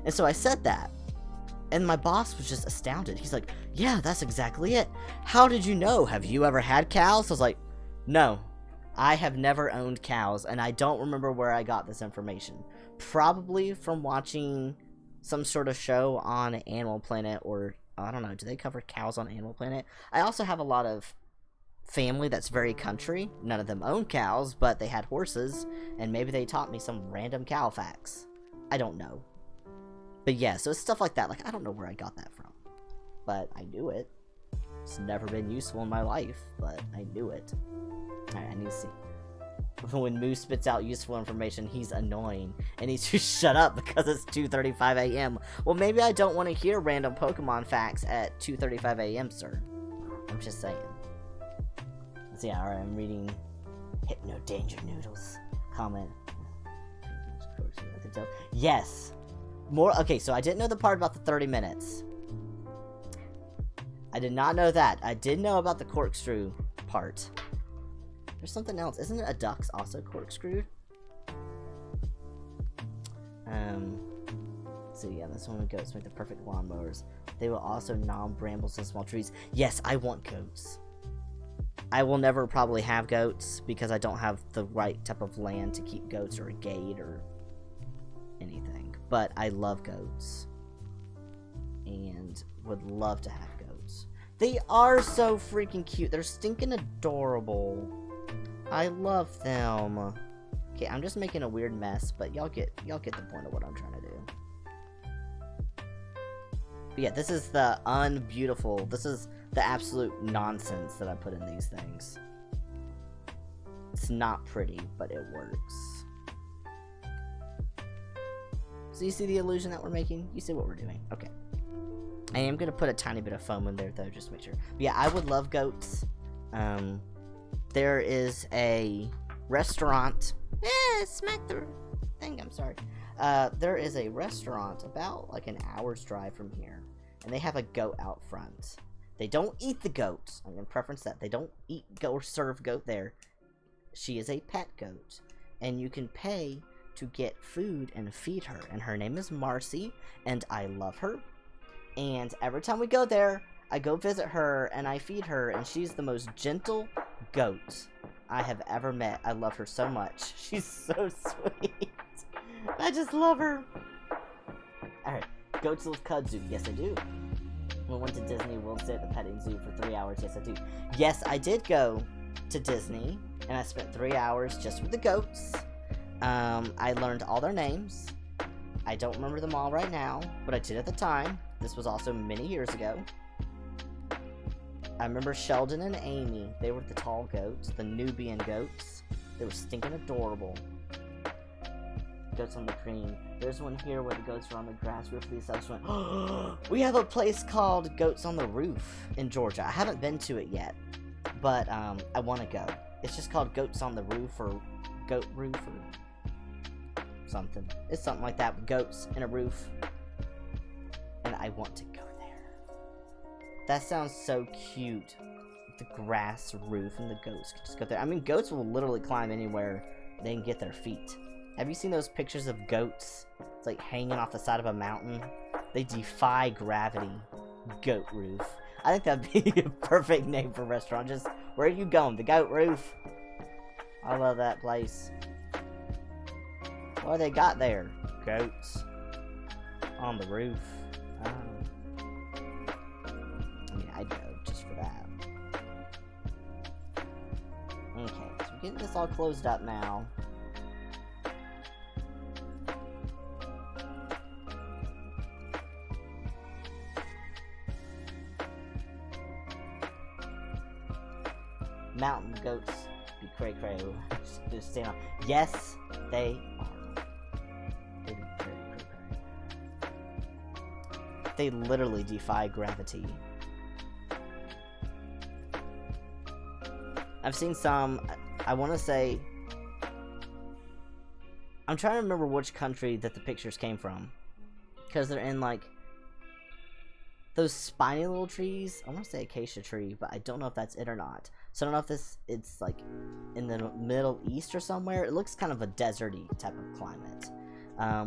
And so I said that. And my boss was just astounded. He's like, yeah, that's exactly it. How did you know? Have you ever had cows? I was like, no. I have never owned cows. And I don't remember where I got this information. Probably from watching some sort of show on Animal Planet, or I don't know, do they cover cows on Animal Planet? I also have a lot of family that's very country. None of them own cows, but they had horses, and maybe they taught me some random cow facts. I don't know. But yeah, so it's stuff like that. Like, I don't know where I got that from, but I knew it. It's never been useful in my life, but I knew it. Alright, I need to see. When Moose spits out useful information, he's annoying. And he's just shut up because it's 2:35 a.m. Well, maybe I don't want to hear random Pokemon facts at 2:35 a.m., sir. I'm just saying. So yeah, alright, I'm reading Hypno Danger Noodles. Comment. Yes! More. Okay, so I didn't know the part about the 30 minutes. I did not know that. I did know about the corkscrew part. There's something else. Isn't it a duck's also corkscrewed? So yeah, this one would go to make the perfect lawnmowers. They will also gnaw brambles and small trees. Yes, I want goats. I will never probably have goats because I don't have the right type of land to keep goats or a gate or anything. But I love goats. And would love to have goats. They are so freaking cute. They're stinking adorable. I love them. Okay, I'm just making a weird mess, but y'all get the point of what I'm trying to do. But yeah, this is the unbeautiful. This is the absolute nonsense that I put in these things. It's not pretty, but it works. So you see the illusion that we're making? You see what we're doing? Okay. I am going to put a tiny bit of foam in there, though, just to make sure. But yeah, I would love goats. There is a restaurant. Smack the thing, I'm sorry. There is a restaurant about like an hour's drive from here. And they have a goat out front. They don't eat the goat. I'm going to preference that. They don't eat or serve goat there. She is a pet goat. And you can pay to get food and feed her. And her name is Marcy. And I love her. And every time we go there, I go visit her and I feed her. And she's the most gentle goat I have ever met. I love her so much. She's so sweet. I just love her. Alright. Goats live kudzu. Yes, I do. We went to Disney. We'll sit at the petting zoo for 3 hours. Yes, I do. Yes, I did go to Disney. And I spent 3 hours just with the goats. I learned all their names. I don't remember them all right now. But I did at the time. This was also many years ago. I remember Sheldon and Amy. They were the tall goats. The Nubian goats. They were stinking adorable. Goats on the cream. There's one here where the goats are on the grass roof of the establishment. We have a place called Goats on the Roof in Georgia. I haven't been to it yet, but I want to go. It's just called Goats on the Roof or Goat Roof or something. It's something like that with goats and a roof, and I want to go there. That sounds so cute. The grass roof and the goats can just go there. I mean, goats will literally climb anywhere they can get their feet. Have you seen those pictures of goats? It's like hanging off the side of a mountain. They defy gravity. Goat roof. I think that'd be a perfect name for a restaurant. Just, where are you going? The goat roof. I love that place. What they got there? Goats. On the roof. Yeah, I'd go just for that. Okay, so we're getting this all closed up now. Mountain goats be cray-cray. Just stand on. Yes, they are. They be very cray-cray. They literally defy gravity. I've seen some, I want to say, I'm trying to remember which country that the pictures came from. Because they're in, like, those spiny little trees. I want to say acacia tree, but I don't know if that's it or not. So I don't know if it's like in the Middle East or somewhere. It looks kind of a deserty type of climate.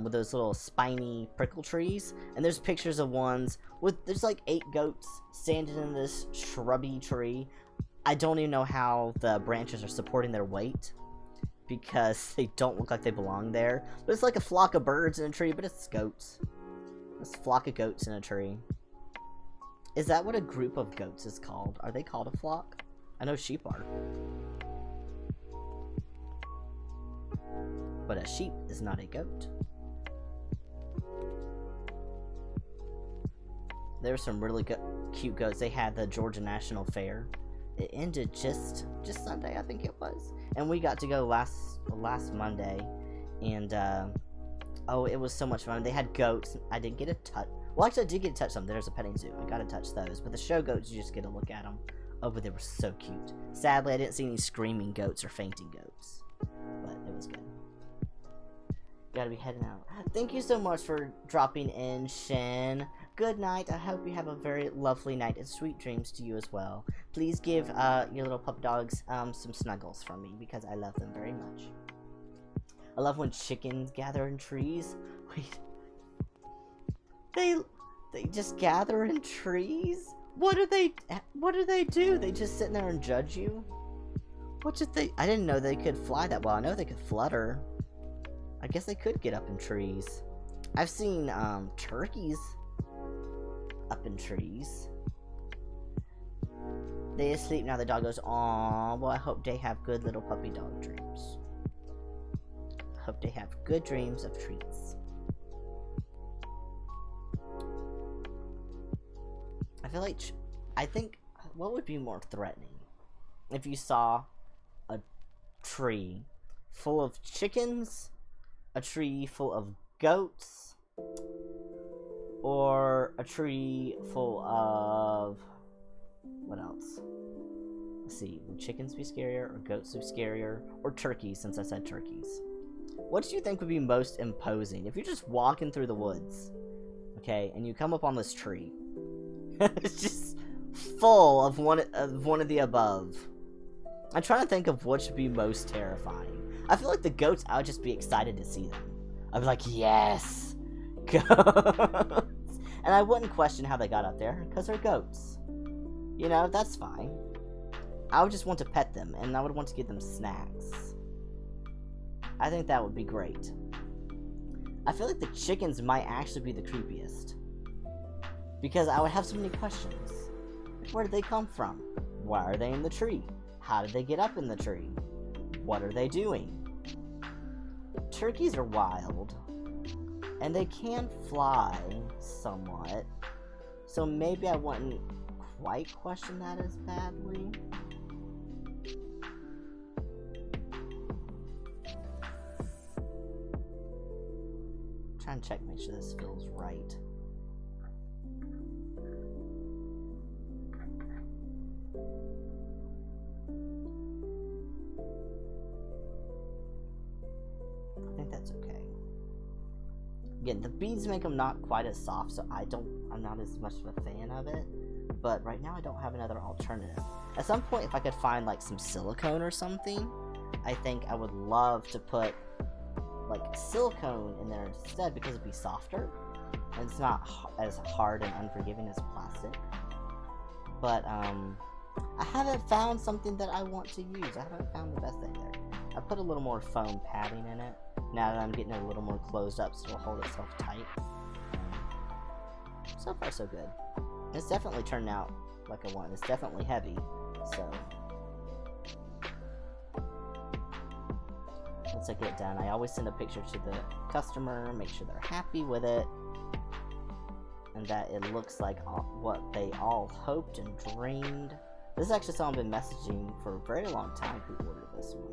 With those little spiny prickle trees. And there's pictures of ones with, there's like 8 goats standing in this shrubby tree. I don't even know how the branches are supporting their weight, because they don't look like they belong there. But it's like a flock of birds in a tree, but it's goats. It's a flock of goats in a tree. Is that what a group of goats is called? Are they called a flock? I know sheep are. But a sheep is not a goat. There were some really cute goats. They had the Georgia National Fair. It ended just Sunday, I think it was. And we got to go last Monday. And, oh, it was so much fun. They had goats. I didn't get a touch. Well, actually, I did get to touch them. There's a petting zoo. I got to touch those. But the show goats, you just get to look at them. Oh, but they were so cute. Sadly, I didn't see any screaming goats or fainting goats. But it was good. Gotta be heading out. Thank you so much for dropping in, Shin. Good night. I hope you have a very lovely night and sweet dreams to you as well. Please give your little puppy dogs some snuggles from me, because I love them very much. I love when chickens gather in trees. Wait. They just gather in trees? What do they do? They just sit there and judge you? What did they... I didn't know they could fly that well. I know they could flutter. I guess they could get up in trees. I've seen, turkeys up in trees. They asleep now, the dog goes, "Aw, well, I hope they have good little puppy dog dreams. Hope they have good dreams of treats." I feel like, I think, what would be more threatening? If you saw a tree full of chickens, a tree full of goats, or a tree full of, what else? Let's see, would chickens be scarier, or goats be scarier, or turkeys, since I said turkeys? What do you think would be most imposing? If you're just walking through the woods, okay, and you come up on this tree, it's just full of one of the above. I'm trying to think of what should be most terrifying. I feel like the goats, I would just be excited to see them. I'd be like, yes! Goats! And I wouldn't question how they got up there, because they're goats. You know, that's fine. I would just want to pet them, and I would want to give them snacks. I think that would be great. I feel like the chickens might actually be the creepiest. Because I would have so many questions. Where did they come from? Why are they in the tree? How did they get up in the tree? What are they doing? Turkeys are wild. And they can fly somewhat. So maybe I wouldn't quite question that as badly. Trying to check, make sure this feels right. I think that's okay. Again, the beads make them not quite as soft, so I'm not as much of a fan of it. But right now I don't have another alternative. At some point, if I could find like some silicone or something, I think I would love to put like silicone in there instead, because it'd be softer and it's not as hard and unforgiving as plastic. But I haven't found something that I want to use. I haven't found the best thing there. I put a little more foam padding in it now that I'm getting it a little more closed up, so it'll hold itself tight. So far so good. It's definitely turned out like I want. It's definitely heavy, so once I get it done, I always send a picture to the customer, make sure they're happy with it, and that it looks like what they all hoped and dreamed. This is actually someone I've been messaging for a very long time who ordered this one.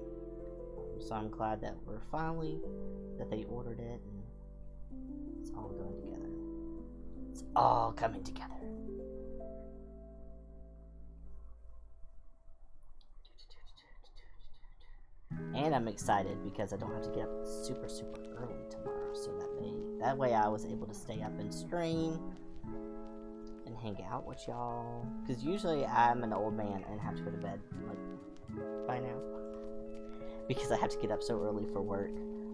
So I'm glad that that they ordered it, and it's all going together. It's all coming together. And I'm excited because I don't have to get up super early tomorrow, so that way I was able to stay up and stream and hang out with y'all. Because usually I'm an old man and have to go to bed like by now, because I have to get up so early for work.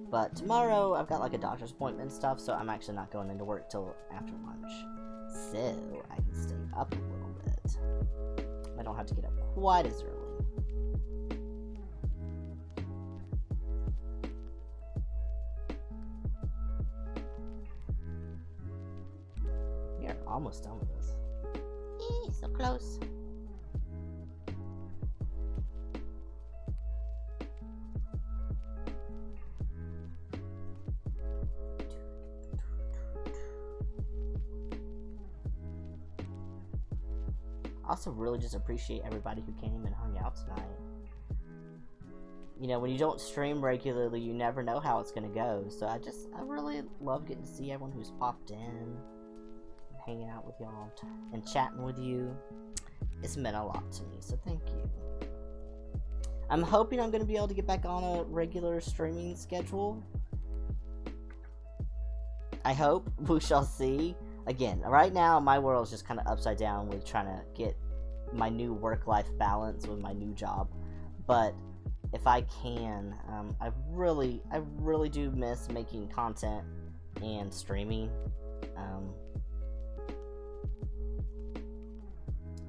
But tomorrow I've got like a doctor's appointment and stuff, so I'm actually not going into work till after lunch, so I can stay up a little bit. I don't have to get up quite as early. We are almost done with this. So close. Also really just appreciate everybody who came and hung out tonight. You know, when you don't stream regularly, you never know how it's gonna go. So I really love getting to see everyone who's popped in, and hanging out with y'all, and chatting with you. It's meant a lot to me, so thank you. I'm hoping I'm gonna be able to get back on a regular streaming schedule. I hope. We shall see. Again, right now my world's just kind of upside down with trying to get my new work-life balance with my new job. But if I can, I really do miss making content and streaming.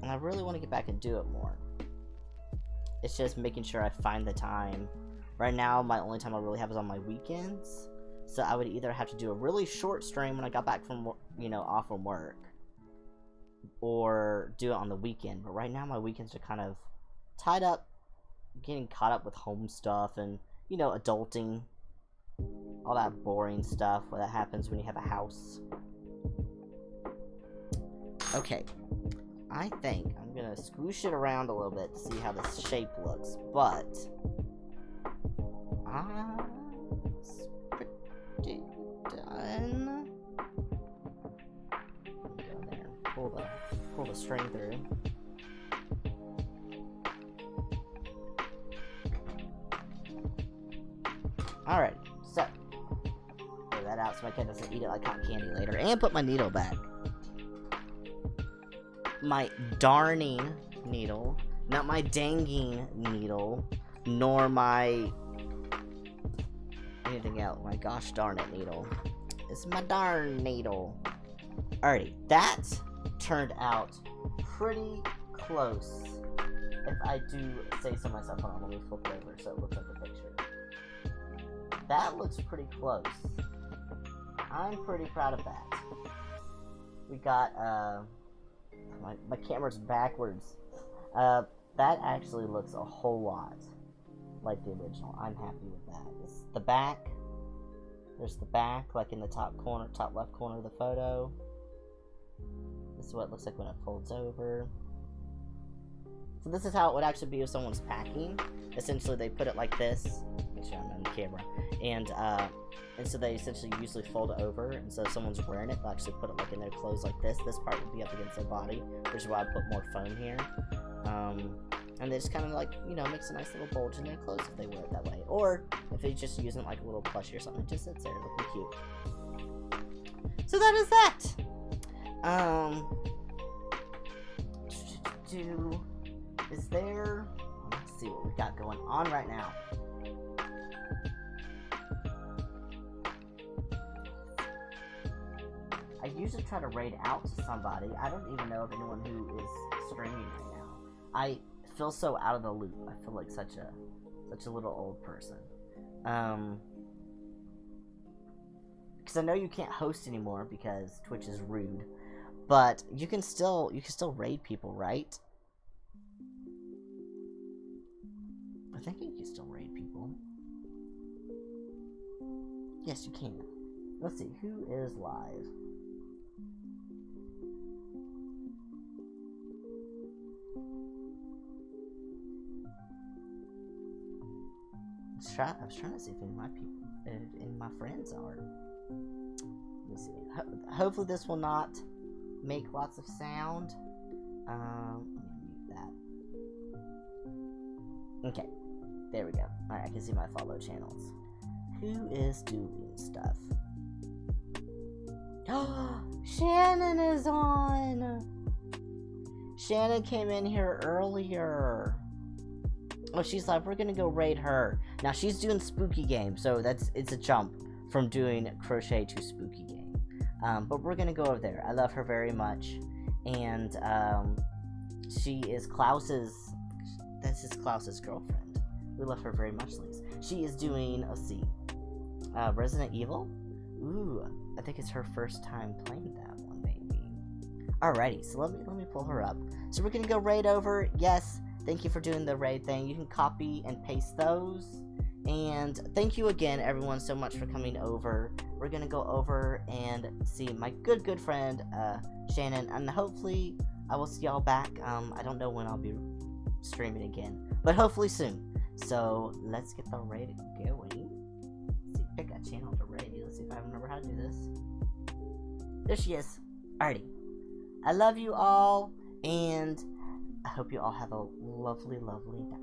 And I really want to get back and do it more. It's just making sure I find the time. Right now, my only time I really have is on my weekends. So I would either have to do a really short stream when I got back from, you know, off from work, or do it on the weekend. But right now, my weekends are kind of tied up, getting caught up with home stuff and, you know, adulting. All that boring stuff that happens when you have a house. Okay. I think I'm gonna squish it around a little bit to see how this shape looks, but it's pretty done. Go there, pull the string through. Alright, so throw that out so my kid doesn't eat it like cotton candy later, and put my needle back. My darning needle, not my danging needle, nor my anything else. My gosh darn it needle. It's my darn needle. Alrighty, that turned out pretty close. If I do say so myself, hold on, let me flip it over so it looks like the picture. That looks pretty close. I'm pretty proud of that. We got, my camera's backwards. That actually looks a whole lot like the original. I'm happy with that. It's the back. There's the back, like in the top corner, top left corner of the photo. This is what it looks like when it folds over. So this is how it would actually be if someone's packing. Essentially, they put it like this. Make sure I'm on the camera. And so they essentially usually fold it over. And so if someone's wearing it, they'll actually put it like in their clothes like this. This part would be up against their body, which is why I put more foam here. And they just kind of like, you know, makes a nice little bulge in their clothes if they wear it that way. Or if they just use it like a little plushie or something, it just sits there looking cute. So that is that. Is there... Let's see what we got going on right now. I usually try to raid out to somebody. I don't even know of anyone who is streaming right now. I feel so out of the loop. I feel like such a little old person. Because I know you can't host anymore because Twitch is rude. But you can still raid people, right? I think you can still raid people. Yes, you can. Let's see, who is live? I was trying to see if any of my people, if any of my friends are. Let me see. Hopefully this will not make lots of sound. Let me mute that. Okay, there we go. Alright, I can see my follow channels. Who is doing stuff? Oh, Shannon is on! Shannon came in here earlier. Oh, she's like, we're gonna go raid her. Now, she's doing spooky game, so it's a jump from doing crochet to spooky game. But we're gonna go over there. I love her very much. And, she is this is Klaus's girlfriend. We love her very much, Lise. She is doing, let's see, Resident Evil? Ooh, I think it's her first time playing that one, maybe. Alrighty, so let me pull her up. So we're gonna go raid over, yes. Thank you for doing the raid thing. You can copy and paste those. And thank you again, everyone, so much for coming over. We're going to go over and see my good friend, Shannon. And hopefully, I will see y'all back. I don't know when I'll be streaming again. But hopefully soon. So, let's get the raid going. Let's see, pick a channel to raid. Let's see if I remember how to do this. There she is. Alrighty. I love you all. And I hope you all have a lovely, lovely night.